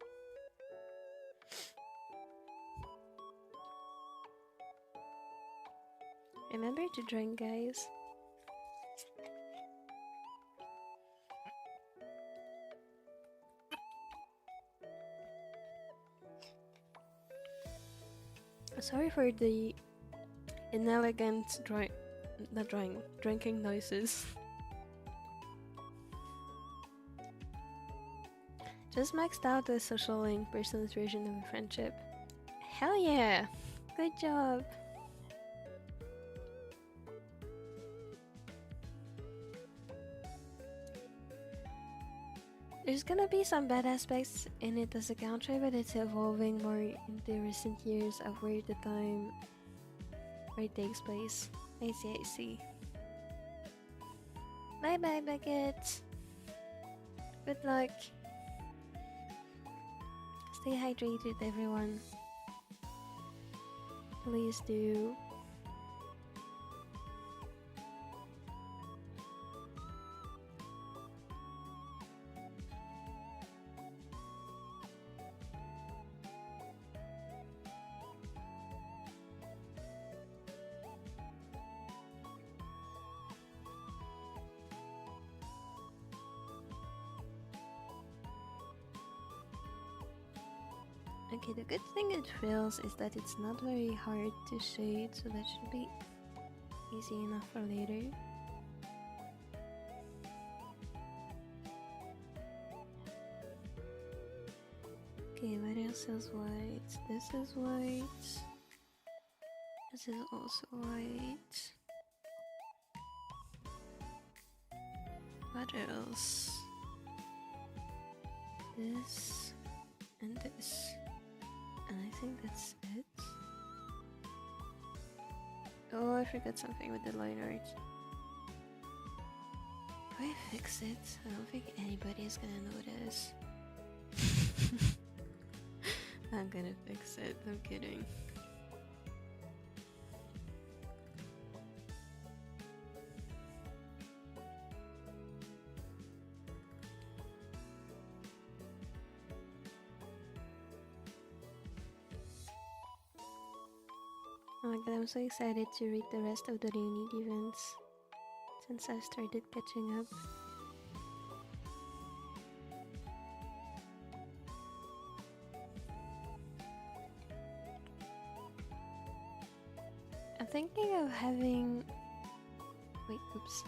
Remember to drink, guys. Sorry for the inelegant drinking noises. Just maxed out the social link person's version of a friendship. Hell yeah! Good job! There's gonna be some bad aspects in it as a country, but it's evolving more in the recent years of where it takes place. I see. Bye bye, Beckett! Good luck! Stay hydrated, everyone. Please do. Okay, the good thing it feels is that it's not very hard to shade, so that should be easy enough for later. Okay, what else is white? This is white. This is also white. What else? This and this. And I think that's it. Oh, I forgot something with the line art. Do I fix it? I don't think anybody's gonna notice. I'm gonna fix it, I'm kidding. Oh my god, I'm so excited to read the rest of the Leonid events since I've started catching up. I'm thinking of having... Wait, oops.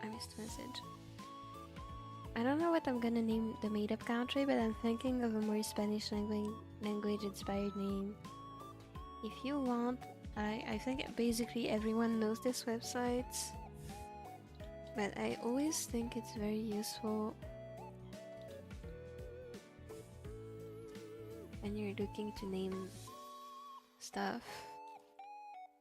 I missed a message. I don't know what I'm gonna name the made-up country, but I'm thinking of a more Spanish language-inspired name. If you want, I think basically everyone knows this website, but I always think it's very useful when you're looking to name stuff.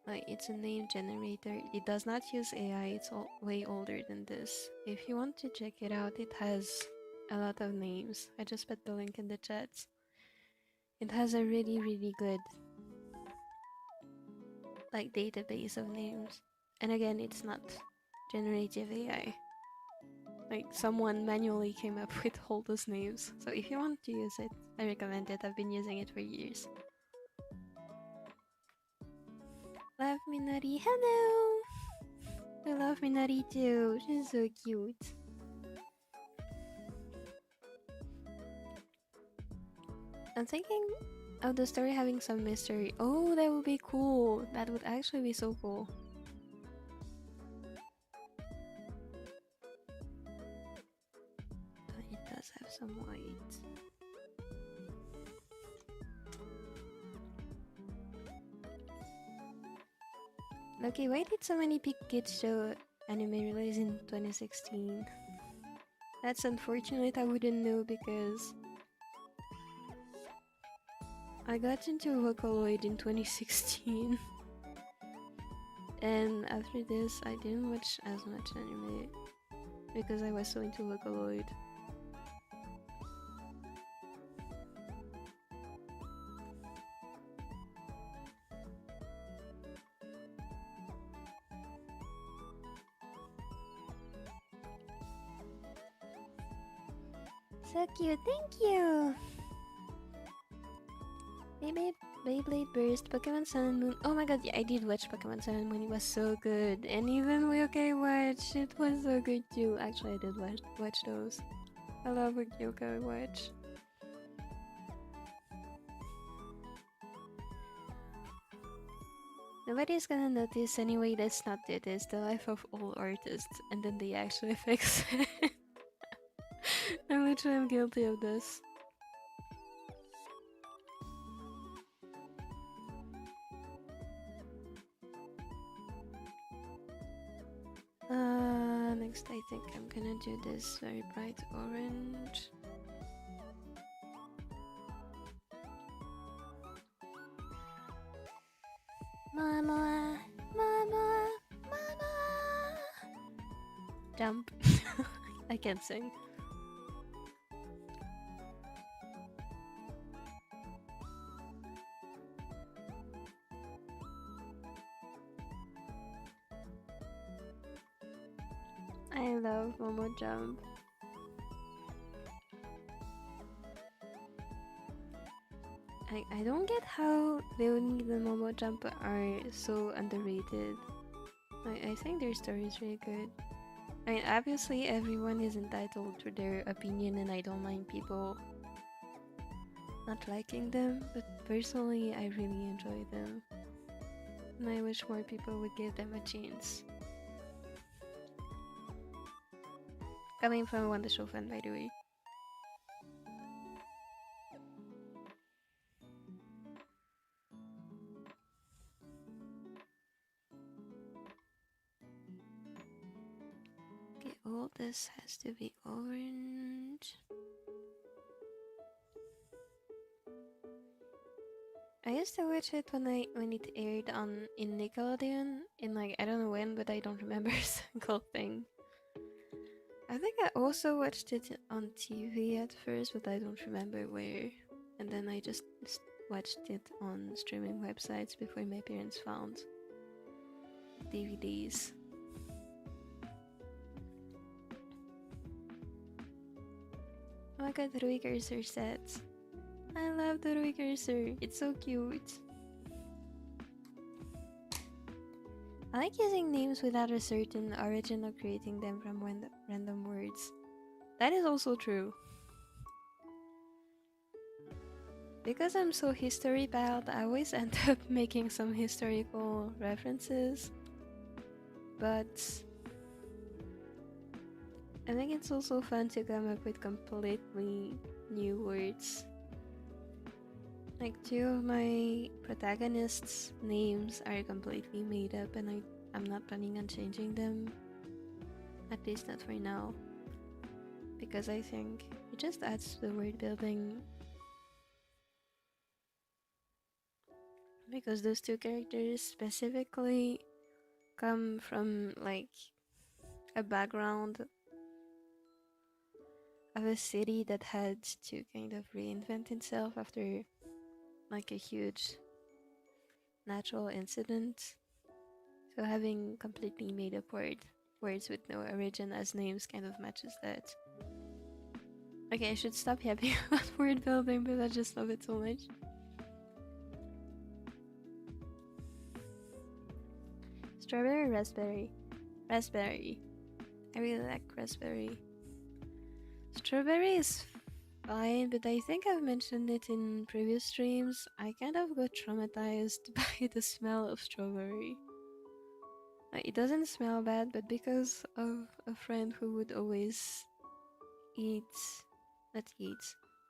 Like, it's a name generator. It does not use AI, it's way older than this. If you want to check it out, it has a lot of names. I just put the link in the chat. It has a really good like database of names. And again, it's not generative AI. Like, someone manually came up with all those names. So if you want to use it, I recommend it. I've been using it for years. Love Minori, hello! I love Minori too, she's so cute. I'm thinking of the story having some mystery. Oh, that would be cool. That would actually be so cool. But it does have some white. Okay, why did so many kids show anime released in 2016? That's unfortunate. I wouldn't know because I got into Vocaloid in 2016. And after this, I didn't watch as much anime because I was so into Vocaloid. So cute, thank you! Beyblade Burst, Pokemon Sun and Moon. Oh my god, yeah, I did watch Pokemon Sun and Moon, it was so good. And even Yokai Watch, it was so good too. Actually, I did watch those. I love Yokai Watch. Nobody's gonna notice anyway, that's not it. It's the life of all artists, and then they actually fix it. I'm literally guilty of this. Next I think I'm gonna do this very bright orange. Mama, mama, mama. Jump. I can't sing. I love Momo Jump. I don't get how Leonie and Momo Jump are so underrated. I think their story is really good. I mean, obviously everyone is entitled to their opinion and I don't mind people not liking them, but personally I really enjoy them. And I wish more people would give them a chance. Coming from a Wonder Show fan, by the way. all this has to be orange. I used to watch it when it aired in Nickelodeon in like I don't know when, but I don't remember a single thing. I think I also watched it on TV at first, but I don't remember where. And then I just watched it on streaming websites before my parents found DVDs. Oh my god, the Rui cursor set. I love the Rui cursor. It's so cute. I like using names without a certain origin or creating them from random words. That is also true. Because I'm so history bad, I always end up making some historical references. But I think it's also fun to come up with completely new words. Like 2 of my protagonists' names are completely made up and I'm not planning on changing them. At least not for now. Because I think it just adds to the word building. Because those 2 characters specifically come from like a background of a city that had to kind of reinvent itself after like a huge natural incident. So having completely made up words with no origin as names kind of matches that. Okay, I should stop yapping about word building, but I just love it so much. Strawberry, raspberry. Raspberry. I really like raspberry. Strawberry is fine, but I think I've mentioned it in previous streams. I kind of got traumatized by the smell of strawberry. It doesn't smell bad, but because of a friend who would always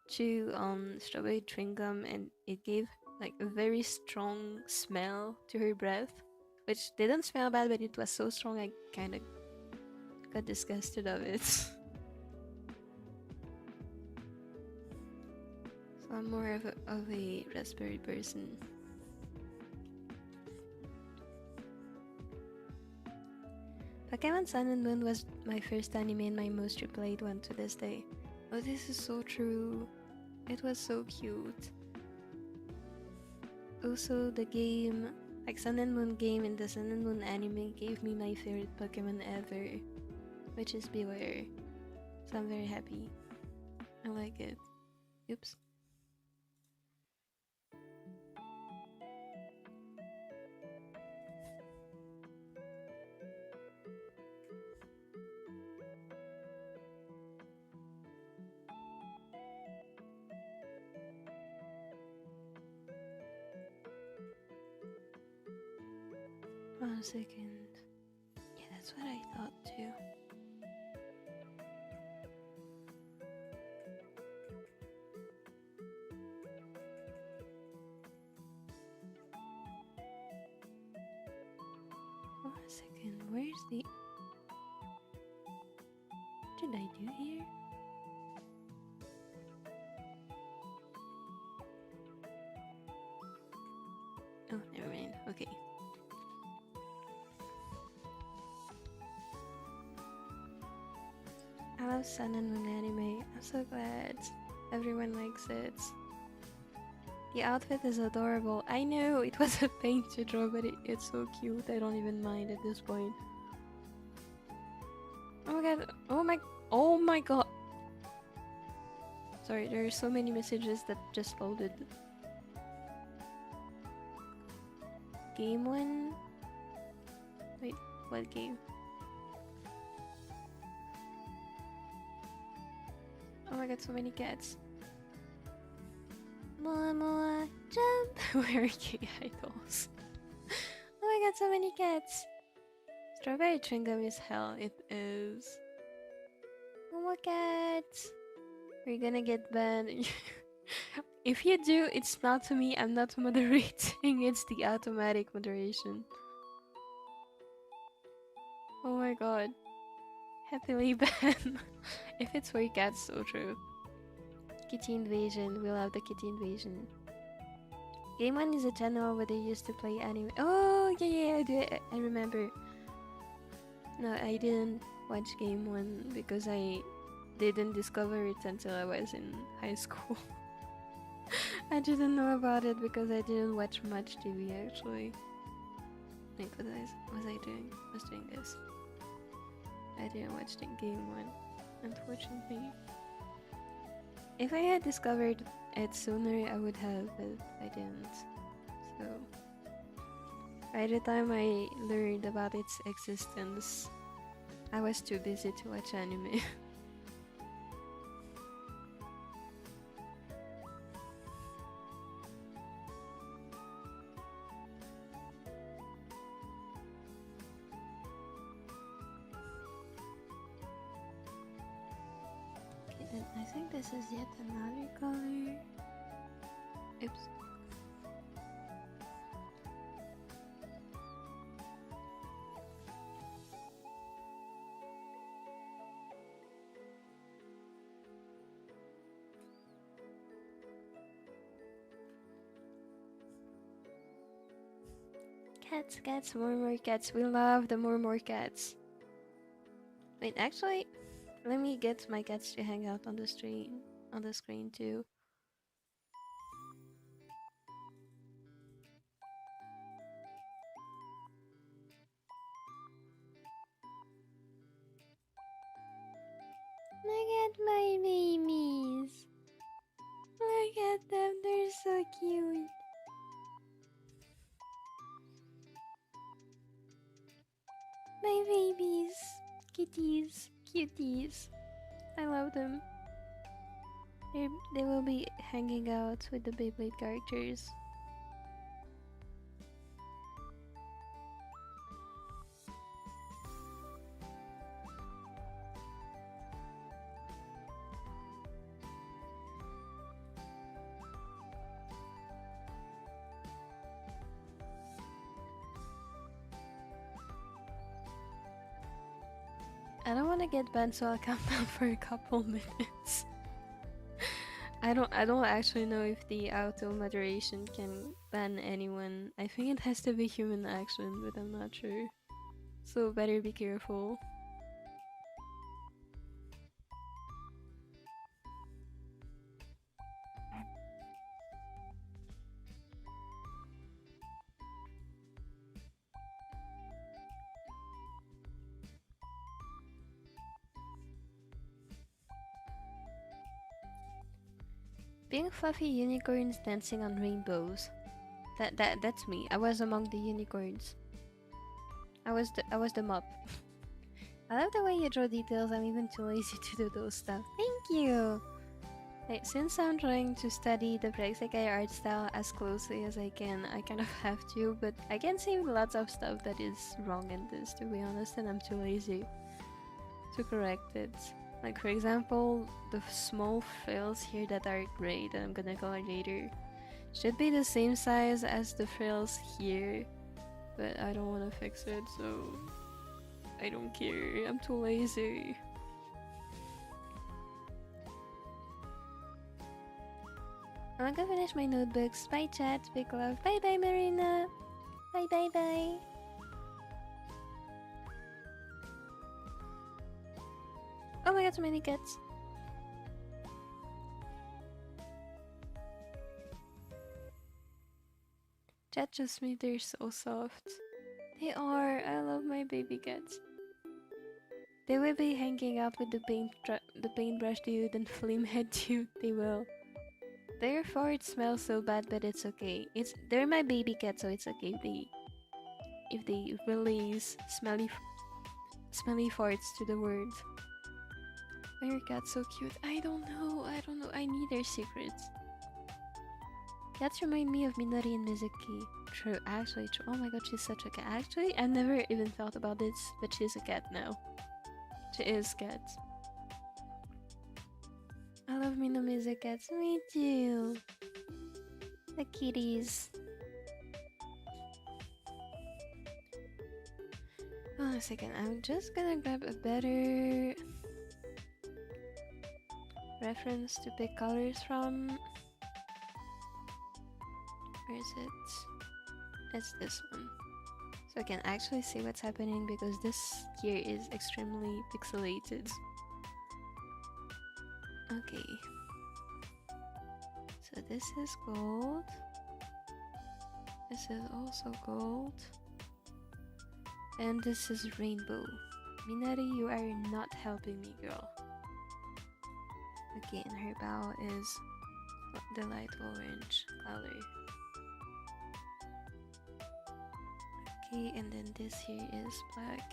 chew on strawberry chewing gum, and it gave like a very strong smell to her breath, which didn't smell bad, but it was so strong I kind of got disgusted of it. So I'm more of a raspberry person. Pokemon Sun and Moon was my first anime and my most replayed one to this day. Oh, this is so true. It was so cute. Also, the game, like Sun and Moon game and the Sun and Moon anime gave me my favorite Pokemon ever, which is Beware. So I'm very happy. I like it. Oops. One second. Yeah, that's what I thought too. One second, where's the... What did I do here? Oh, never mind. Okay. I love Sun and Moon anime. I'm so glad everyone likes it. The outfit is adorable. I know it was a pain to draw, but it's so cute. I don't even mind at this point. Oh my god. Oh my god. Sorry, there are so many messages that just loaded. Game 1? Wait, what game? Oh my god, so many cats. More, jump! Where are gay idols? Oh my god, so many cats! Strawberry chewing gum is hell, it is. Oh my cats! We're gonna get banned. If you do, it's not to me, I'm not moderating, it's the automatic moderation. Oh my god. Happily ban. If it's for cats, so true. Kitty Invasion. We love the Kitty Invasion. Game One is a channel where they used to play anime. Oh, yeah, I do. I remember. No, I didn't watch Game One because I didn't discover it until I was in high school. I didn't know about it because I didn't watch much TV actually. Wait, what was I doing? I was doing this. I didn't watch the Game One, unfortunately. If I had discovered it sooner, I would have, but I didn't. So, by the time I learned about its existence, I was too busy to watch anime. I think this is yet another color. Oops. Cats, more cats. We love the more cats. Wait, actually, let me get my cats to hang out on the screen too. Look at my babies. Look at them, they're so cute. My babies, kitties, cuties. I love them. They will be hanging out with the Beyblade characters. I don't want to get banned, so I'll count down for a couple minutes. I don't actually know if the auto moderation can ban anyone. I think it has to be human action, but I'm not sure. So better be careful. Being fluffy unicorns dancing on rainbows. That's me. I was among the unicorns. I was the mop. I love the way you draw details. I'm even too lazy to do those stuff. Thank you! Hey, since I'm trying to study the sekai art style as closely as I can, I kind of have to, but I can see lots of stuff that is wrong in this, to be honest, and I'm too lazy to correct it. Like, for example, the small frills here that are gray that I'm gonna color later should be the same size as the frills here, but I don't want to fix it, so I don't care. I'm too lazy. I'm gonna finish my notebooks. Bye chat, big love. Bye bye Marina. Bye bye bye. Oh my god, so many cats. Chat just me, they're so soft. They are. I love my baby cats. They will be hanging out with the paintbrush dude and flamehead dude. They will. Their farts smell so bad, but it's okay. They're my baby cats, so it's okay if they release smelly farts to the world. Why are cats so cute? I don't know. I need their secrets. Cats remind me of Minori and Mizuki. True, actually true. Oh my god, she's such a cat. Actually, I've never even thought about this, but she's a cat now. She is cat. I love Minami's cats. Me too. The kitties. on a second, I'm just gonna grab a better reference to pick colors from. Where is it? It's this one. So I can actually see what's happening because this here is extremely pixelated. Okay. So this is gold. This is also gold. And this is rainbow. Minori, you are not helping me, girl. Okay, and her bow is the light orange color. Okay, and then this here is black.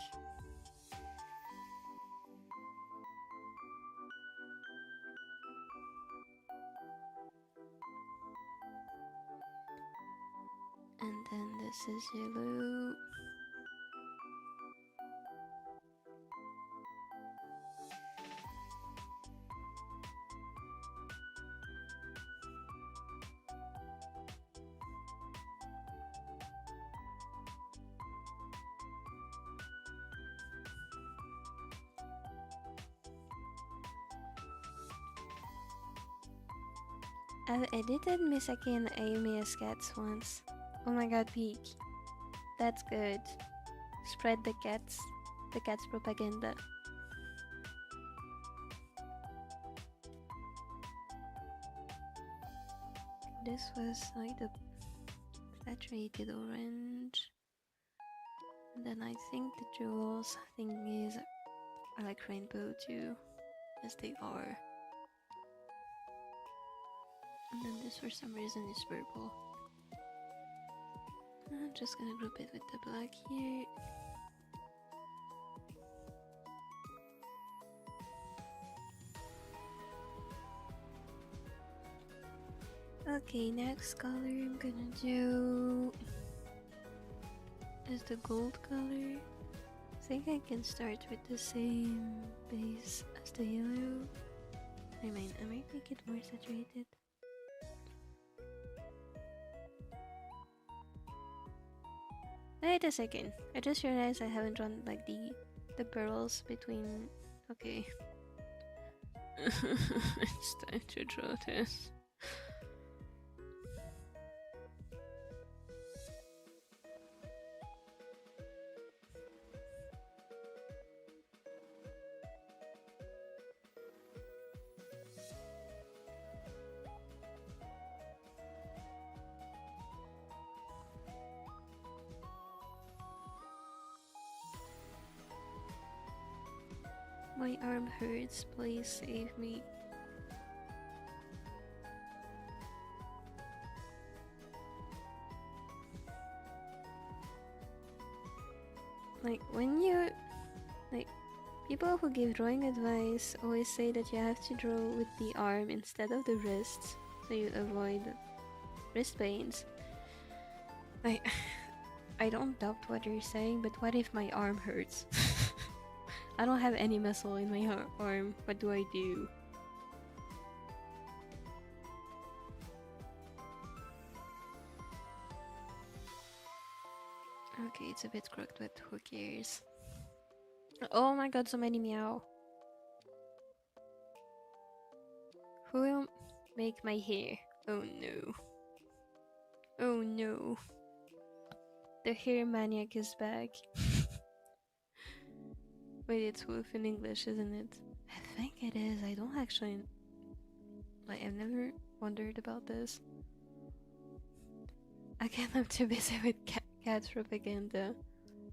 And then this is yellow. I've edited Misaki and Ayumi's cats once. Oh my god, peak. That's good. Spread the cat's propaganda. This was like the saturated orange. And then I think the jewels thing is I like rainbow too, as they are. And then this for some reason is purple. I'm just gonna group it with the black here. Okay, next color I'm gonna do is the gold color. I think I can start with the same base as the yellow. I might make it more saturated. Wait a second, I just realized I haven't drawn like the pearls between. Okay. It's time to draw this. My arm hurts, please save me. Like people who give drawing advice always say that you have to draw with the arm instead of the wrist, so you avoid wrist pains. I don't doubt what you're saying, but what if my arm hurts? I don't have any muscle in my arm. What do I do? Okay, it's a bit crooked, but who cares? Oh my god, so many meow. Who will make my hair? Oh no. Oh no. The hair maniac is back. Wait, it's wolf in English, isn't it? I think it is. I don't actually... Like, I've never wondered about this. Again, I'm too busy with cat propaganda.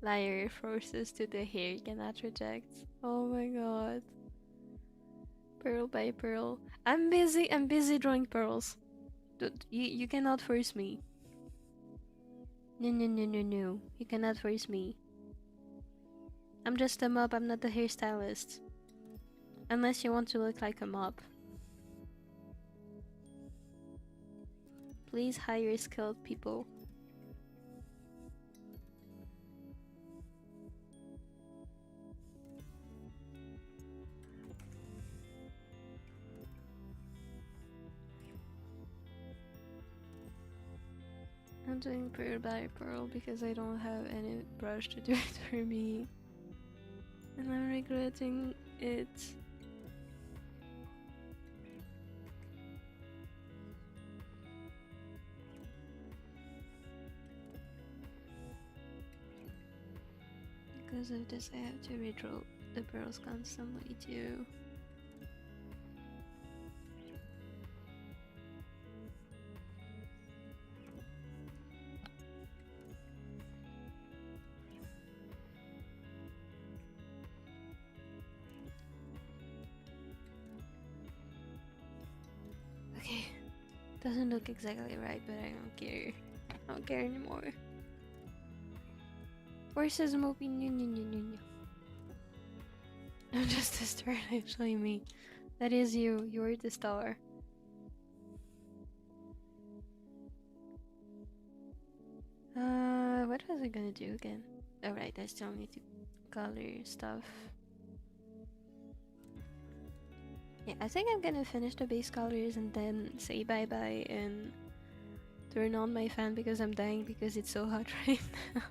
Liar forces to the hair cannot reject. Oh my god. Pearl by pearl. I'm busy drawing pearls. You cannot force me. No. You cannot force me. I'm just a mop, I'm not the hairstylist. Unless you want to look like a mop. Please hire skilled people. I'm doing pearl by pearl because I don't have any brush to do it for me. And I'm regretting it. Because of this, I have to redraw the pearls constantly too. Okay, doesn't look exactly right, but I don't care. I don't care anymore. Where says Mopi? I'm just a star, actually me. That is you. You're the star. What was I gonna do again? Oh right, I still need to color stuff. Yeah, I think I'm gonna finish the base colors and then say bye-bye and turn on my fan because I'm dying because it's so hot right now.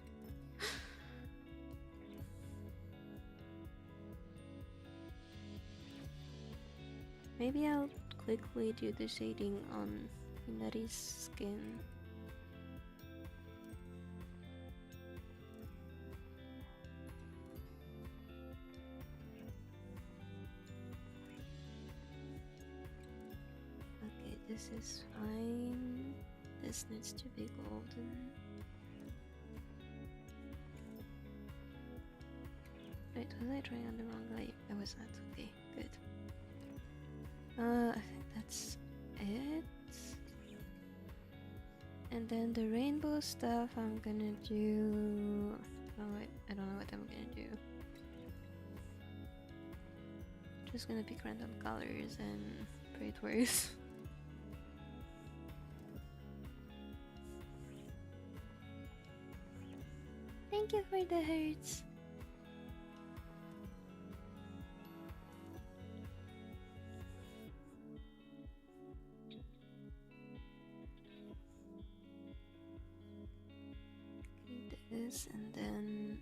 Maybe I'll quickly do the shading on Minori's skin. Okay, this is fine. This needs to be golden. Wait, was I trying on the wrong light? I was not. Okay, good. I think that's it. And then the rainbow stuff I'm gonna do... Oh wait, I don't know what I'm gonna do. Just gonna pick random colors and pray it works. Thank you for the hearts. This and then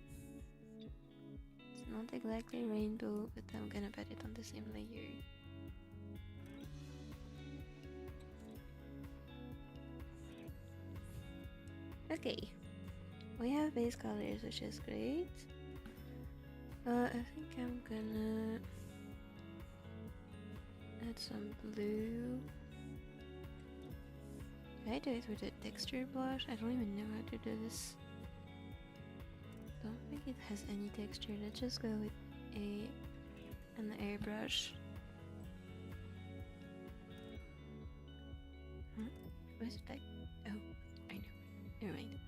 it's not exactly rainbow, but I'm gonna put it on the same layer. Okay, we have base colors, which is great. I think I'm gonna add some blue. Can I do it with a texture blush? I don't even know how to do this. Don't think it has any texture. Let's just go with an airbrush. Huh? Where's it like? Oh, I know. Never mind.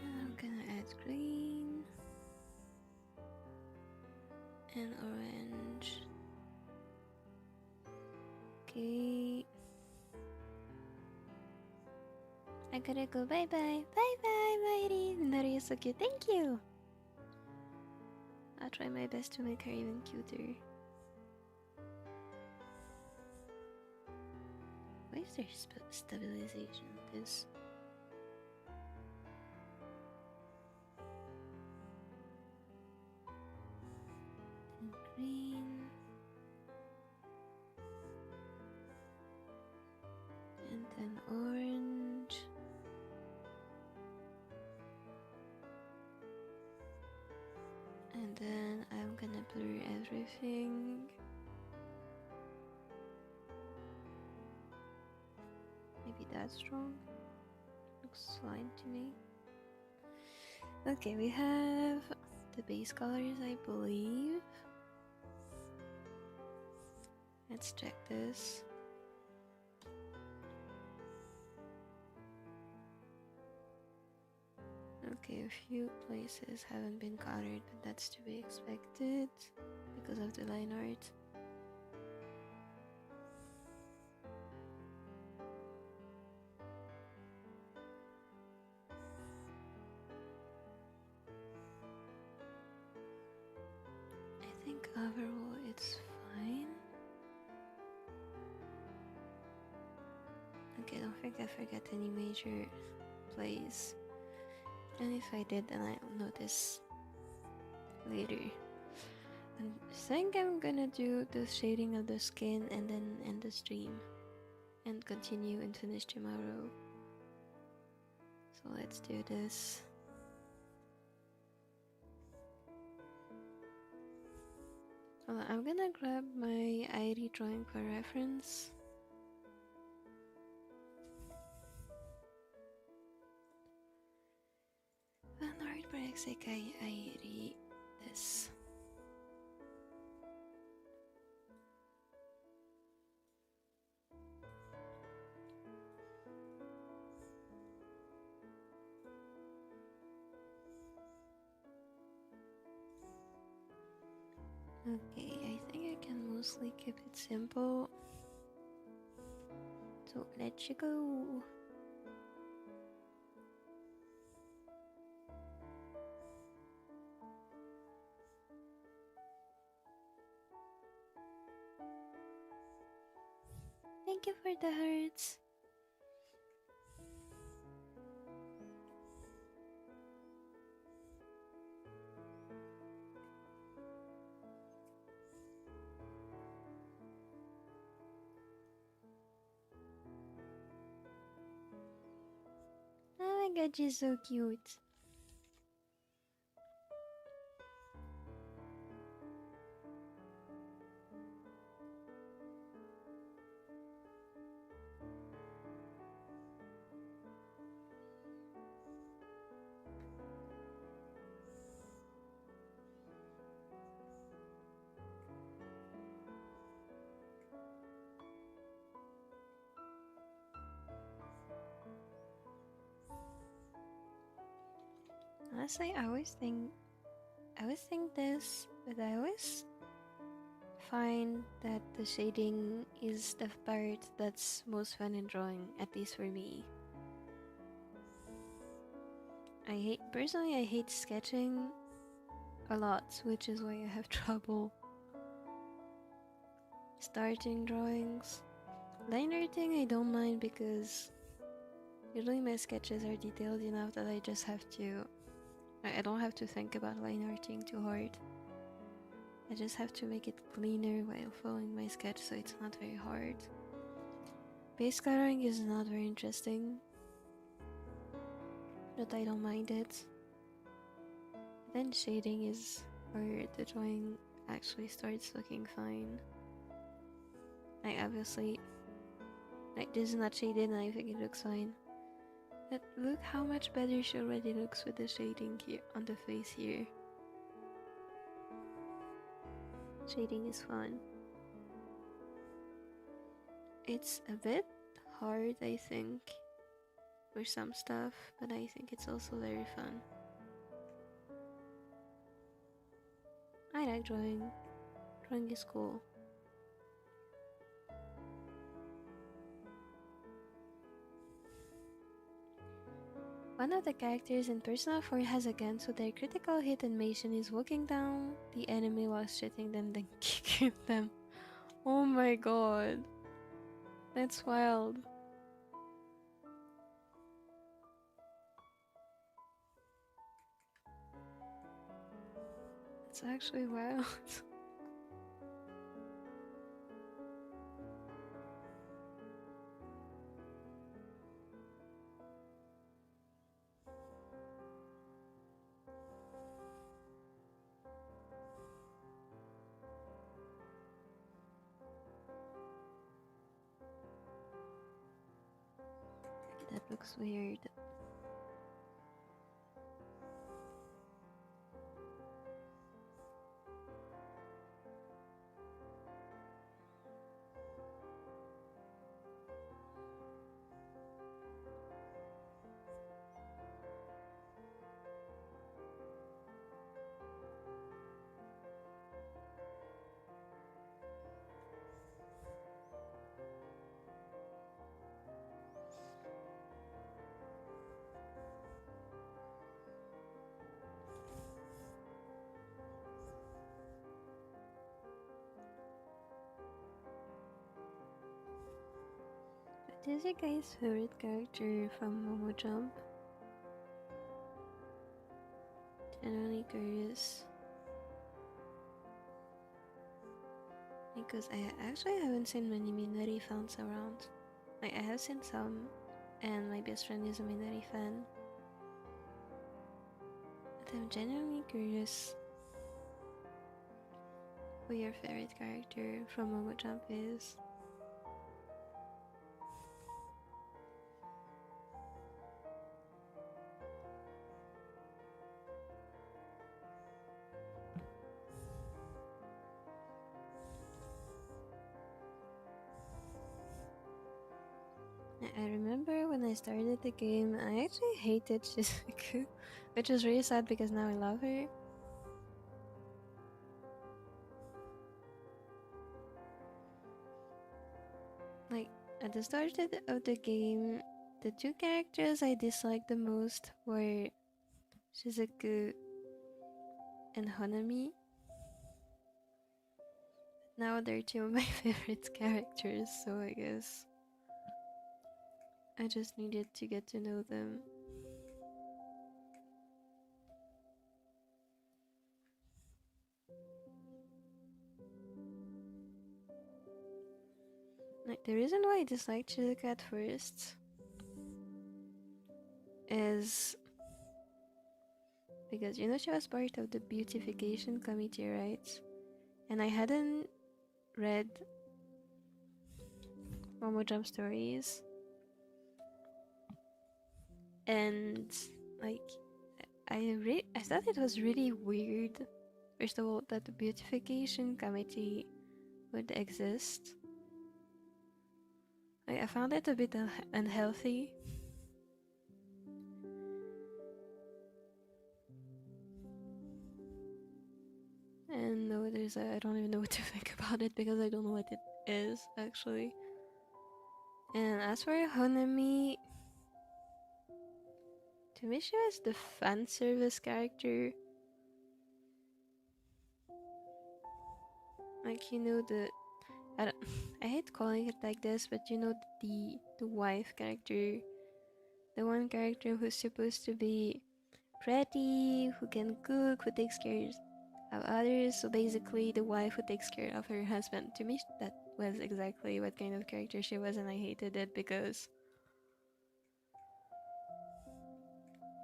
I'm gonna add green and orange. Okay. I gotta go. Bye bye. Bye bye, Mighty. Minori is so cute. Thank you. I'll try my best to make her even cuter. Why is there stabilization? Because green. And then orange. And then I'm gonna blur everything. Maybe that's strong. Looks fine to me. Okay, we have the base colors, I believe. Let's check this. Okay, a few places haven't been colored, but that's to be expected because of the line art. I think overall it's fine. think I forgot any major plays. And if I did, then I'll notice later. I think I'm gonna do the shading of the skin and then end the stream. And continue and finish tomorrow. So let's do this. I'm gonna grab my ID drawing for reference. Art project sekai ID this. Okay, I think I can mostly keep it simple. So let's go. Thank you for the hearts. Oh my god, she's so cute. Honestly, I always think this, but I always find that the shading is the part that's most fun in drawing, at least for me. Personally, I hate sketching a lot, which is why I have trouble starting drawings. Line arting I don't mind because usually my sketches are detailed enough that I just have to I don't have to think about line arting too hard. I just have to make it cleaner while following my sketch, so it's not very hard. Base coloring is not very interesting, but I don't mind it. Then shading is where the drawing actually starts looking fine. Like obviously, like this is not shaded and I think it looks fine. But look how much better she already looks with the shading here on the face here. Shading is fun. It's a bit hard, I think, for some stuff, but I think it's also very fun. I like drawing. Drawing is cool. One of the characters in Persona 4 has a gun, so their critical hit animation is walking down the enemy while shooting them, then kicking them. Oh my god. That's wild. It's actually wild. That looks weird. What is your guys' favorite character from Momo Jump? Genuinely curious. Because I actually haven't seen many Minori fans around. Like, I have seen some, and my best friend is a Minori fan. But I'm genuinely curious who your favorite character from Momo Jump is. I remember when I started the game, I actually hated Shizuku, which was really sad because now I love her. Like, at the start of the game, the two characters I disliked the most were Shizuku and Hanami. Now they're two of my favorite characters, so I guess I just needed to get to know them. Like, the reason why I disliked Shizuka at first is because, you know, she was part of the beautification committee, right? And I hadn't read Momo Jump stories. And, like, I thought it was really weird, first of all, that the beautification committee would exist. I found it a bit unhealthy. And no, I don't even know what to think about it because I don't know what it is, actually. And as for Honami, to me she was the fan service character. Like, you know, I hate calling it like this, but you know, the wife character, the one character who's supposed to be pretty, who can cook, who takes care of others. So basically the wife who takes care of her husband. To me, that was exactly what kind of character she was, and I hated it because,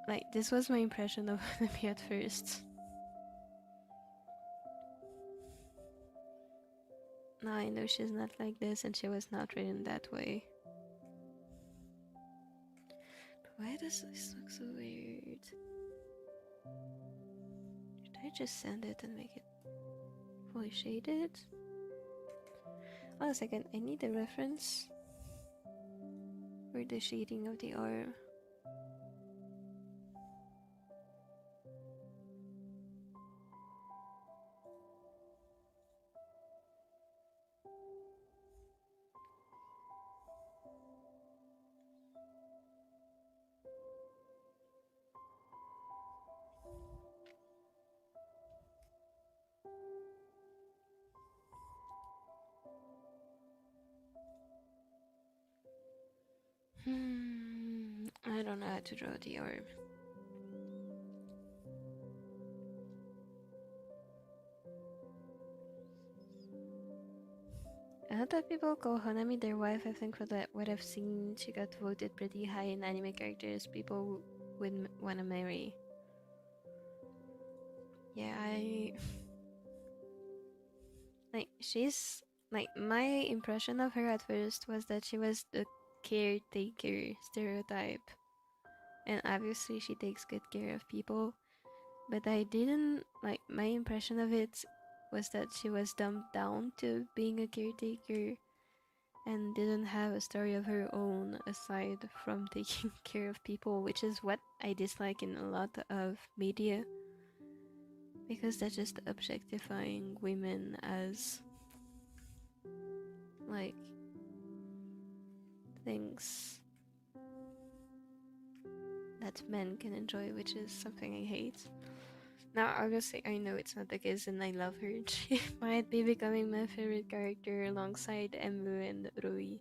like, this was my impression of Hanami at first. Now I know she's not like this, and she was not written that way. But why does this look so weird? Should I just sand it and make it fully shaded? Hold on a second, I need a reference for the shading of the arm. I don't know how to draw the arm. A lot of people call Hanami their wife. I think for what I've seen, she got voted pretty high in anime characters people would want to marry. Yeah, she's like, my impression of her at first was that she was the caretaker stereotype, and obviously she takes good care of people, but I didn't like, my impression of it was that she was dumbed down to being a caretaker and didn't have a story of her own aside from taking care of people, which is what I dislike in a lot of media, because that's just objectifying women as, like, things that men can enjoy, which is something I hate. Now, obviously, I know it's not the case, and I love her. She might be becoming my favorite character alongside Emu and Rui.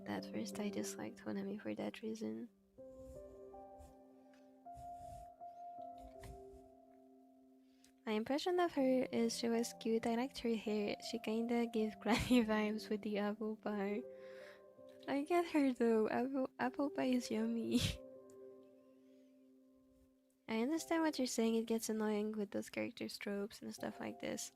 At first, I disliked Honami for that reason. My impression of her is she was cute. I liked her hair. She kinda gave granny vibes with the apple pie. I get her though. Apple pie is yummy. I understand what you're saying. It gets annoying with those character tropes and stuff like this.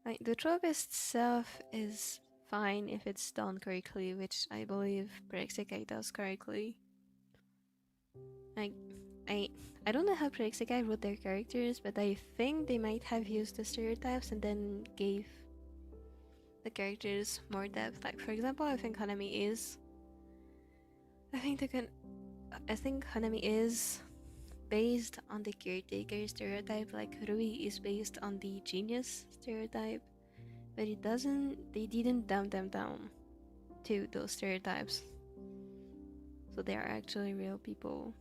Like, the trope itself is fine if it's done correctly, which I believe PJSK does correctly. Like, I don't know how PJSK wrote their characters, but I think they might have used the stereotypes and then gave the characters more depth. Like, for example, I think Hanami is... I think Hanami is based on the caretaker stereotype, like Rui is based on the genius stereotype, but they didn't dumb them down to those stereotypes. So they are actually real people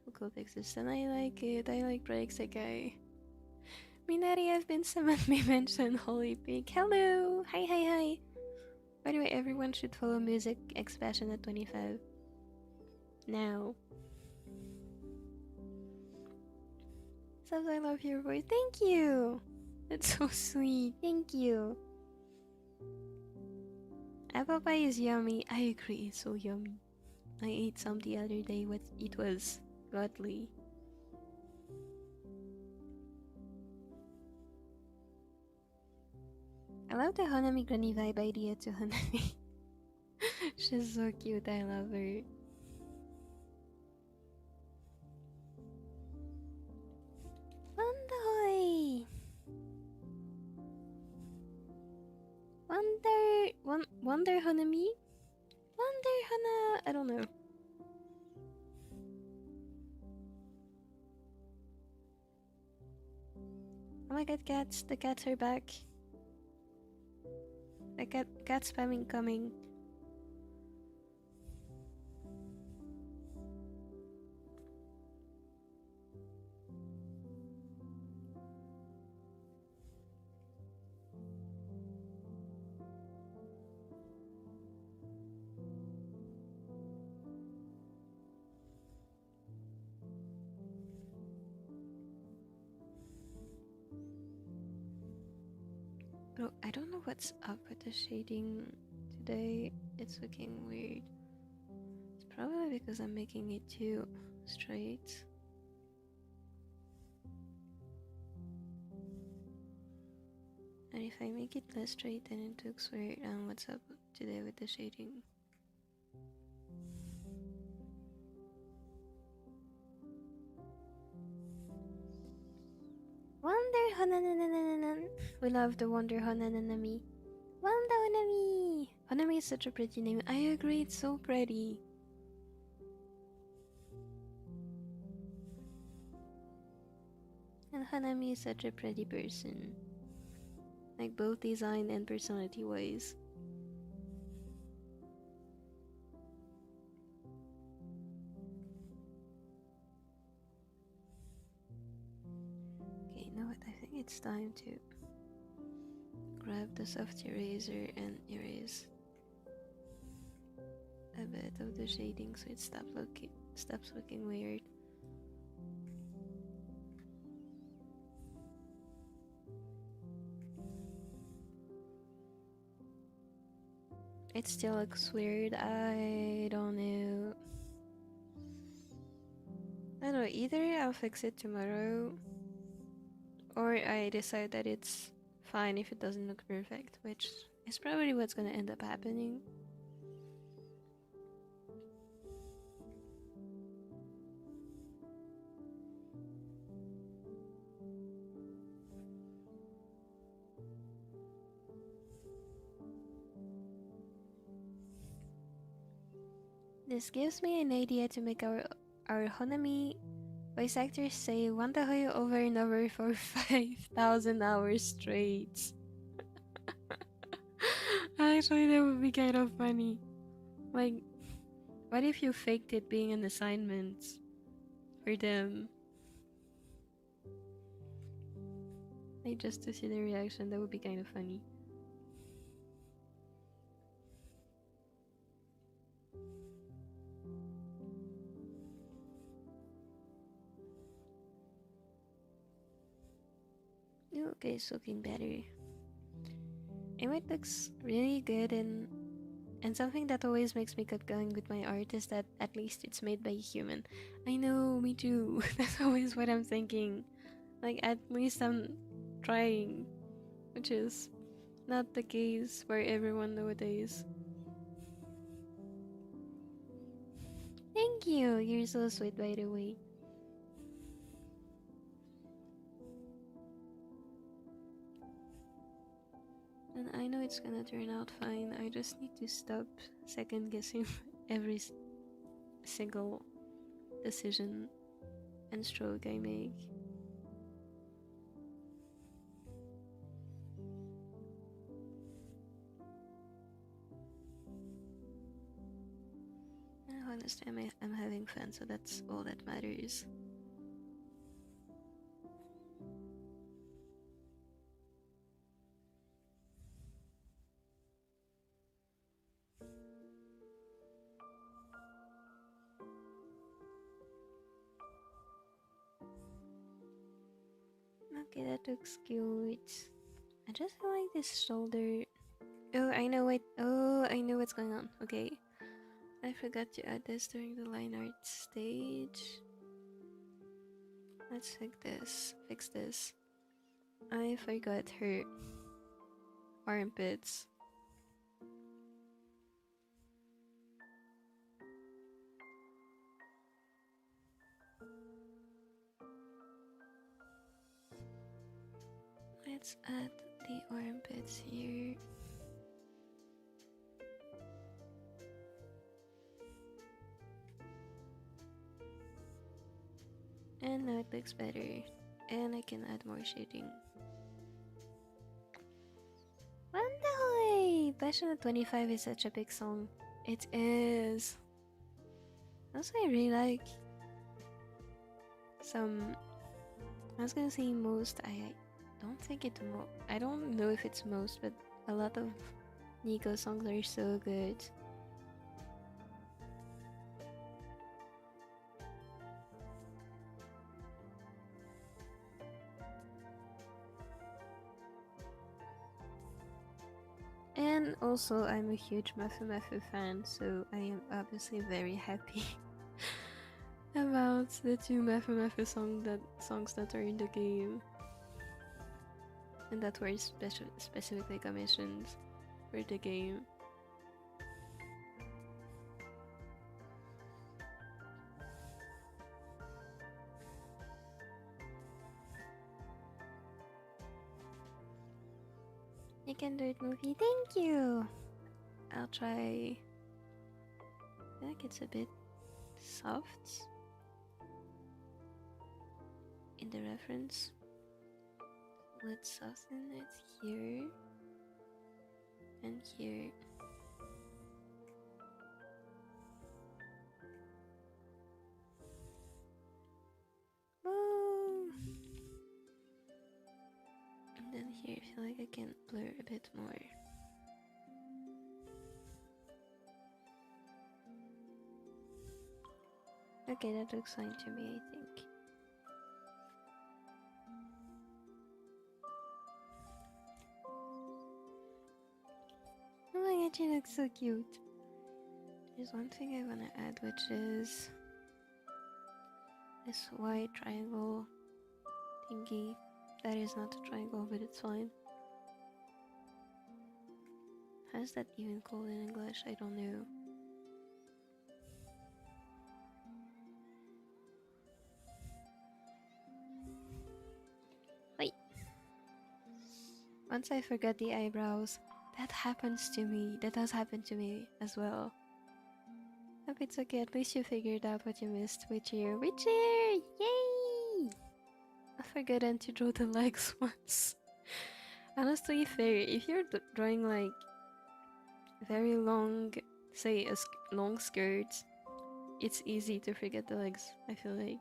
who could exist, and I like it. I like PJSK. Minori have been summoned, me mentioned Holy Pig. Hello! Hi! By the way, everyone should follow Music X Passion at 25. Now. Subs, I love your voice. Thank you! That's so sweet. Thank you. Apple pie is yummy. I agree, it's so yummy. I ate some the other day, it was godly. I love the Hanami Granny vibe idea to Hanami. She's so cute, I love her. Wandahoy! Wonder Hanami? Wonder Hana... I don't know. Oh my god, cats. The cats are back. The cat spamming coming. Bro, I don't know what's up with the shading today. It's looking weird. It's probably because I'm making it too straight. And if I make it less straight, then it looks weird. And what's up today with the shading? Wonder Hananananan. We love the Wonder Hanananami. Wonder Hanami! Hanami is such a pretty name. I agree, it's so pretty. And Hanami is such a pretty person. Like both design and personality wise. Okay, you know what? I think it's time to grab the soft eraser and erase a bit of the shading so it stops looking weird. It still looks weird. I don't know. I don't know, either I'll fix it tomorrow or I decide that it's fine if it doesn't look perfect, which is probably what's gonna end up happening. This gives me an idea to make our Honami voice actors say Wandahoyo over and over for 5,000 hours straight. Actually, that would be kind of funny. Like, what if you faked it being an assignment for them? Like, just to see the reaction, that would be kind of funny. Okay, it's looking better. It looks really good, and something that always makes me keep going with my art is that at least it's made by a human. I know, me too. That's always what I'm thinking. Like, at least I'm trying, which is not the case for everyone nowadays. Thank you! You're so sweet, by the way. And I know it's gonna turn out fine. I just need to stop second guessing every single decision and stroke I make. And honestly, I'm having fun, so that's all that matters. Okay, that looks cute. I just feel like this shoulder. Oh, I know it. Oh, I know what's going on. Okay. I forgot to add this during the line art stage. Let's fix this. I forgot her armpits. Let's add the armpits here. And now it looks better. And I can add more shading. Wandahoy! Passionate 25 is such a big song. It is. Also, I really like some. I was gonna say most. I don't think it's I don't know if it's most, but a lot of Nico songs are so good. And also, I'm a huge Mafu fan, so I am obviously very happy about the two Mafu songs that are in the game, and that were specifically commissioned for the game. You can do it, Movie. Thank you! I'll try. I feel like it's a bit soft in the reference. Let's soften it here and here. Woo! And then here, I feel like I can blur a bit more. Okay, that looks fine to me, I think. Oh my god, she looks so cute. There's one thing I wanna add, which is this white triangle thingy. That is not a triangle, but it's fine. How's that even called in English? I don't know. Wait. Once I forget the eyebrows, that happens to me. That does happen to me as well. Hope it's okay. At least you figured out what you missed. Witcher! Witcher! Yay! I've forgotten to draw the legs once. Honestly, fair. If you're drawing like very long, say a long skirt, it's easy to forget the legs, I feel like.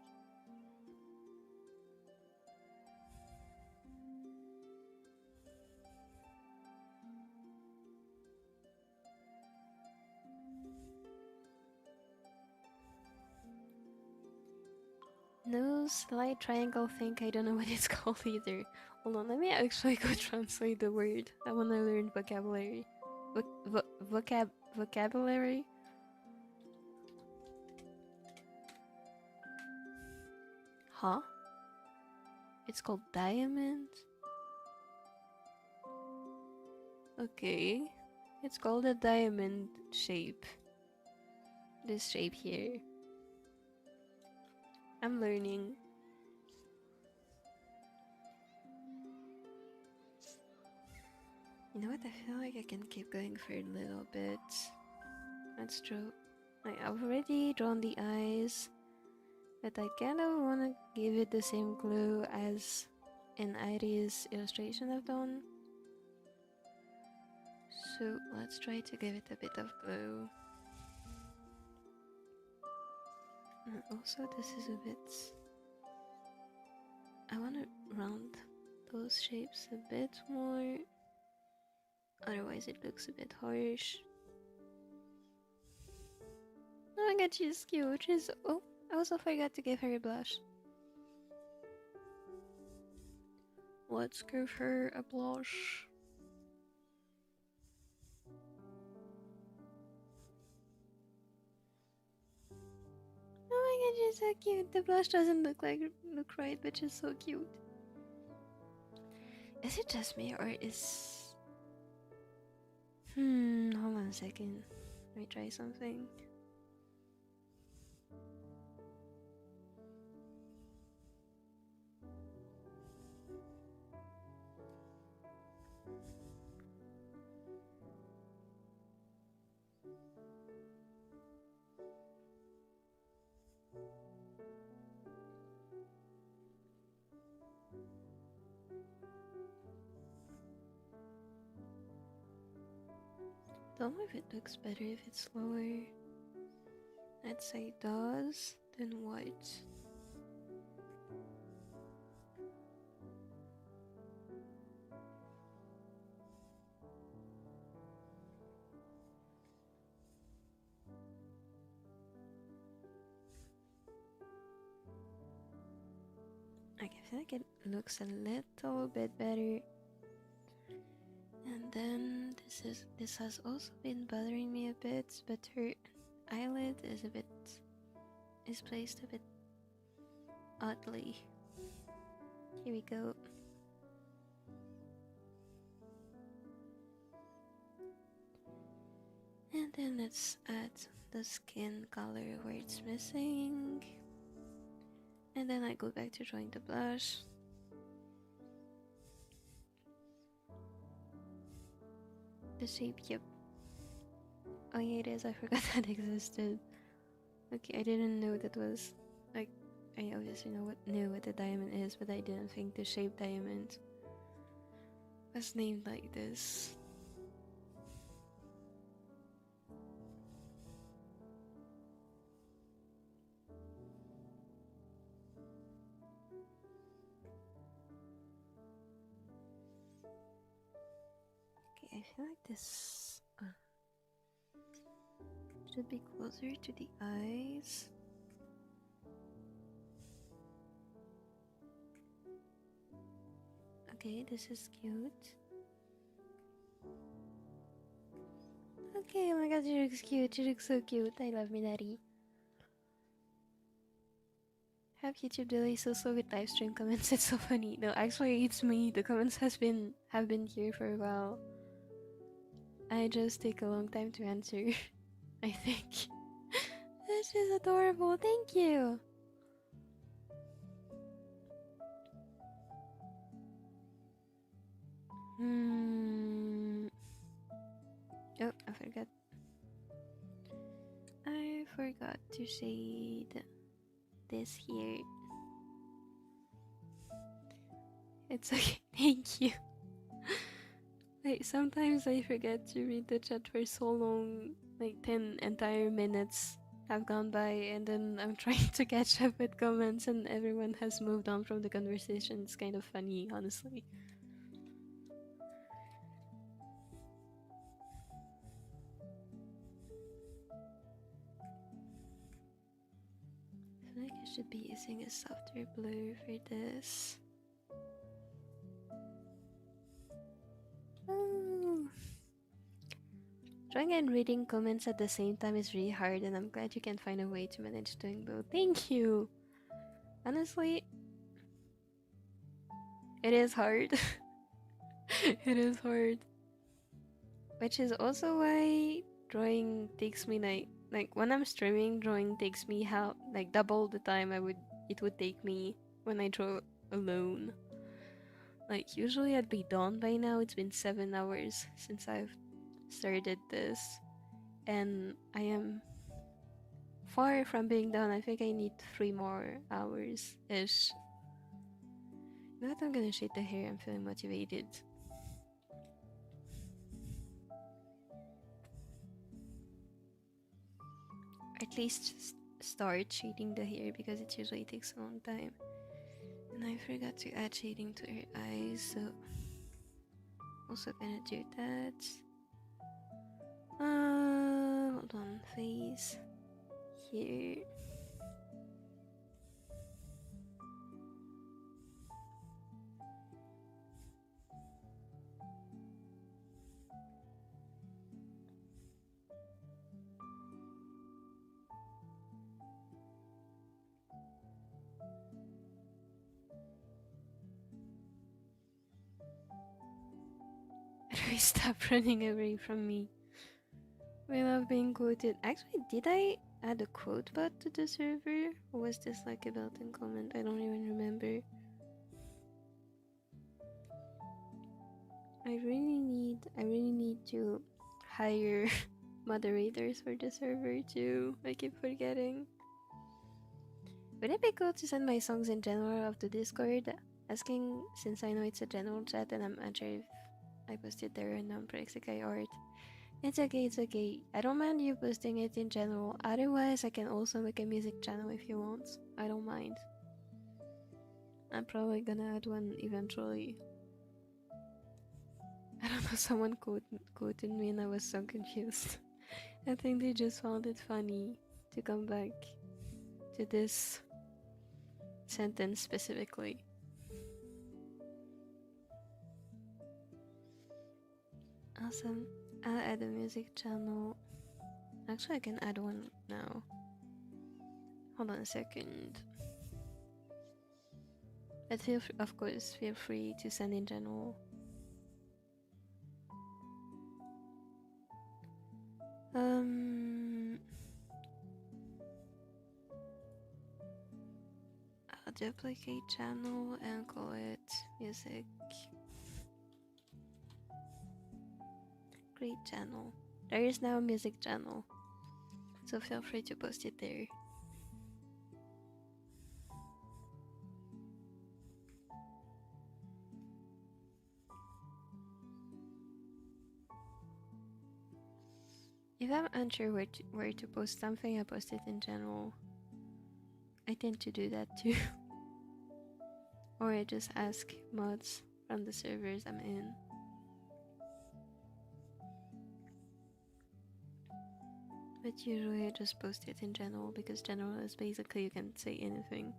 No slight triangle thing, I don't know what it's called either. Hold on, let me actually go translate the word. I want to learn vocabulary. Vocabulary? Huh? It's called diamond? Okay. It's called a diamond shape. This shape here. I'm learning. You know what? I feel like I can keep going for a little bit. That's true. I've already drawn the eyes, but I kind of want to give it the same clue as in Iris' illustration I've done. So let's try to give it a bit of glue. And also, this is a bit... I want to round those shapes a bit more. Otherwise, it looks a bit harsh. Oh my god, she's cute. She's... Oh, I also forgot to give her a blush. Let's give her a blush. Oh my god, she's so cute. The blush doesn't look right, but she's so cute. Is it just me or is... hold on a second. Let me try something. Don't know if it looks better if it's lower. I'd say it does, then what? Okay, I feel like it looks a little bit better. And then this has also been bothering me a bit, but her eyelid is placed a bit oddly. Here we go. And then let's add the skin color where it's missing. And then I go back to drawing the blush. The shape, yep. Oh yeah, it is. I forgot that existed. Okay, I didn't know that was like... I obviously knew what the diamond is, but I didn't think the shape diamond was named like this. Okay, I feel like this should be closer to the eyes. Okay, this is cute. Okay, oh my god, she looks cute. She looks so cute. I love Minari. Have YouTube delay so slow with live stream comments. It's so funny. No, actually, it's me. The comments have been here for a while. I just take a long time to answer. I think. This is adorable. Thank you. Oh, I forgot to shade this here. It's okay. Thank you. Like, sometimes I forget to read the chat for so long. Like 10 entire minutes have gone by, and then I'm trying to catch up with comments and everyone has moved on from the conversation. It's kind of funny, honestly. I feel like I should be using a softer blue for this. Drawing and reading comments at the same time is really hard, and I'm glad you can find a way to manage doing both. Thank you! Honestly, it is hard. It is hard. Which is also why drawing takes me like when I'm streaming, drawing takes me double the time it would take me when I draw alone. Like usually I'd be done by now. It's been 7 hours since I've started this, and I am far from being done. I think I need 3 more hours ish. Now that I'm gonna shade the hair, I'm feeling motivated. At least start shading the hair, because it usually takes a long time. And I forgot to add shading to her eyes, so also gonna do that. Hold on, face here. Stop running away from me. We love being quoted. Actually, did I add a quote bot to the server? Or was this like a built-in comment? I don't even remember. I really need to hire moderators for the server too. I keep forgetting. Would it be cool to send my songs in general off to Discord? Asking, since I know it's a general chat and I'm unsure if I posted there and non-Sekai art. It's okay, it's okay. I don't mind you posting it in general. Otherwise, I can also make a music channel if you want. I don't mind. I'm probably gonna add one eventually. I don't know, someone quoted me and I was so confused. I think they just found it funny to come back to this sentence specifically. Awesome. I'll add a music channel. Actually, I can add one now. Hold on a second. But of course, feel free to send in general. I'll duplicate channel and call it music. Great channel. There is now a music channel, so feel free to post it there. If I'm unsure where to post something, I post it in general. I tend to do that too. Or I just ask mods from the servers I'm in. But usually I just post it in general, because general is basically you can say anything.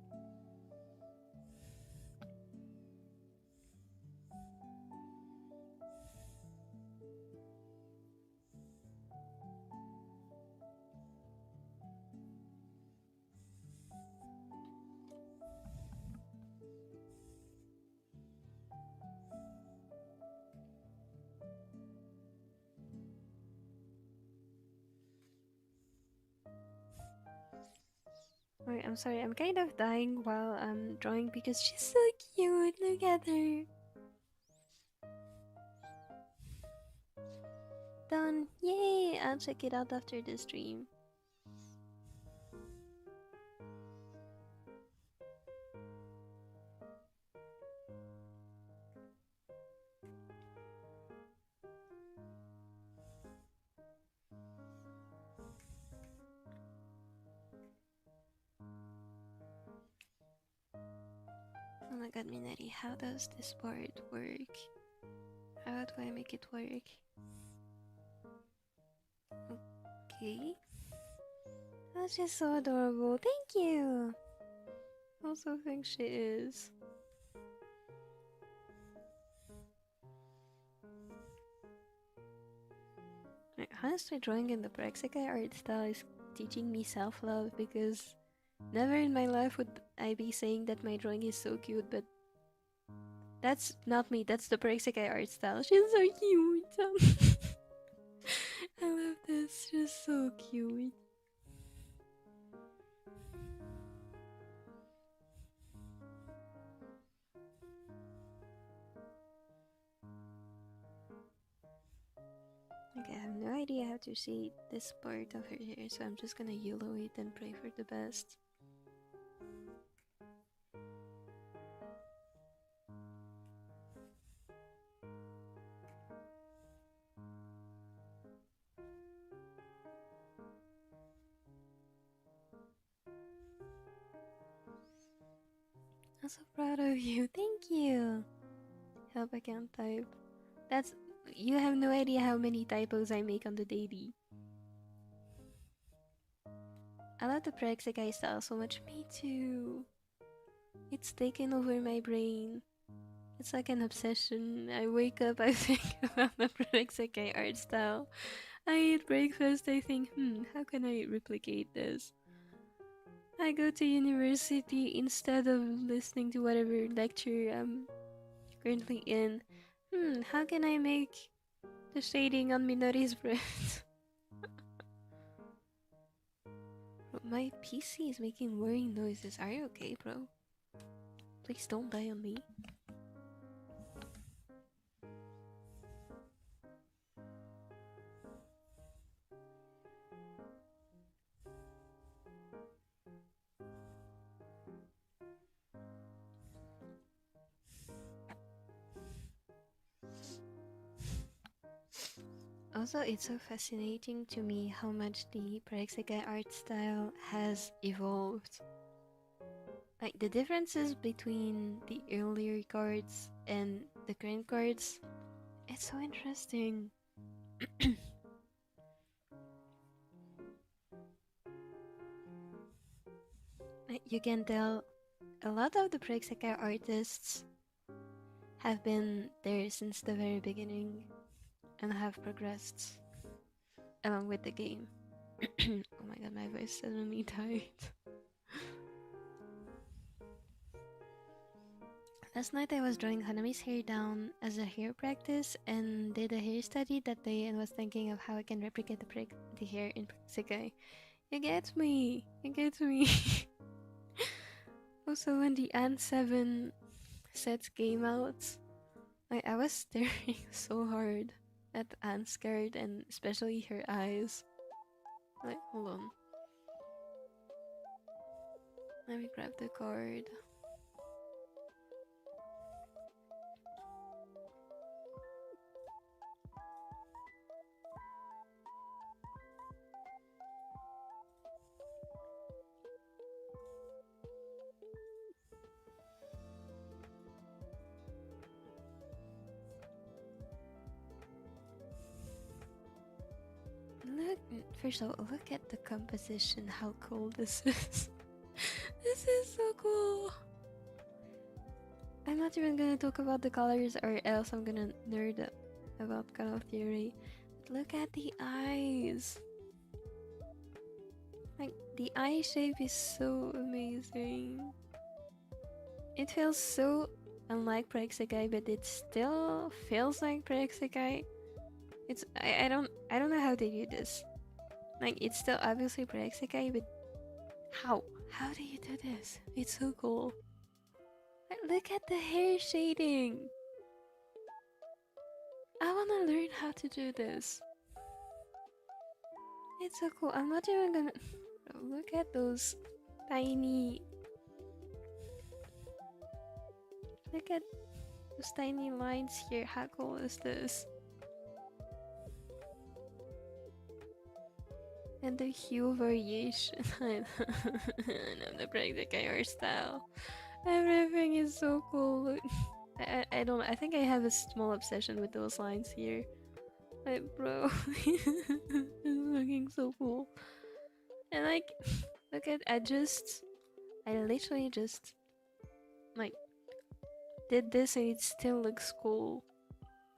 Wait, I'm sorry, I'm kind of dying while I'm drawing because she's so cute. Look at her. Done. Yay! I'll check it out after the stream. Oh my god, Minori, how does this board work? How do I make it work? Okay. That's just so adorable. Thank you! I also think she is. Honestly, drawing in the Praxica art style is teaching me self-love, because never in my life would I be saying that my drawing is so cute, but that's not me, that's the Praxica art style. She's so cute. I love this, she's so cute. Okay, I have no idea how to shade this part of her hair, so I'm just gonna yellow it and pray for the best. I'm so proud of you, thank you! Hope I can't type. You have no idea how many typos I make on the daily. I love the Praxica style so much. Me too. It's taken over my brain. It's like an obsession. I wake up, I think about the Praxica art style. I eat breakfast, I think, how can I replicate this? I go to university, instead of listening to whatever lecture I'm currently in, how can I make the shading on Minori's breath? My PC is making whirring noises. Are you okay, bro? Please don't die on me. Also, it's so fascinating to me how much the Praxica art style has evolved. Like, the differences between the earlier cards and the current cards, it's so interesting. You can tell a lot of the Praxica artists have been there since the very beginning and have progressed along with the game. Oh my god, my voice suddenly died. Last night I was drawing Hanami's hair down as a hair practice and did a hair study that day, and was thinking of how I can replicate the hair in sekai. You get me! You get me! Also, when the An7 sets came out, I was staring so hard at Anne's card, and especially her eyes. Like, hold on. Let me grab the card. Look, first of all, look at the composition, how cool this is. This is so cool. I'm not even gonna talk about the colors, or else I'm gonna nerd about color theory. But look at the eyes. Like, the eye shape is so amazing. It feels so unlike Praxica, but it still feels like Praxica. I don't know how they do this. Like, it's still obviously Praxica, but how do you do this? It's so cool. Like, look at the hair shading. I wanna learn how to do this. It's so cool. I'm not even gonna look at those tiny. Look at those tiny lines here. How cool is this? And the hue variation. I know the Praxica art style. Everything is so cool. Look, I think I have a small obsession with those lines here. Like, bro, it's looking so cool. And like, look at, I literally just like did this and it still looks cool.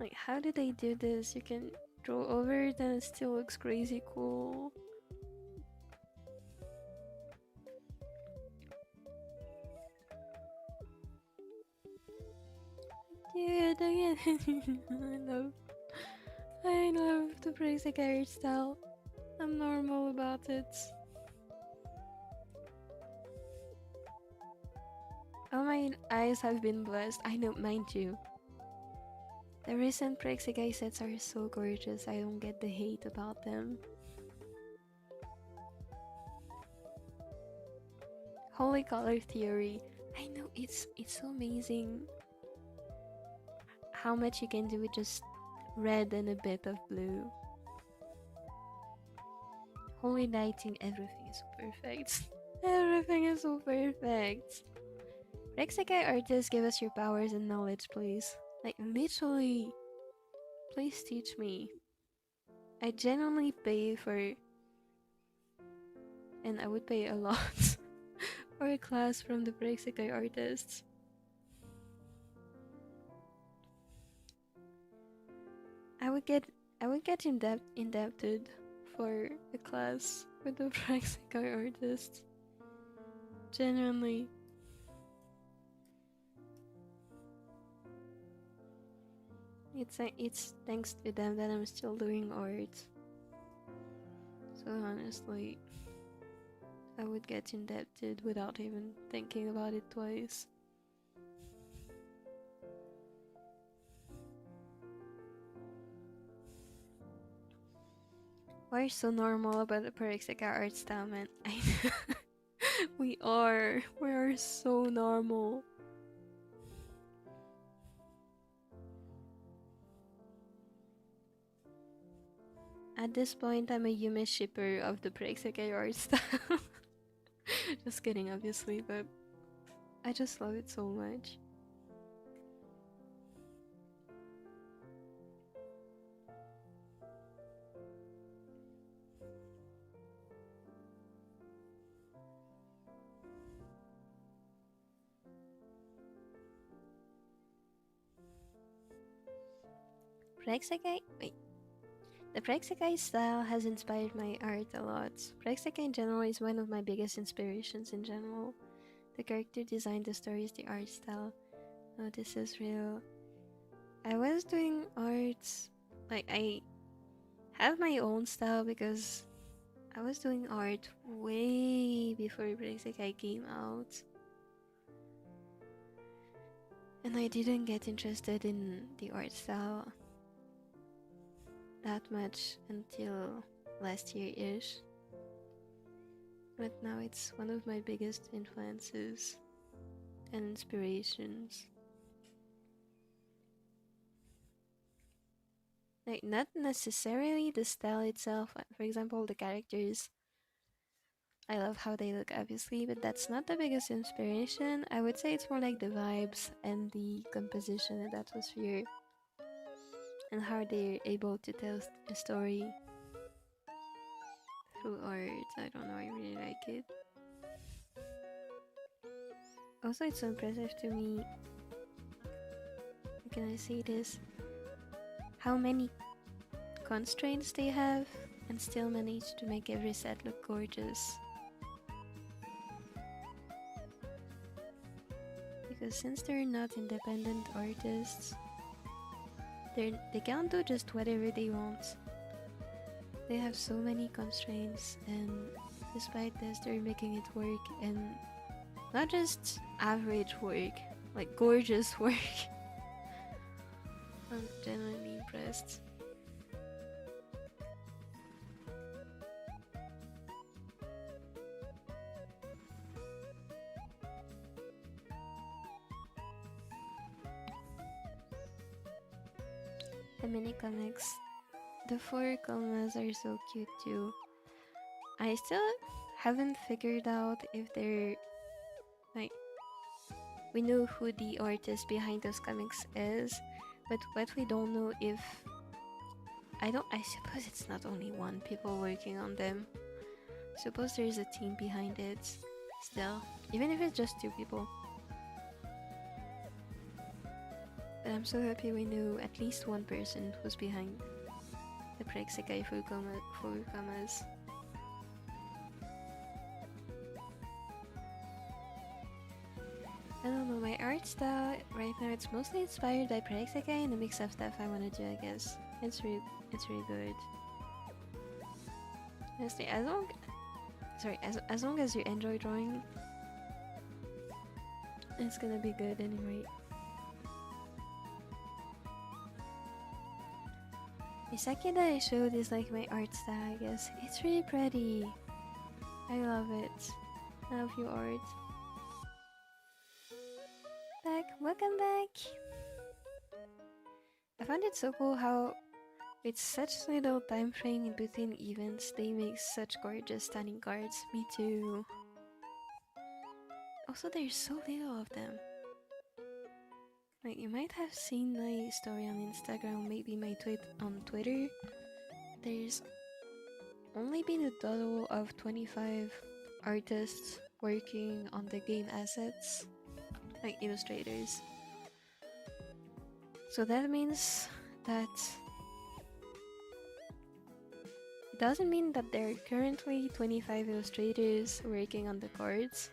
Like, how did they do this? You can draw over it and it still looks crazy cool. Dude, I love the basic art style. I'm normal about it. Oh, my eyes have been blessed. I know, mine too. The recent Sekai sets are so gorgeous. I don't get the hate about them. Holy color theory. I know, it's so amazing how much you can do with just red and a bit of blue. Holy lighting, everything is so perfect. Everything is so perfect. Sekai artists, give us your powers and knowledge, please. Like, literally, please teach me. I genuinely pay for, and I would pay a lot for a class from the Sekai artists. I would get indebted for a class with the Sekai artists. Genuinely. It's thanks to them that I'm still doing art. So honestly, I would get indebted without even thinking about it twice. We're so normal about the Sekai art style, man. We are so normal. At this point, I'm a Yume shipper of the Sekai art style. Just kidding, obviously, but I just love it so much. Sekai? Wait. The Sekai style has inspired my art a lot. Sekai in general is one of my biggest inspirations in general. The character design, the stories, the art style. Oh, this is real. I was doing arts, like I have my own style because I was doing art way before Sekai came out. And I didn't get interested in the art style that much until last year-ish. But now it's one of my biggest influences and inspirations. Like, not necessarily the style itself. For example, the characters. I love how they look, obviously, but that's not the biggest inspiration. I would say it's more like the vibes and the composition and atmosphere, and how they're able to tell a story through art. I don't know, I really like it. Also, it's so impressive to me, how can I say this, how many constraints they have and still manage to make every set look gorgeous. Because since they're not independent artists, they can't do just whatever they want. They have so many constraints, and despite this, they're making it work, and not just average work, like gorgeous work. I'm genuinely impressed. The mini comics, the 4 komas are so cute too. I still haven't figured out if they're like, we know who the artist behind those comics is, but what we don't know if I suppose it's not only one people working on them. I suppose there's a team behind it still, even if it's just 2 people. But I'm so happy we knew at least one person who's behind the break sekai furukamas. I don't know, my art style right now, it's mostly inspired by break sekai and a mix of stuff I want to do, I guess. It's really good. Honestly, as long as you enjoy drawing, it's gonna be good anyway. The sake that I showed is like my art style, I guess. It's really pretty. I love it. I love your art. Welcome back! I found it so cool how with such little time frame in between events, they make such gorgeous stunning cards. Me too. Also, there's so little of them. Like, you might have seen my story on Instagram, maybe my tweet on Twitter. There's only been a total of 25 artists working on the game assets, like illustrators. So that means that it doesn't mean that there are currently 25 illustrators working on the cards.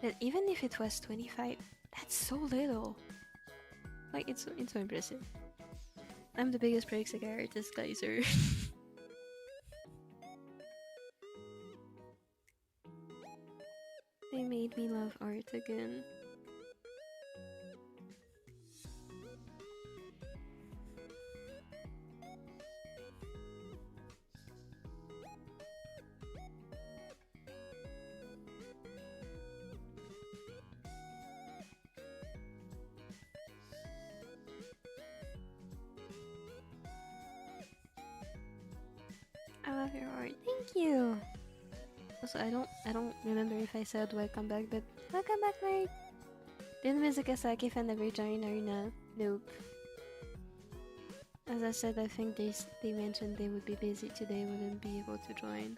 But even if it was 25, that's so little. Like, it's so impressive. I'm the biggest break sekai artist, Kaiser. They made me love art again. I love your art. Thank you. Also, I don't remember if I said welcome back, but welcome back, nerd. Didn't Mizukasaki fan ever join Arena? Nope. As I said, I think they mentioned they would be busy today, wouldn't be able to join.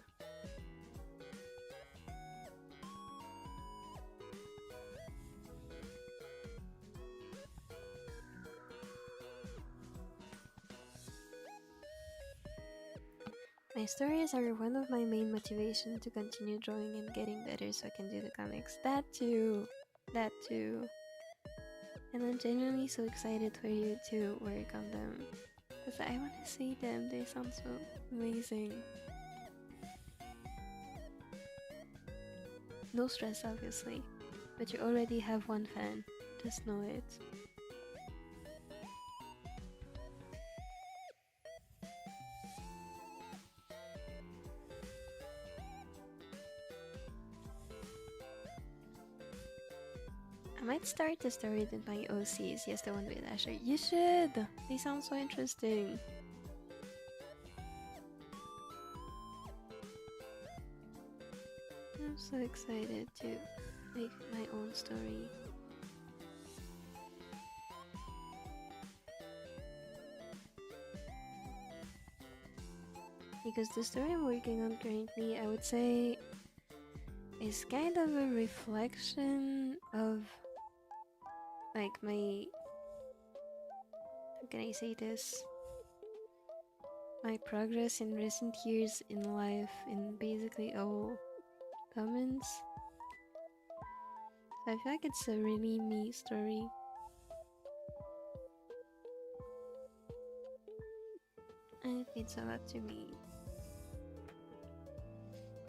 My stories are one of my main motivations to continue drawing and getting better so I can do the comics. That too! And I'm genuinely so excited for you to work on them. Because I want to see them, they sound so amazing. No stress obviously, but you already have one fan, just know it. I might start the story with my OCs, yes, the one with Asher. You should! They sound so interesting. I'm so excited to make my own story. Because the story I'm working on currently, I would say, is kind of a reflection of like my, how can I say this? My progress in recent years in life in basically all comments. So I feel like it's a really me story. And it means a lot to me.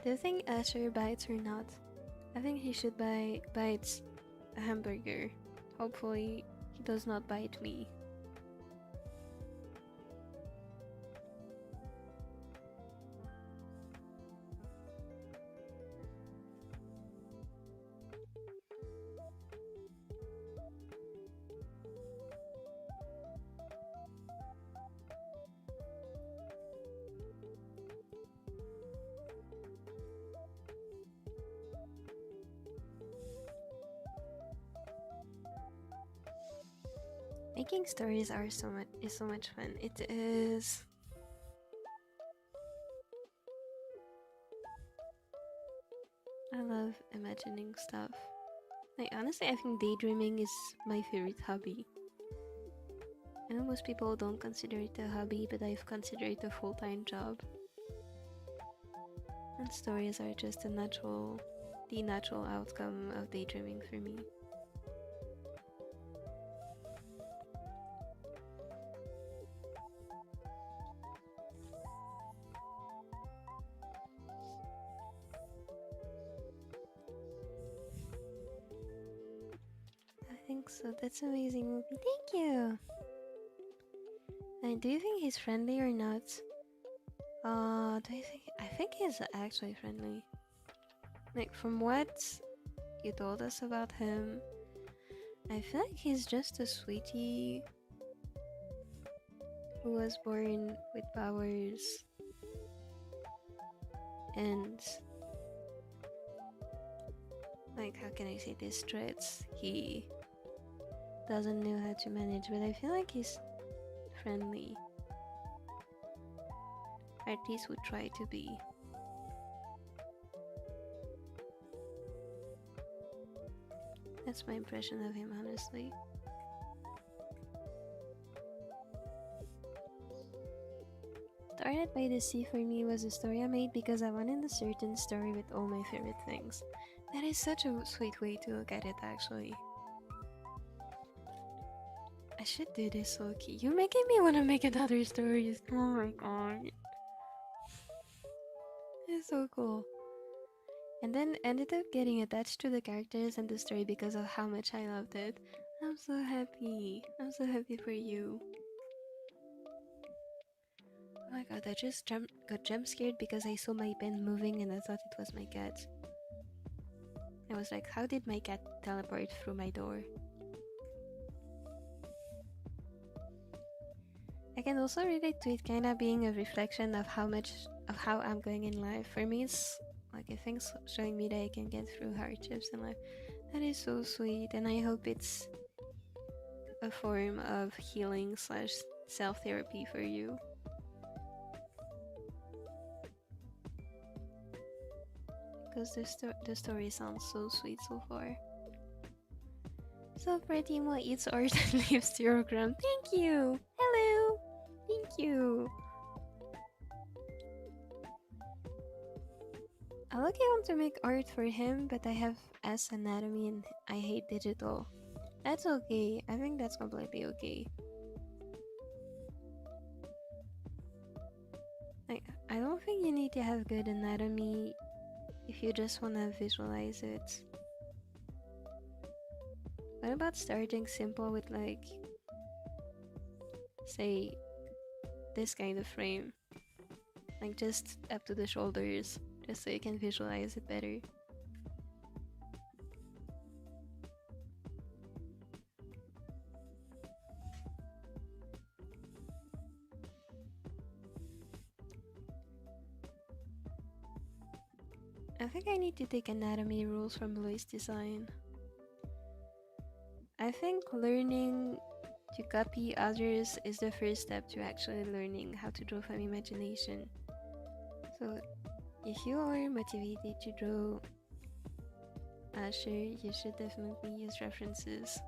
Do you think Asher bites or not? I think he should bite a hamburger. Hopefully he does not bite me. Making stories is so much fun. It is. I love imagining stuff. Like honestly, I think daydreaming is my favorite hobby. I know most people don't consider it a hobby, but I've considered it a full-time job. And stories are just the natural outcome of daydreaming for me. I think so. That's amazing movie. Thank you! And do you think he's friendly or not? I think he's actually friendly. Like, from what you told us about him, I feel like he's just a sweetie who was born with powers and, like, how can I say this, traits he doesn't know how to manage, but I feel like he's friendly. At least would try to be. That's my impression of him, honestly. Started by the Sea for me was a story I made because I wanted a certain story with all my favorite things. That is such a sweet way to look at it, actually. I should do this, Loki. You're making me want to make another story. Oh my god. It's so cool. And then ended up getting attached to the characters and the story because of how much I loved it. I'm so happy. I'm so happy for you. Oh my god, I just got jump scared because I saw my pen moving and I thought it was my cat. I was like, how did my cat teleport through my door? I can also relate to it kinda being a reflection of how I'm going in life. For me, it's like a thing showing me that I can get through hardships in life. That is so sweet, and I hope it's a form of healing / self-therapy for you. Because the story sounds so sweet so far. So pretty Mo eats art and leaves 0 gram. Thank you! Hello! Thank you! I look, I want to make art for him, but I have S anatomy and I hate digital. That's okay. I think that's completely okay. Like, I don't think you need to have good anatomy if you just want to visualize it. What about starting simple with, like, say, this kind of frame? Like, just up to the shoulders, just so you can visualize it better. I think I need to take anatomy rules from Louis Design. I think learning to copy others is the first step to actually learning how to draw from imagination. So if you are motivated to draw Asher, you should definitely use references.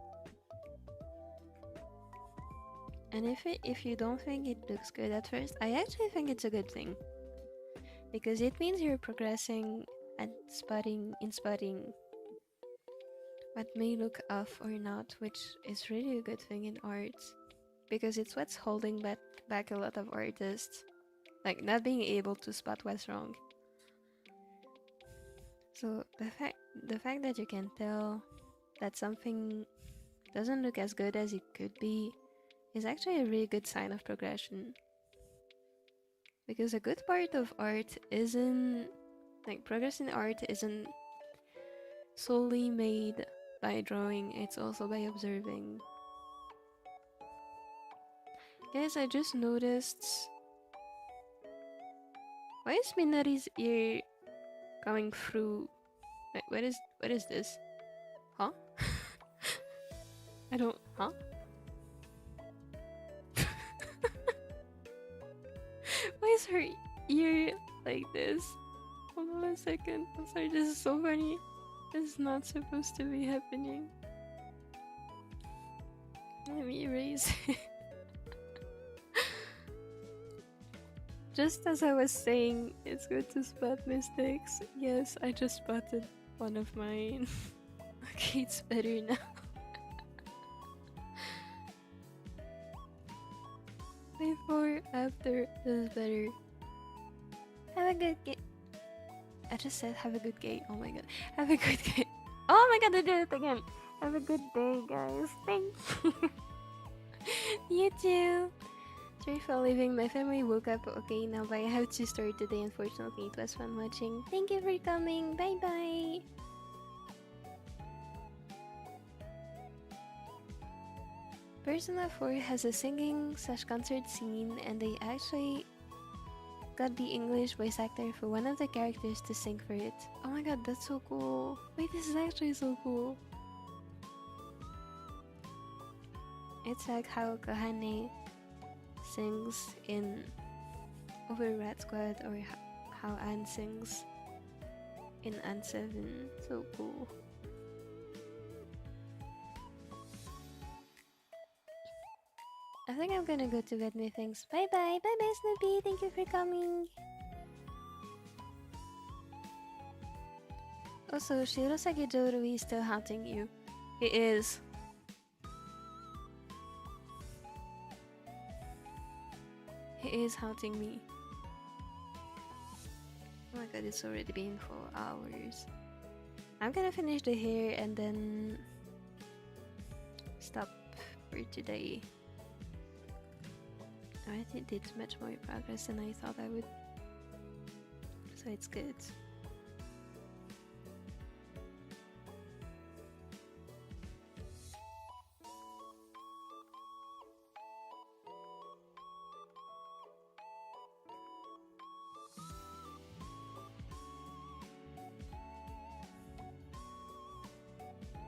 And if you don't think it looks good at first, I actually think it's a good thing. Because it means you're progressing at spotting what may look off or not, which is really a good thing in art. Because it's what's holding back a lot of artists. Like, not being able to spot what's wrong. So the fact that you can tell that something doesn't look as good as it could be is actually a really good sign of progression. Because a good part of art isn't, like, progress in art isn't solely made by drawing, it's also by observing. Guys, I just noticed, why is Minori's ear coming through? Wait, what is this? Huh? I don't, huh? Why is her ear like this? Hold on a second. I'm sorry, this is so funny. This is not supposed to be happening. Let me erase it. Just as I was saying, it's good to spot mistakes. Yes, I just spotted one of mine. Okay, it's better now. Before, after, is better. Have a good game. I just said have a good game. Oh my god. Have a good game. Oh my god, I did it again. Have a good day, guys. Thank you. You too. Sorry for leaving. My family woke up okay now, but I have to start today. Unfortunately, it was fun watching. Thank you for coming. Bye bye. Persona 4 has a singing/concert scene, and they actually got the English voice actor for one of the characters to sing for it. Oh my god, that's so cool. Wait, this is actually so cool. It's like how Kahane sings in Over Rat Squad, or how Anne sings in Anne 7. So cool. I think I'm gonna go to get my things. Bye bye. Bye bye, Snoopy. Thank you for coming. Also, Shirosaki Jorui is still haunting you. He is. He is haunting me. Oh my god, it's already been 4 hours. I'm gonna finish the hair and then stop for today. I did much more progress than I thought I would, so it's good.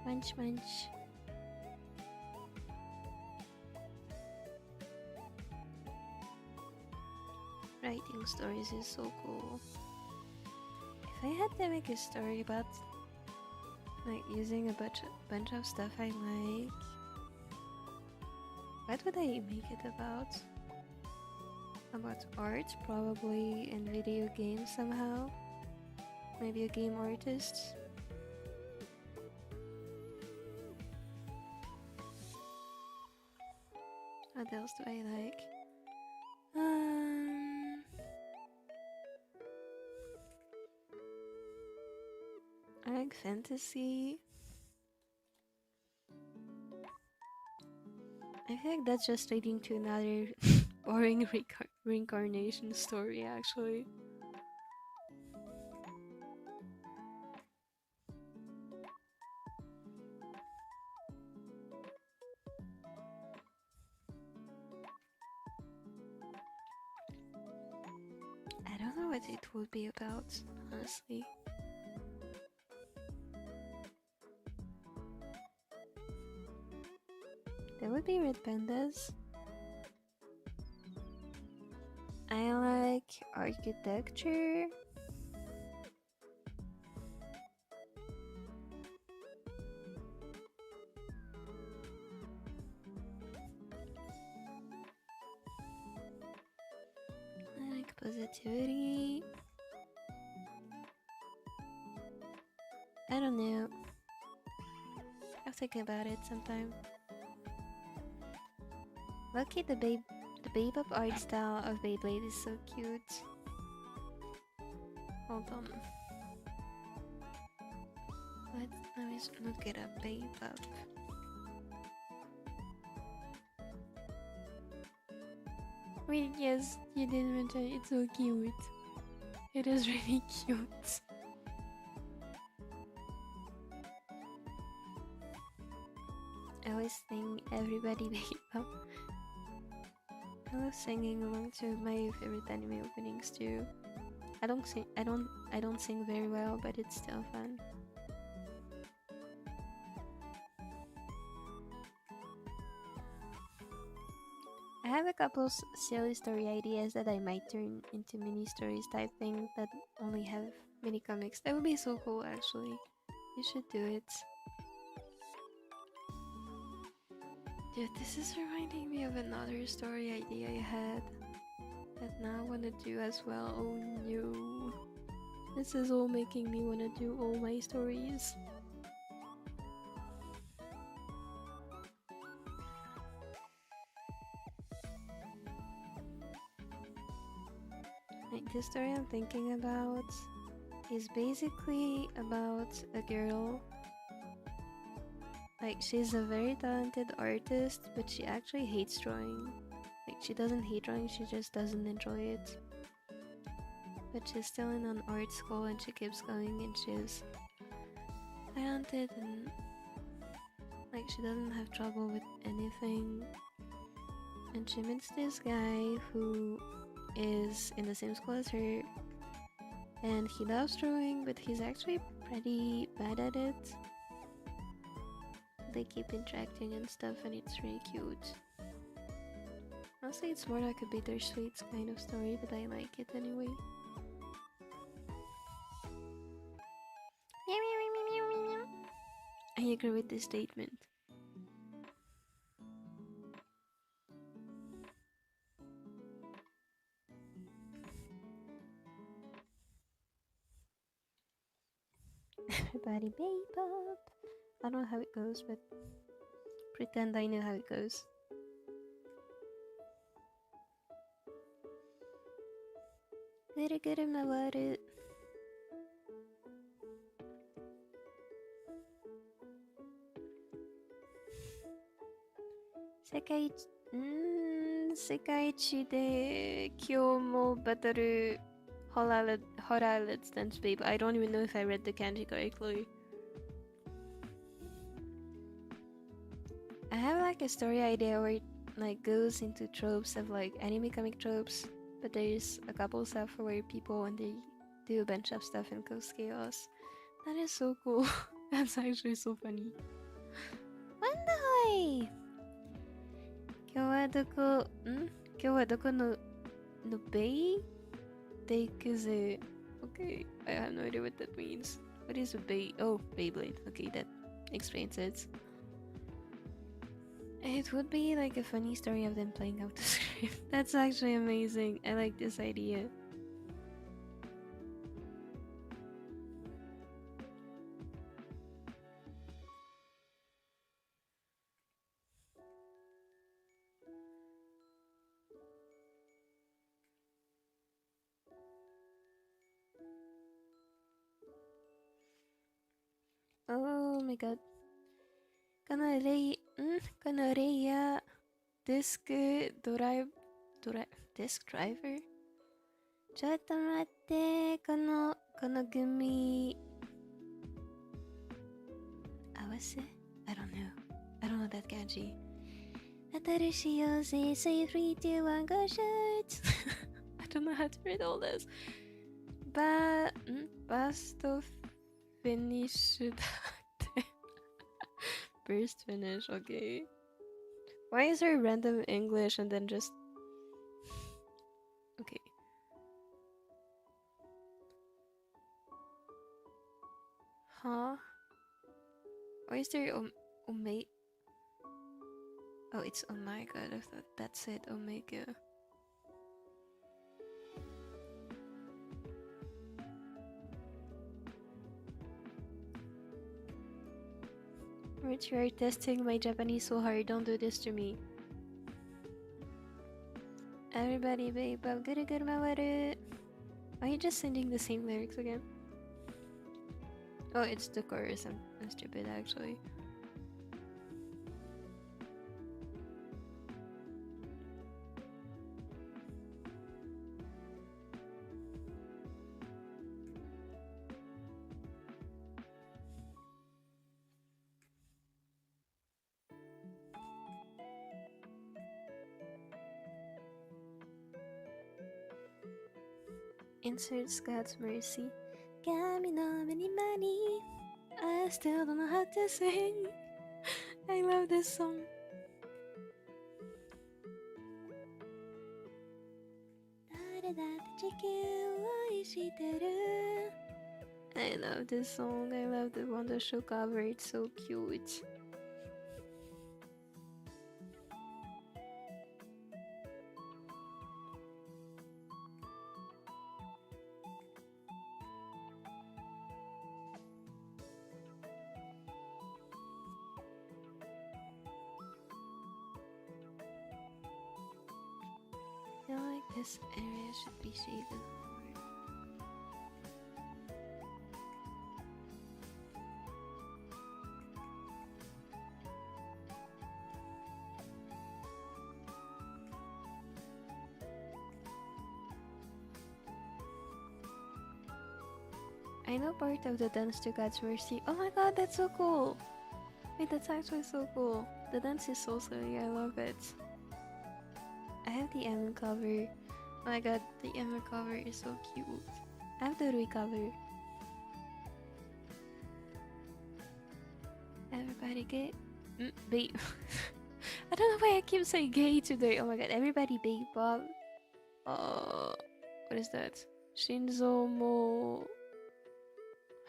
Munch munch. Writing stories is so cool. If I had to make a story about like using a bunch of stuff I like, what would I make it about? About art, probably, and video games somehow. Maybe a game artist. What else do I like? I like fantasy. I feel like that's just leading to another boring reincarnation story, actually. I don't know what it would be about, honestly. There would be red pandas. I like architecture. I like positivity. I don't know. I'll think about it sometime. Lucky the Babe-up art style of Beyblade is so cute. Hold on. Let me look it up. Babe-up. Wait, yes, you did mention it. It's so cute. It is really cute. I always sing Everybody Babe-up. I love singing along to my favorite anime openings too. I don't sing very well, but it's still fun. I have a couple silly story ideas that I might turn into mini stories type thing that only have mini comics. That would be so cool, actually. You should do it. Dude, this is reminding me of another story idea I had that now I wanna do as well. Oh no. This is all making me wanna do all my stories. Like, the story I'm thinking about is basically about a girl. Like, she's a very talented artist, but she actually hates drawing. Like, she doesn't hate drawing, she just doesn't enjoy it. But she's still in an art school and she keeps going, and she's talented, and like, she doesn't have trouble with anything. And she meets this guy who is in the same school as her, and he loves drawing, but he's actually pretty bad at it. They keep interacting and stuff, and it's really cute. Honestly, it's more like a bittersweet kind of story, but I like it anyway. I agree with this statement. Everybody babe up. I don't know how it goes, but pretend I know how it goes. Guru guru mawaru. Sekaiichi de kyou mo bataru horror let's dance babe. I don't even know if I read the kanji correctly. I have like a story idea where it like goes into tropes of like anime comic tropes, but there's a couple stuff where people, when they do a bunch of stuff and cause chaos. That is so cool. That's actually so funny. Wandahoi! 今日はどこのベイで行くぜ? Okay, I have no idea what that means. What is a bay? Oh, Beyblade. Okay, that explains it. It would be like a funny story of them playing out the script. That's actually amazing. I like this idea. Oh my god. このレイヤーデスクドライデスクドライバーちょっと待って、この組合わせ I don't know that kanji. 新しいよせ say 3, 2, 1 go shoot. I don't know how to read all this. Basto finish だって First finish, okay. Why is there random English and then just... Okay. Huh? Why is there Omega? Oh, it's Omega. I thought that said Omega. Rich, you are testing my Japanese so hard. Don't do this to me. Everybody, babe, guru guru mawaru. Are you just singing the same lyrics again? Oh, it's the chorus. I'm stupid, actually. Inserts God's mercy. Kami no many money. I still don't know how to sing. I love this song. I love this song. I love the Wonder Show cover. It's so cute. This area should be shaded more. I know part of the dance to God's Mercy. Oh my god, that's so cool! Wait, that's actually so cool. The dance is so silly, I love it. I have the M cover. Oh my god, the M cover is so cute. I have the Rui cover. Everybody gay? Babe. I don't know why I keep saying gay today. Oh my god, everybody babe Bob. What is that? Shinzo mo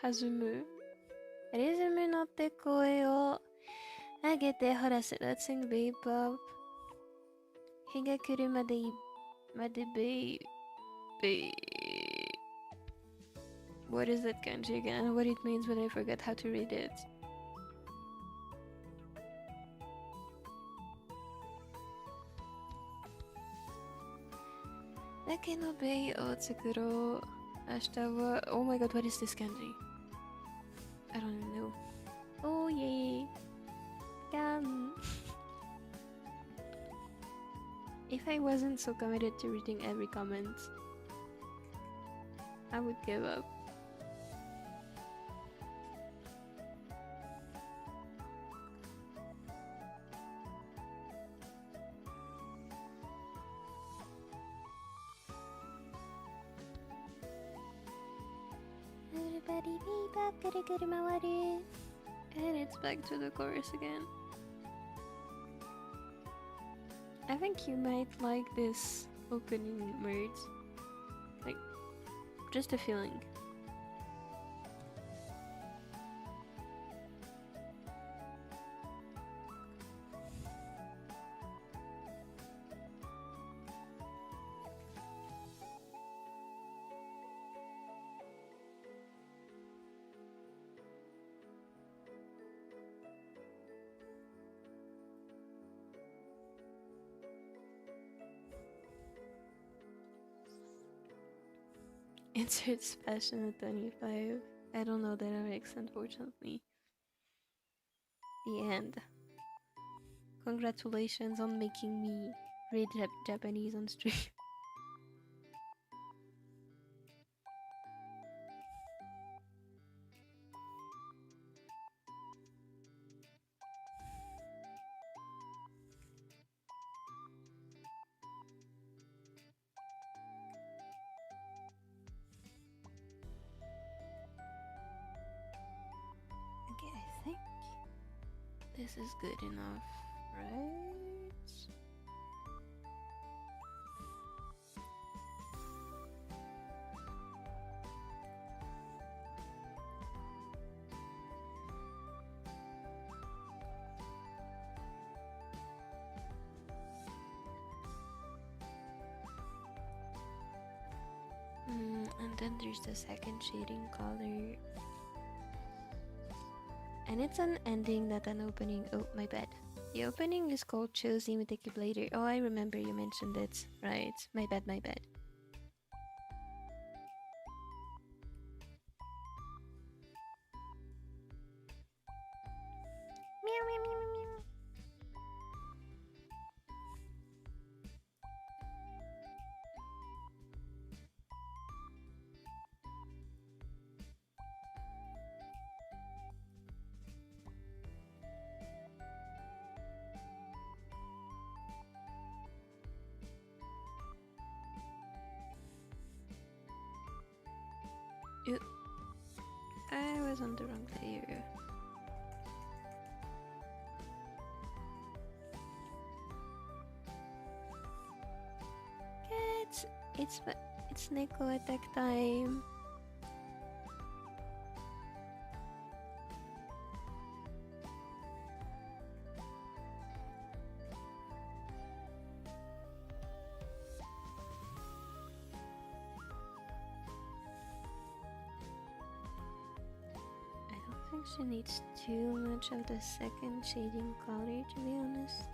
Hazumu. Rizumu notte koe o agete hora, let's sing babe Bob. Higa kuru made babe. What is that kanji again? I know what it means, but I forgot how to read it. Dake no bei o tsukuro ashita wa. Oh my god, what is this kanji? I don't even know. Oh yay! Yum! If I wasn't so committed to reading every comment, I would give up. Everybody be back, and it's back to the chorus again. I think you might like this opening words. Like, just a feeling. Inserts passionate 25. I don't know the lyrics, unfortunately. The end. Congratulations on making me read Japanese on stream. Okay, I think this is good enough, right? And then there's the second shading color. And it's an ending, not an opening. Oh, my bad. The opening is called Choosy Miteki Blader. Oh, I remember you mentioned it. Right. My bad, my bad. Meow, meow, meow, meow, meow. I was on the wrong layer. It's Neko attack time. I think she needs too much of the second shading color, to be honest.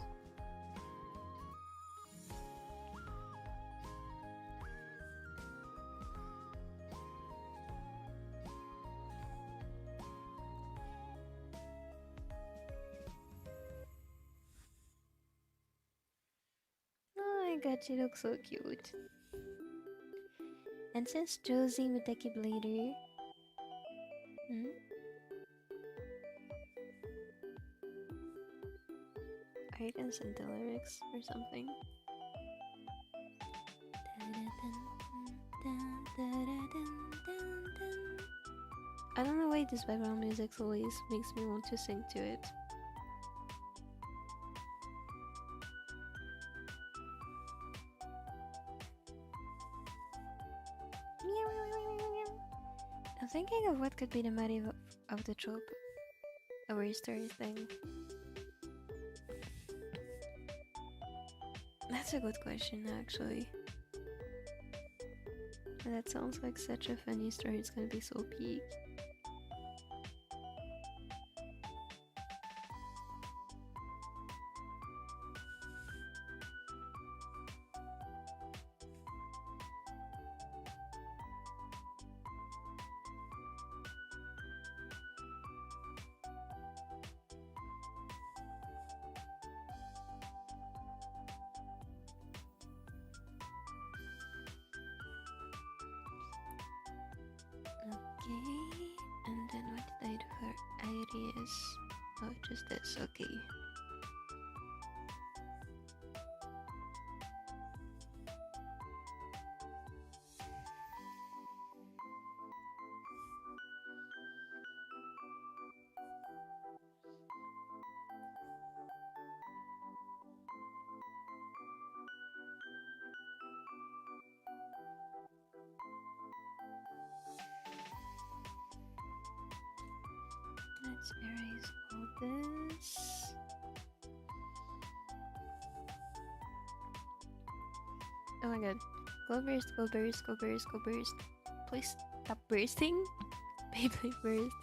god, she looks so cute. And since Josie Muteki Blader. I can send the lyrics or something. I don't know why this background music always makes me want to sing to it. I'm thinking of what could be the motive of the trope. A weird story thing. That's a good question, actually. That sounds like such a funny story, it's gonna be so peak. Okay, and then what did I do for Iris? Oh, just this, okay. Let's erase all this. Oh my god. Go burst, go burst, go burst, go burst. Please stop bursting. Beyblade burst.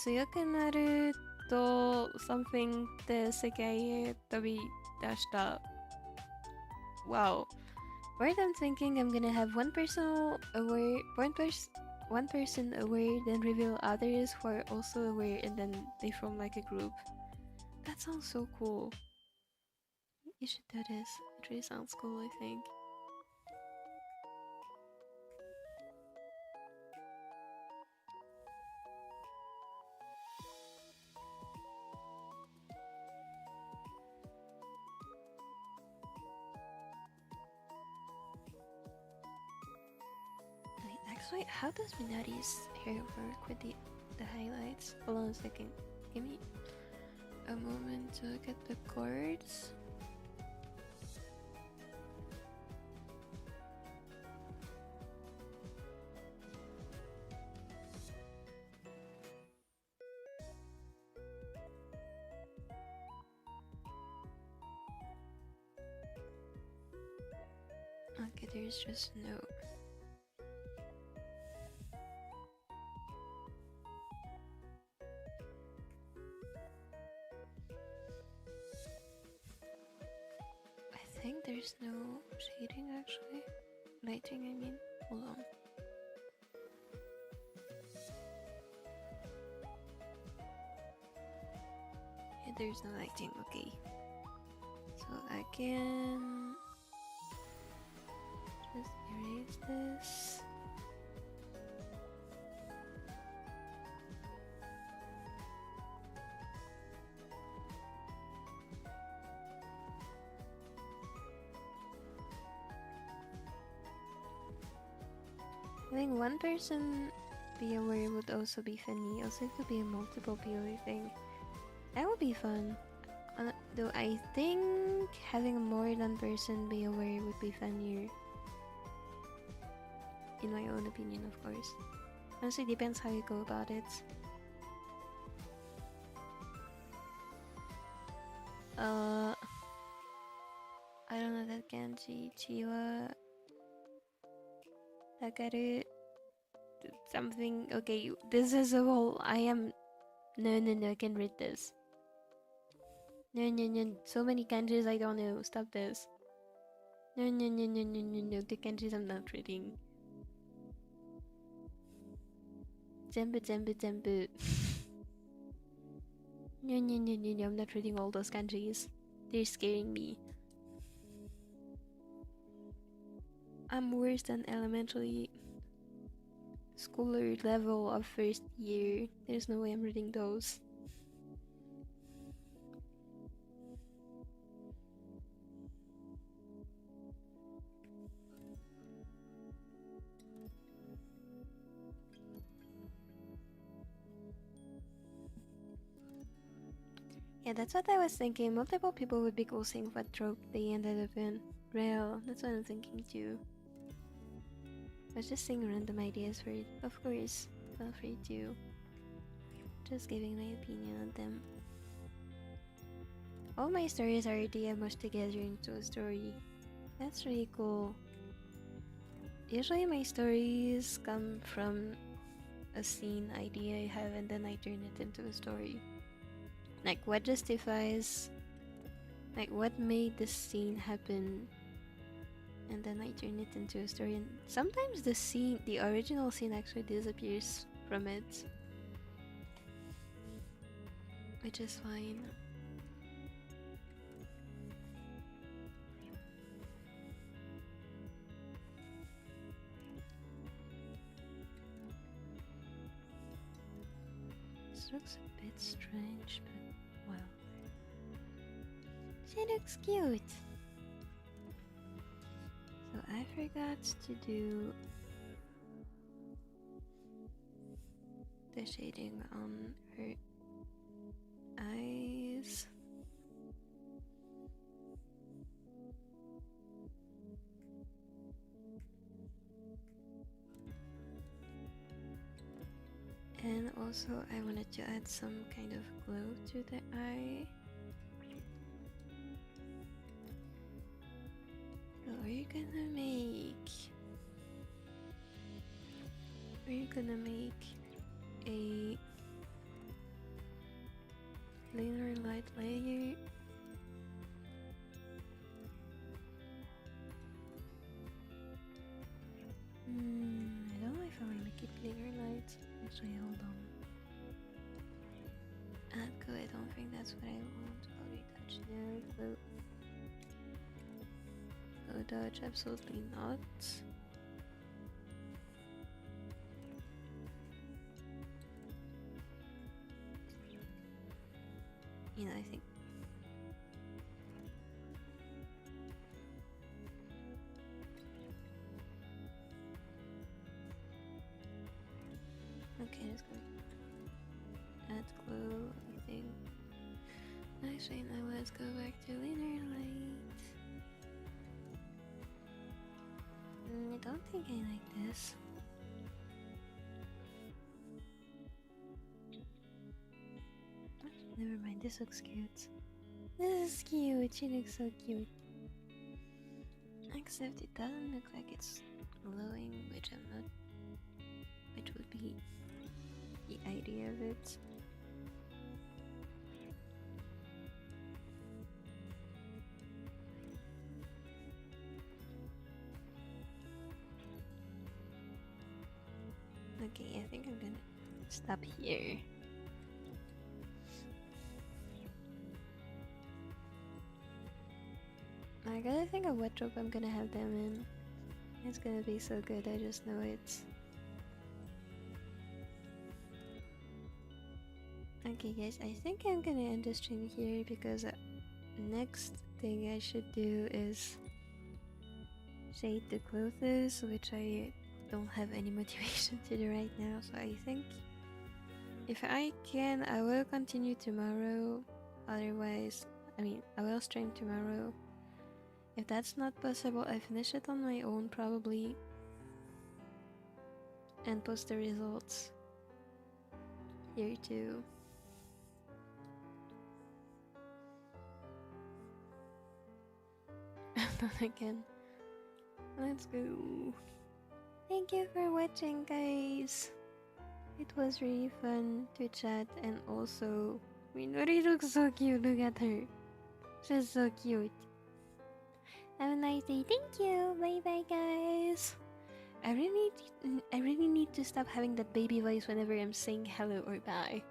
強くなると something で世界へ飛び出した。Wow. Right, I'm thinking I'm gonna have one person aware, one person aware, then reveal others who are also aware, and then they form like a group. That sounds so cool. You should do this. It really sounds cool, I think. Actually, how does Minori's hair work with the highlights? Hold on a second. Give me a moment to look at the chords. Okay, there's just no. I think there's no shading actually. Lighting, I mean. Hold on. Yeah, there's no lighting, okay. So I can just erase this. I think one person be aware would also be funny. Also, it could be a multiple POV thing. That would be fun. Though I think having more than person be aware would be funnier. In my own opinion, of course. Honestly, depends how you go about it. I don't know that kanji. Chiwa. Takaru. Something. Okay, this is a whole. I am. No, I can read this. No. So many kanjis I don't know. Stop this. No. The kanjis I'm not reading. Zenbu. No. I'm not reading all those kanjis. They're scaring me. I'm worse than elementary schooler level of first year. There's no way I'm reading those. Yeah, that's what I was thinking. Multiple people would be cool seeing what trope they ended up in. Real, that's what I'm thinking too. I was just saying random ideas for it. Of course, feel free to. Just giving my opinion on them. All my stories are already mushed together into a story. That's really cool. Usually my stories come from a scene idea I have and then I turn it into a story. Like what justifies, like what made this scene happen, and then I turn it into a story. And sometimes the scene, the original scene, actually disappears from it, which is fine. This looks a bit strange, but well. She looks cute! So I forgot to do the shading on her eyes. And also I wanted to add some kind of glow to the eye. So we're gonna make a lunar light layer. I don't know if I want to make it lunar light. Actually, hold on. Good, I don't think that's what I want. I'll retouch there. Glow. Oh, dodge, absolutely not. You know, I think. Okay, let's go. Add glow, I think. Actually, now let's go back to lunar light. I don't think I like this. Never mind, this looks cute. This is cute, she looks so cute. Except it doesn't look like it's glowing, which I'm not. Which would be the idea of it. Okay, I think I'm gonna stop here. I gotta think of what trope I'm gonna have them in. It's gonna be so good, I just know it. Okay guys, I think I'm gonna end the stream here because next thing I should do is shade the clothes, which I don't have any motivation to do right now. So I think if I can, I will continue tomorrow. Otherwise, I will stream tomorrow. If that's not possible, I finish it on my own probably and post the results here too. Not again. Let's go. Thank you for watching, guys. It was really fun to chat, and also Minori looks so cute. Look at her. She's so cute. Have a nice day. Thank you. Bye bye, guys. I really need to stop having that baby voice whenever I'm saying hello or bye.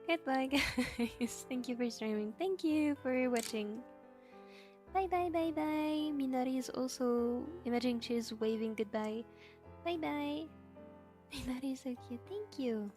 Goodbye, guys. Thank you for streaming. Thank you for watching. Bye bye bye bye. Minori is also imaging she's waving goodbye. Bye bye. Minori is so cute. Thank you.